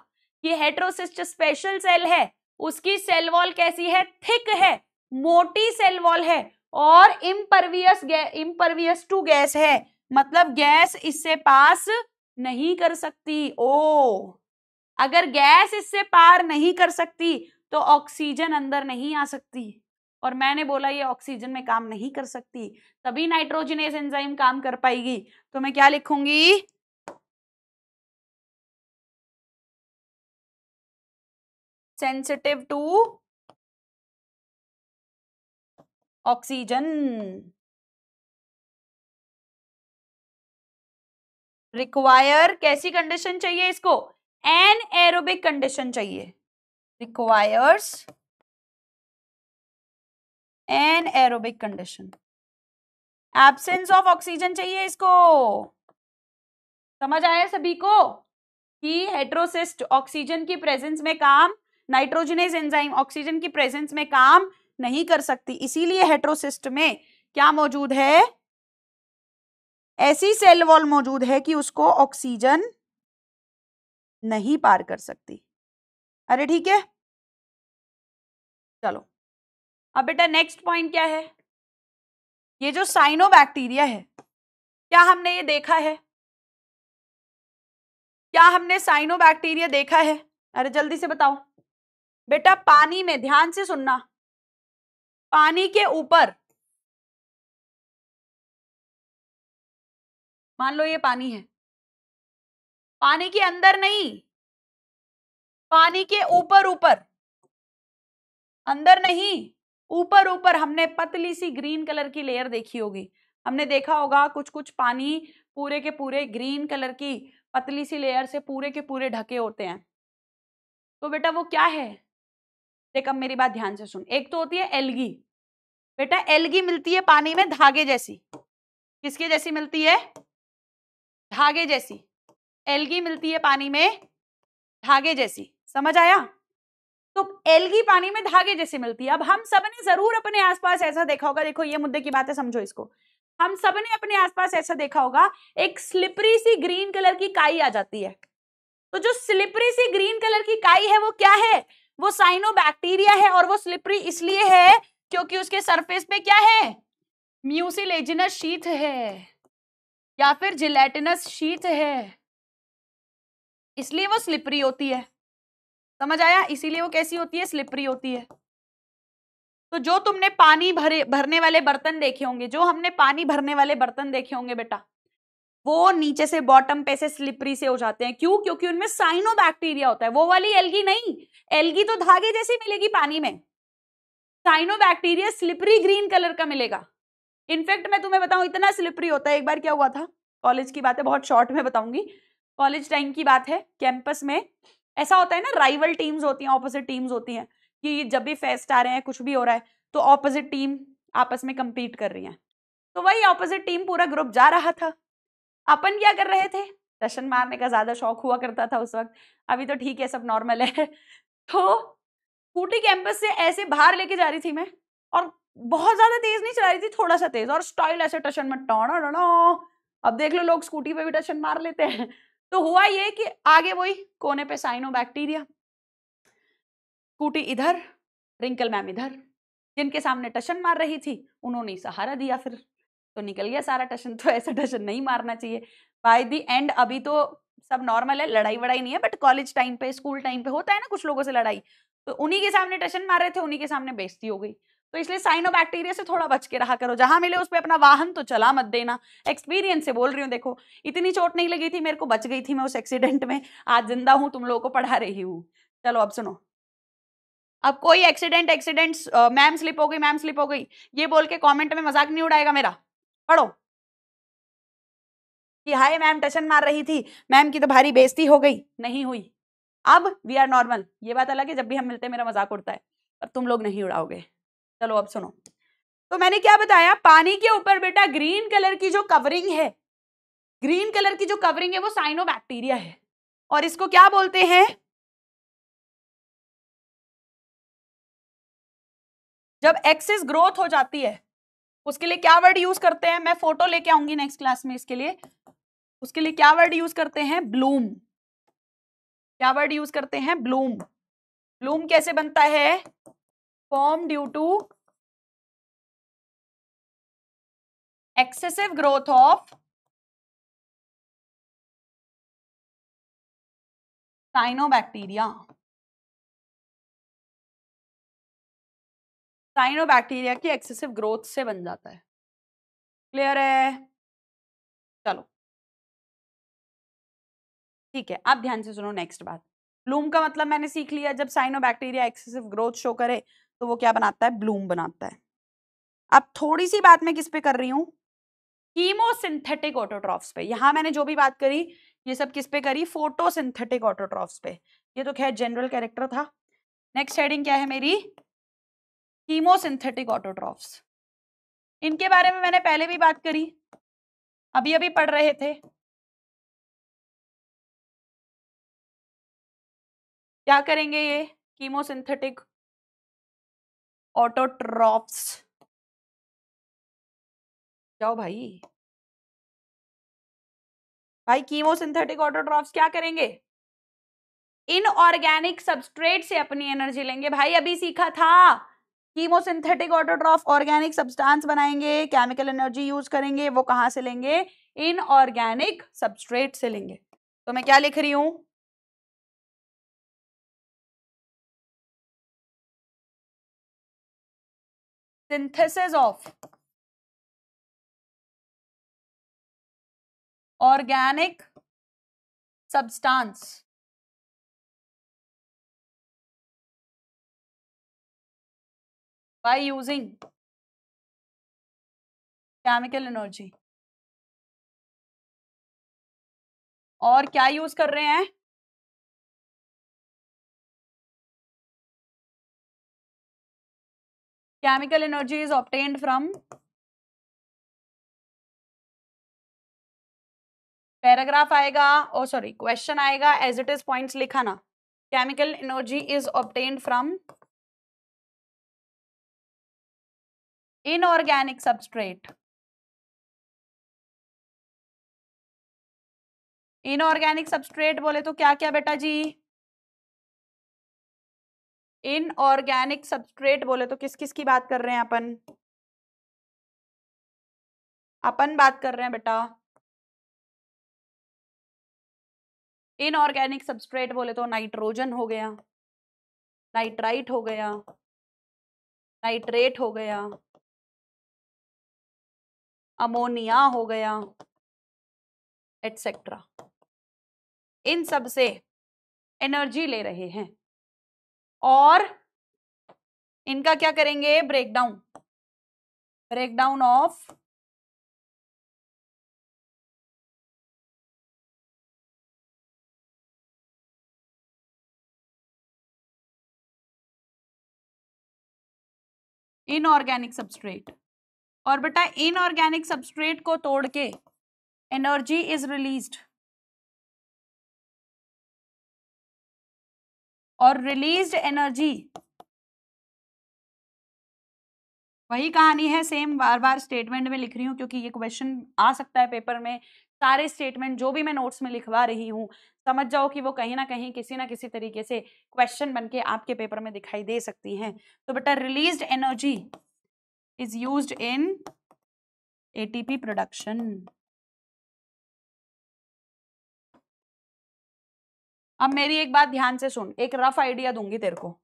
Speaker 1: कि हेटेरोसिस्ट स्पेशल सेल है, उसकी सेल वॉल कैसी है? थिक है, मोटी सेल वॉल है और इम्परवियस टू गैस है, मतलब गैस इससे पास नहीं कर सकती। ओ, अगर गैस इससे पार नहीं कर सकती तो ऑक्सीजन अंदर नहीं आ सकती, और मैंने बोला ये ऑक्सीजन में काम नहीं कर सकती, तभी नाइट्रोजनेज एंजाइम काम कर पाएगी। तो मैं क्या लिखूंगी? Sensitive to oxygen. रिक्वायर कैसी कंडीशन चाहिए इसको? एन एरोबिक कंडीशन चाहिए। Requires anaerobic condition. Absence of oxygen चाहिए इसको। समझ आया सभी को कि हेटेरोसिस्ट ऑक्सीजन की प्रेजेंस में काम, नाइट्रोजनेज एंजाइम ऑक्सीजन की प्रेजेंस में काम नहीं कर सकती, इसीलिए हेटेरोसिस्ट में क्या मौजूद है, ऐसी सेल वॉल मौजूद है कि उसको ऑक्सीजन नहीं पार कर सकती। अरे ठीक है, चलो अब बेटा नेक्स्ट पॉइंट क्या है, ये जो साइनोबैक्टीरिया है, क्या हमने ये देखा है, क्या हमने साइनोबैक्टीरिया देखा है? अरे जल्दी से बताओ बेटा। पानी में, ध्यान से सुनना, पानी के ऊपर, मान लो ये पानी है, पानी के अंदर नहीं, पानी के ऊपर ऊपर, अंदर नहीं, ऊपर ऊपर हमने पतली सी ग्रीन कलर की लेयर देखी होगी। हमने देखा होगा कुछ कुछ पानी पूरे के पूरे ग्रीन कलर की पतली सी लेयर से पूरे के पूरे ढके होते हैं। तो बेटा वो क्या है, देख अब मेरी बात ध्यान से सुन। एक तो होती है एल्गी, बेटा एल्गी मिलती है पानी में धागे जैसी। किसके जैसी मिलती है? धागे जैसी। एल्गी मिलती है पानी में धागे जैसी, समझ आया? तो एल्गी पानी में धागे जैसी मिलती है। अब हम सबने जरूर अपने आसपास ऐसा देखा होगा, देखो ये मुद्दे की बात है, समझो इसको। हम सबने अपने आसपास ऐसा देखा होगा, एक स्लिपरी सी ग्रीन कलर की काई आ जाती है। तो जो स्लिपरी सी ग्रीन कलर की काई है वो क्या है? वो साइनोबैक्टीरिया है। और वो स्लिपरी इसलिए है क्योंकि उसके सरफेस पे क्या है? म्यूसिलेजिनस शीथ है या फिर जिलेटिनस शीथ है, इसलिए वो स्लिपरी होती है। समझ आया? इसीलिए वो कैसी होती है? स्लिपरी होती है। तो जो तुमने पानी भरने वाले बर्तन देखे होंगे, जो हमने पानी भरने वाले बर्तन देखे होंगे बेटा, वो नीचे से बॉटम पे से स्लिपरी से हो जाते हैं। क्यों? क्योंकि उनमें साइनोबैक्टीरिया होता है। वो वाली एल्गी नहीं, एल्गी तो धागे जैसी मिलेगी पानी में, साइनोबैक्टीरिया स्लिपरी ग्रीन कलर का मिलेगा। इनफैक्ट मैं तुम्हें बताऊं, इतना स्लिपरी होता है। एक बार क्या हुआ था, कॉलेज की बात है, बहुत शॉर्ट में बताऊंगी। कॉलेज टाइम की बात है, कैंपस में ऐसा होता है ना, राइवल टीम्स होती हैं, ऑपोजिट टीम्स होती हैं, कि जब भी फेस्ट आ रहे हैं, कुछ भी हो रहा है, तो ऑपोजिट टीम आपस में compete कर रही है। तो वही ऑपोजिट टीम पूरा ग्रुप जा रहा था। अपन क्या कर रहे थे? टशन मारने का ज्यादा शौक हुआ करता था उस वक्त। अभी तो ठीक है, सब नॉर्मल है। तो स्कूटी कैंपस से ऐसे बाहर लेके जा रही थी मैं, और बहुत ज्यादा तेज नहीं चला रही थी, थोड़ा सा तेज, और स्टाइल ऐसे टशन में टाना टाना। अब देख लो लोग स्कूटी पे भी टशन मार लेते हैं। तो हुआ ये कि आगे वही कोने पे साइनोबैक्टीरिया, स्कूटी इधर, रिंकल मैम इधर। जिनके सामने टशन मार रही थी उन्होंने सहारा दिया, फिर तो निकल गया सारा टशन। तो ऐसा टशन नहीं मारना चाहिए। बाय द एंड अभी तो सब नॉर्मल है, लड़ाई वड़ाई नहीं है, बट कॉलेज टाइम पे, स्कूल टाइम पे होता है ना कुछ लोगों से लड़ाई, तो उन्हीं के सामने टशन मार रहे थे, उन्हीं के सामने बेइज्जती हो गई। तो इसलिए साइनोबैक्टीरिया से थोड़ा बच के रहा करो। जहां मिले उस पे अपना वाहन तो चला मत देना। एक्सपीरियंस से बोल रही हूँ, देखो इतनी चोट नहीं लगी थी मेरे को, बच गई थी मैं उस एक्सीडेंट में, आज जिंदा हूं, तुम लोगों को पढ़ा रही हूँ। चलो अब सुनो। अब कोई एक्सीडेंट मैम स्लिप हो गई, मैम स्लिप हो गई, ये बोल के कमेंट में मजाक नहीं उड़ाएगा मेरा। पढ़ो कि हाय मैम टशन मार रही थी, मैम की तो भारी बेइज्जती हो गई। नहीं हुई। अब वी आर नॉर्मल। ये बात अलग है, जब भी हम मिलते हैं मेरा मजाक उड़ता है, पर तुम लोग नहीं उड़ाओगे। चलो अब सुनो। तो मैंने क्या बताया, पानी के ऊपर बेटा ग्रीन कलर की जो कवरिंग है, ग्रीन कलर की जो कवरिंग है वो साइनोबैक्टीरिया है। और इसको क्या बोलते हैं? जब एक्सेस ग्रोथ हो जाती है, उसके लिए क्या वर्ड यूज करते हैं? मैं फोटो लेके आऊंगी नेक्स्ट क्लास में इसके लिए। उसके लिए क्या वर्ड यूज करते हैं? ब्लूम। क्या वर्ड यूज करते हैं? ब्लूम। ब्लूम कैसे बनता है? Form due to excessive growth of cyanobacteria. Cyanobacteria की एक्सेसिव ग्रोथ से बन जाता है। क्लियर है? चलो ठीक है, अब ध्यान से सुनो नेक्स्ट बात। ब्लूम का मतलब मैंने सीख लिया, जब साइनोबैक्टीरिया एक्सेसिव ग्रोथ शो करे तो वो क्या बनाता है? ब्लूम बनाता है। अब थोड़ी सी बात मैं किस पे कर रही हूं? कीमोसिंथेटिक ऑटोट्रॉफ्स पे। यहां मैंने जो भी बात करी ये सब किस पे करी? फोटोसिंथेटिक ऑटोट्रॉफ्स पे। ये तो खैर जनरल कैरेक्टर था। नेक्स्ट हेडिंग क्या है मेरी? Chemosynthetic autotrophs. इनके बारे में मैंने पहले भी बात करी, अभी अभी पढ़ रहे थे। क्या करेंगे ये कीमोसिंथेटिक ऑटोट्रॉफ्स? जाओ भाई, भाई कीमोसिंथेटिक ऑटोट्रॉफ्स क्या करेंगे? इनऑर्गेनिक सबस्ट्रेट से अपनी एनर्जी लेंगे। भाई अभी सीखा था, कीमोसिंथेटिक ऑटोट्रॉफ ऑर्गेनिक सब्सटेंस बनाएंगे, केमिकल एनर्जी यूज करेंगे, वो कहां से लेंगे? इनऑर्गेनिक सबस्ट्रेट से लेंगे। तो मैं क्या लिख रही हूं? Synthesis of organic substance by using chemical energy. और क्या यूज कर रहे हैं? Chemical energy is obtained from, paragraph आएगा, ओ सॉरी क्वेश्चन आएगा, एज इट इज पॉइंट्स लिखा ना। Chemical energy is obtained from inorganic substrate. Inorganic substrate बोले तो क्या क्या बेटा जी? इनऑर्गेनिक सबस्ट्रेट बोले तो किस किस की बात कर रहे हैं अपन? अपन बात कर रहे हैं बेटा इनऑर्गेनिक सबस्ट्रेट बोले तो नाइट्रोजन हो गया, नाइट्राइट हो गया, नाइट्रेट हो गया, अमोनिया हो गया, एटसेट्रा। इन सब से एनर्जी ले रहे हैं और इनका क्या करेंगे? Breakdown, breakdown of inorganic substrate. और बेटा इनऑर्गेनिक सबस्ट्रेट को तोड़ के एनर्जी इज रिलीज्ड, और रिलीज्ड एनर्जी वही कहानी है, सेम बार बार स्टेटमेंट में लिख रही हूँ क्योंकि ये क्वेश्चन आ सकता है पेपर में। सारे स्टेटमेंट जो भी मैं नोट्स में लिखवा रही हूँ समझ जाओ कि वो कहीं ना कहीं किसी ना किसी तरीके से क्वेश्चन बन के आपके पेपर में दिखाई दे सकती हैं। तो बेटा released energy is used in ATP production. अब मेरी एक बात ध्यान से सुन, एक रफ आइडिया दूंगी तेरे को,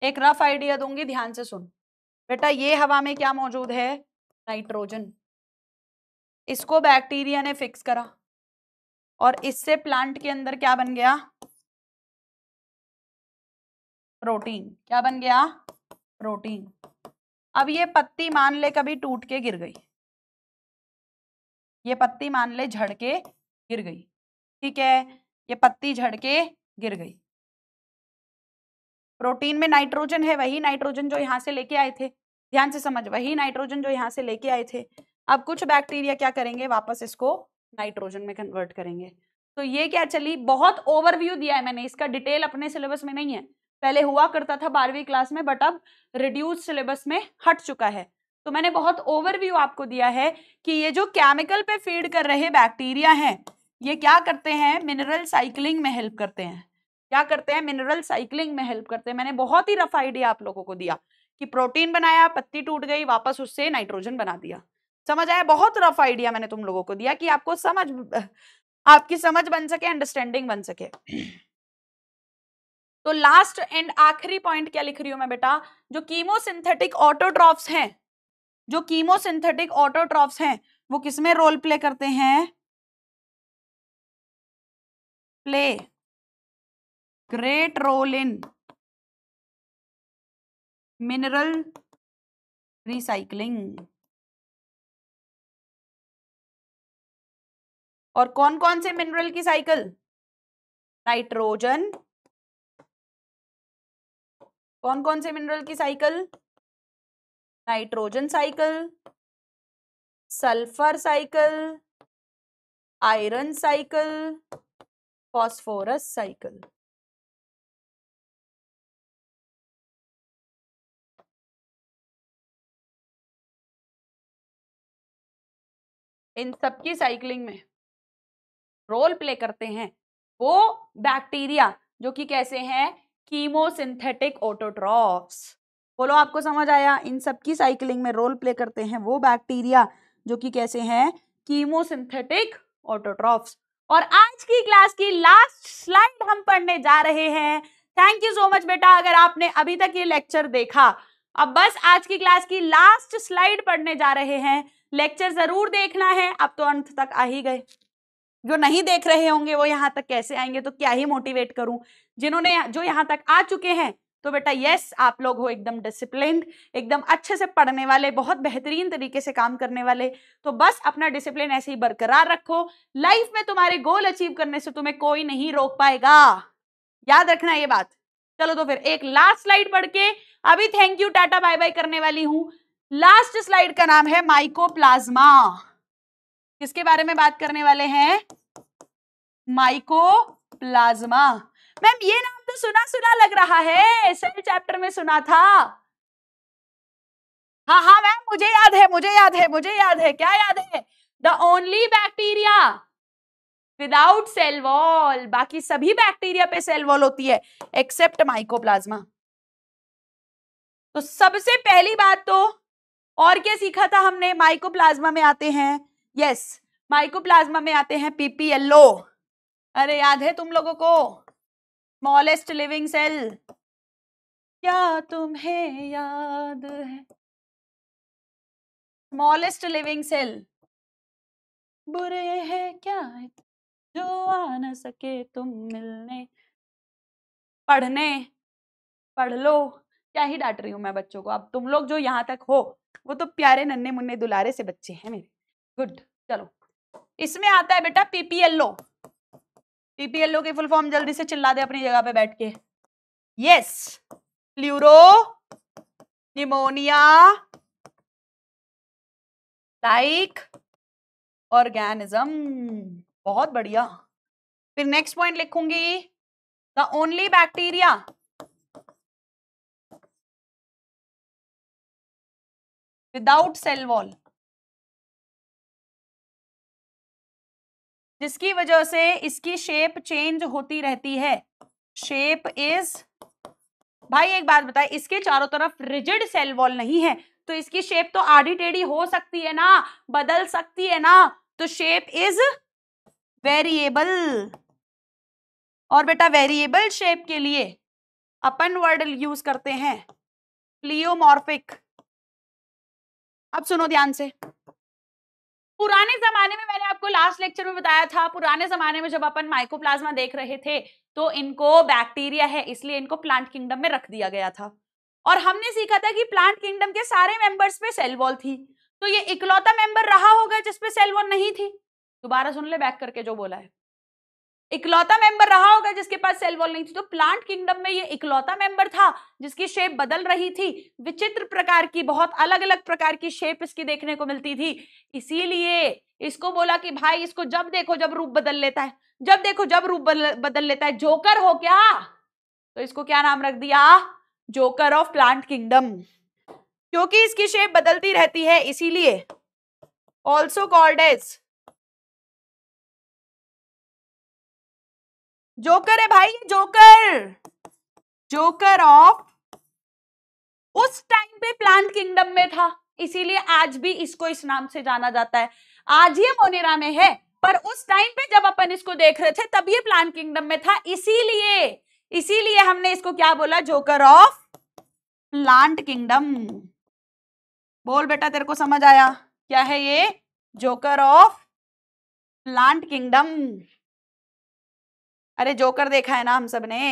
Speaker 1: एक रफ आइडिया दूंगी, ध्यान से सुन बेटा। ये हवा में क्या मौजूद है? नाइट्रोजन। इसको बैक्टीरिया ने फिक्स करा और इससे प्लांट के अंदर क्या बन गया? प्रोटीन। क्या बन गया? प्रोटीन। अब ये पत्ती मान ले कभी टूट के गिर गई, ये पत्ती मान ले झड़ के गिर गई, ठीक है, ये पत्ती झड़ के गिर गई। प्रोटीन में नाइट्रोजन है, वही नाइट्रोजन जो यहां से लेके आए थे, ध्यान से समझ, वही नाइट्रोजन जो यहां से लेके आए थे। अब कुछ बैक्टीरिया क्या करेंगे? वापस इसको नाइट्रोजन में कन्वर्ट करेंगे। तो ये क्या चली, बहुत ओवरव्यू दिया है मैंने, इसका डिटेल अपने सिलेबस में नहीं है, पहले हुआ करता था 12वीं क्लास में, बट अब रिड्यूस सिलेबस में हट चुका है। तो मैंने बहुत ओवरव्यू आपको दिया है कि ये जो केमिकल पे फीड कर रहे बैक्टीरिया हैं, ये क्या करते हैं? मिनरल साइक्लिंग में हेल्प करते हैं। क्या करते हैं? मिनरल साइक्लिंग में हेल्प करते हैं। मैंने बहुत ही रफ आइडिया आप लोगों को दिया कि प्रोटीन बनाया, पत्ती टूट गई, वापस उससे नाइट्रोजन बना दिया। समझ आया? बहुत रफ आइडिया मैंने तुम लोगों को दिया कि आपको समझ, आपकी समझ बन सके, अंडरस्टैंडिंग बन सके। तो लास्ट एंड आखिरी पॉइंट क्या लिख रही हूं मैं बेटा? जो कीमोसिंथेटिक ऑटोट्रॉफ्स हैं, जो कीमोसिंथेटिक ऑटोट्रॉफ्स हैं, वो किसमें रोल प्ले करते हैं? Play great role in mineral recycling. और कौन कौन से मिनरल की साइकिल? नाइट्रोजन। कौन कौन से मिनरल की cycle? Nitrogen cycle, sulphur cycle, iron cycle, phosphorus cycle. इन सबकी साइक्लिंग में रोल प्ले करते हैं वो बैक्टीरिया जो कि कैसे हैं, कीमोसिंथेटिक ऑटोट्रॉफ्स। बोलो आपको समझ आया? इन सबकी साइक्लिंग में रोल प्ले करते हैं वो बैक्टीरिया जो कि कैसे हैं, कीमोसिंथेटिक ऑटोट्रॉफ्स। और आज की क्लास की लास्ट स्लाइड हम पढ़ने जा रहे हैं। थैंक यू सो मच बेटा अगर आपने अभी तक ये लेक्चर देखा। अब बस आज की क्लास की लास्ट स्लाइड पढ़ने जा रहे हैं। लेक्चर जरूर देखना है। अब तो अंत तक आ ही गए, जो नहीं देख रहे होंगे वो यहाँ तक कैसे आएंगे? तो क्या ही मोटिवेट करूं। जिन्होंने जो यहाँ तक आ चुके हैं तो बेटा यस, आप लोग हो एकदम डिसिप्लिन्ड, एकदम अच्छे से पढ़ने वाले, बहुत बेहतरीन तरीके से काम करने वाले। तो बस अपना डिसिप्लिन ऐसे ही बरकरार रखो। लाइफ में तुम्हारे गोल अचीव करने से तुम्हें कोई नहीं रोक पाएगा, याद रखना ये बात। चलो तो फिर एक लास्ट स्लाइड पढ़ के अभी thank you tata bye bye करने वाली हूं। लास्ट स्लाइड का नाम है माइकोप्लाज्मा। किसके बारे में बात करने वाले हैं? माइकोप्लाज्मा। मैम ये नाम तो सुना सुना लग रहा है, सेल चैप्टर में सुना था। हाँ हाँ मैम मुझे याद है, मुझे याद है, मुझे याद है। क्या याद है? The only bacteria without cell wall. बाकी सभी बैक्टीरिया पे सेल वॉल होती है एक्सेप्ट माइकोप्लाज्मा। तो सबसे पहली बात तो और क्या सीखा था हमने? माइकोप्लाज्मा में आते हैं, यस माइकोप्लाज्मा में आते हैं पीपीएलओ। अरे याद है तुम लोगों को? Smallest living cell. क्या तुम्हें याद है? Smallest living cell. बुरे हैं क्या जो आ न सके तुम मिलने पढ़ने। पढ़ लो। क्या ही डांट रही हूं मैं बच्चों को। अब तुम लोग जो यहाँ तक हो वो तो प्यारे नन्हे मुन्ने दुलारे से बच्चे हैं मेरे। गुड। चलो इसमें आता है बेटा पीपीएलओ। पीपीएलओ की फुल फॉर्म जल्दी से चिल्ला दे अपनी जगह पे बैठ के। Yes, pleuropneumonia like organism. बहुत बढ़िया। फिर नेक्स्ट पॉइंट लिखूंगी, the only bacteria without cell wall, जिसकी वजह से इसकी शेप चेंज होती रहती है। शेप इज, भाई एक बात बताए, इसके चारों तरफ रिजिड सेल वॉल नहीं है तो इसकी शेप तो आड़ी टेढ़ी हो सकती है ना, बदल सकती है ना। तो शेप इज वेरिएबल। और बेटा वेरिएबल शेप के लिए अपन वर्ड यूज करते हैं प्लियोमॉर्फिक। अब सुनो ध्यान से। पुराने जमाने में मैंने आपको लास्ट लेक्चर में बताया था, पुराने जमाने में जब अपन माइकोप्लाज्मा देख रहे थे तो इनको बैक्टीरिया है इसलिए इनको प्लांट किंगडम में रख दिया गया था। और हमने सीखा था कि प्लांट किंगडम के सारे मेंबर्स पे सेल वॉल थी। तो ये इकलौता मेंबर रहा होगा जिसपे सेल वॉल नहीं थी। दोबारा सुन ले बैक करके जो बोला है। इकलौता मेंबर रहा होगा जिसके पास सेल वॉल नहीं थी। तो प्लांट किंगडम में ये इकलौता मेंबर था जिसकी शेप बदल रही थी। विचित्र प्रकार की, बहुत अलग अलग प्रकार की शेप इसकी देखने को मिलती थी। इसीलिए इसको बोला कि भाई इसको जब देखो जब रूप बदल लेता है, जब देखो जब रूप बदल लेता है, जोकर हो क्या? तो इसको क्या नाम रख दिया? Joker of plant kingdom. क्योंकि इसकी शेप बदलती रहती है इसीलिए ऑल्सो कॉल्ड एज जोकर है भाई, जोकर। जोकर ऑफ उस टाइम पे प्लांट किंगडम में था इसीलिए आज भी इसको इस नाम से जाना जाता है। आज ये मोनेरा में है पर उस टाइम पे जब अपन इसको देख रहे थे तब ये प्लांट किंगडम में था, इसीलिए हमने इसको क्या बोला? Joker of plant kingdom. बोल बेटा तेरे को समझ आया क्या है ये? Joker of plant kingdom. अरे जोकर देखा है ना हम सब ने।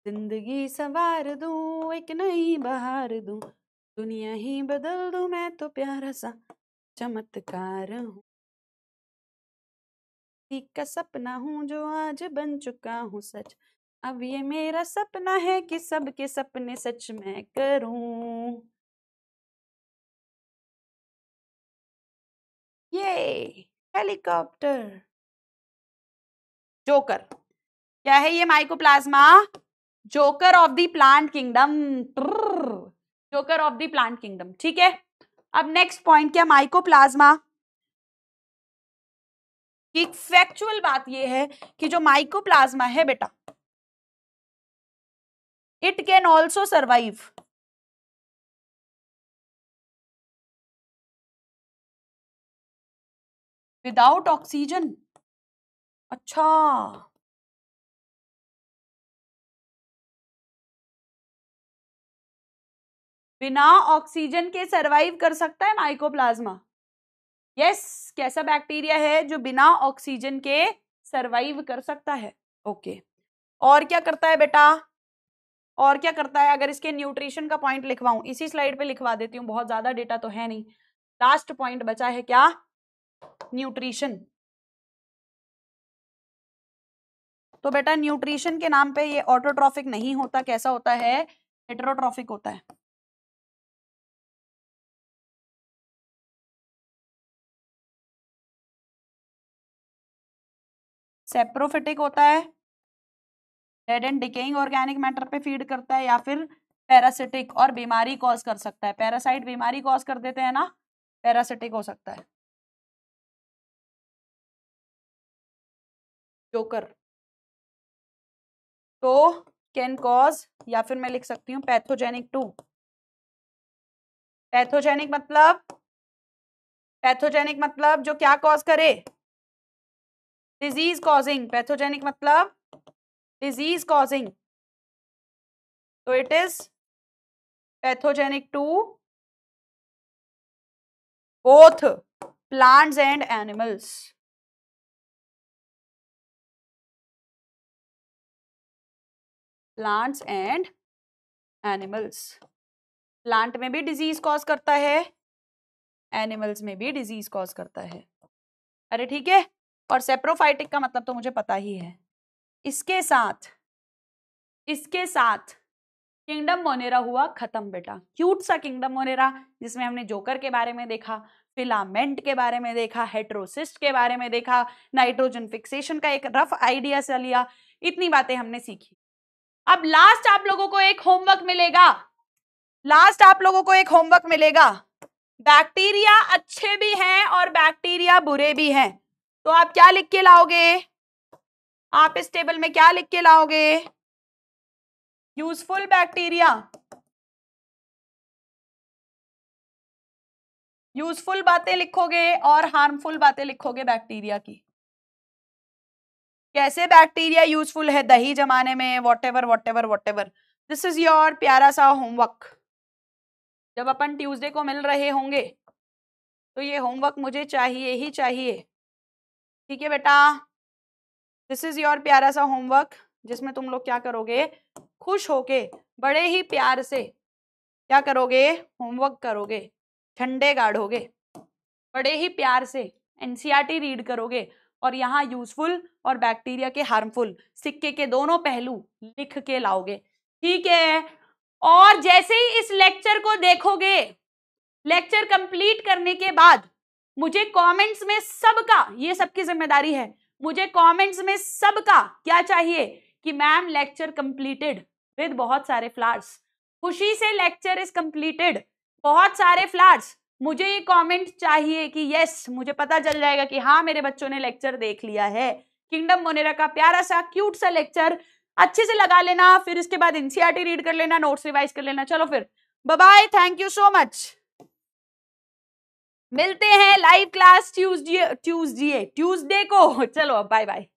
Speaker 1: जिंदगी संवार दूं, एक नई बहार दूं, दुनिया ही बदल दूं, मैं तो प्यारा सा चमत्कार हूं, का सपना हूं जो आज बन चुका हूं सच, अब ये मेरा सपना है कि सबके सपने सच मैं करूं। ये हेलीकॉप्टर। जोकर क्या है ये? Mycoplasma, joker of the plant kingdom. Joker of the plant kingdom, ठीक है। अब नेक्स्ट पॉइंट क्या? माइकोप्लाज्मा की फैक्चुअल बात ये है कि जो माइकोप्लाज्मा है बेटा, it can also survive without oxygen. अच्छा, बिना ऑक्सीजन के सरवाइव कर सकता है माइकोप्लाज्मा? यस। कैसा बैक्टीरिया है जो बिना ऑक्सीजन के सरवाइव कर सकता है? ओके। और क्या करता है बेटा? और क्या करता है? अगर इसके न्यूट्रिशन का पॉइंट लिखवाऊं, इसी स्लाइड पे लिखवा देती हूँ, बहुत ज्यादा डेटा तो है नहीं। लास्ट पॉइंट बचा है क्या? न्यूट्रिशन। तो बेटा न्यूट्रिशन के नाम पे ये ऑटोट्रॉफिक नहीं होता, कैसा होता है? हेटेरोट्रॉफिक होता है। सेप्रोफिटिक होता है, dead and decaying organic matter पे फीड करता है, या फिर पैरासिटिक और बीमारी कॉज कर सकता है। पैरासाइट बीमारी कॉज कर देते हैं ना, पैरासिटिक हो सकता है। जोकर तो कैन कॉज, या फिर मैं लिख सकती हूँ पैथोजेनिक टू। पैथोजेनिक मतलब, पैथोजेनिक मतलब जो क्या कॉज करे? Disease causing. पैथोजेनिक मतलब डिजीज कॉजिंग। तो it is pathogenic to both plants and animals. Plants and animals. Plant में भी डिजीज कॉज करता है, एनिमल्स में भी डिजीज कॉज करता है। अरे ठीक है। और सेप्रोफाइटिक का मतलब तो मुझे पता ही है। इसके साथ किंगडम मोनेरा हुआ खत्म बेटा। क्यूट सा किंगडम मोनेरा, जिसमें हमने जोकर के बारे में देखा, फिलामेंट के बारे में देखा, हेटेरोसिस्ट के बारे में देखा, नाइट्रोजन फिक्सेशन का एक रफ आइडिया सा लिया। इतनी बातें हमने सीखी। अब लास्ट आप लोगों को एक होमवर्क मिलेगा। बैक्टीरिया अच्छे भी हैं और बैक्टीरिया बुरे भी हैं। तो आप क्या लिख के लाओगे? आप इस टेबल में क्या लिख के लाओगे? यूजफुल बैक्टीरिया, यूजफुल बातें लिखोगे और हार्मफुल बातें लिखोगे बैक्टीरिया की। कैसे बैक्टीरिया यूजफुल है दही जमाने में, वॉटेवर। दिस इज योर प्यारा सा होमवर्क। जब अपन ट्यूसडे को मिल रहे होंगे तो ये होमवर्क मुझे चाहिए ही चाहिए, ठीक है बेटा? दिस इज योर प्यारा सा होमवर्क, जिसमें तुम लोग क्या करोगे? खुश होके बड़े ही प्यार से क्या करोगे? होमवर्क करोगे, ठंडे गाढ़ोगे, बड़े ही प्यार से एनसीईआरटी रीड करोगे, और यहाँ यूजफुल और बैक्टीरिया के हार्मफुल सिक्के के दोनों पहलू लिख के लाओगे, ठीक है? और जैसे ही इस लेक्चर को देखोगे, लेक्चर कंप्लीट करने के बाद मुझे कमेंट्स में सबका, ये सबकी जिम्मेदारी है, मुझे कमेंट्स में सबका क्या चाहिए कि मैम लेक्चर कंप्लीटेड विद बहुत सारे फ्लावर्स। खुशी से लेक्चर इज कंप्लीटेड, बहुत सारे फ्लावर्स। मुझे ये कमेंट चाहिए कि यस, मुझे पता चल जाएगा कि हाँ मेरे बच्चों ने लेक्चर देख लिया है। किंगडम मोनेरा का प्यारा सा क्यूट सा लेक्चर अच्छे से लगा लेना, फिर इसके बाद एनसीईआरटी रीड कर लेना, नोट्स रिवाइज कर लेना। चलो फिर bye bye, thank you so much. मिलते हैं लाइव क्लास ट्यूसडे को। चलो बाय बाय।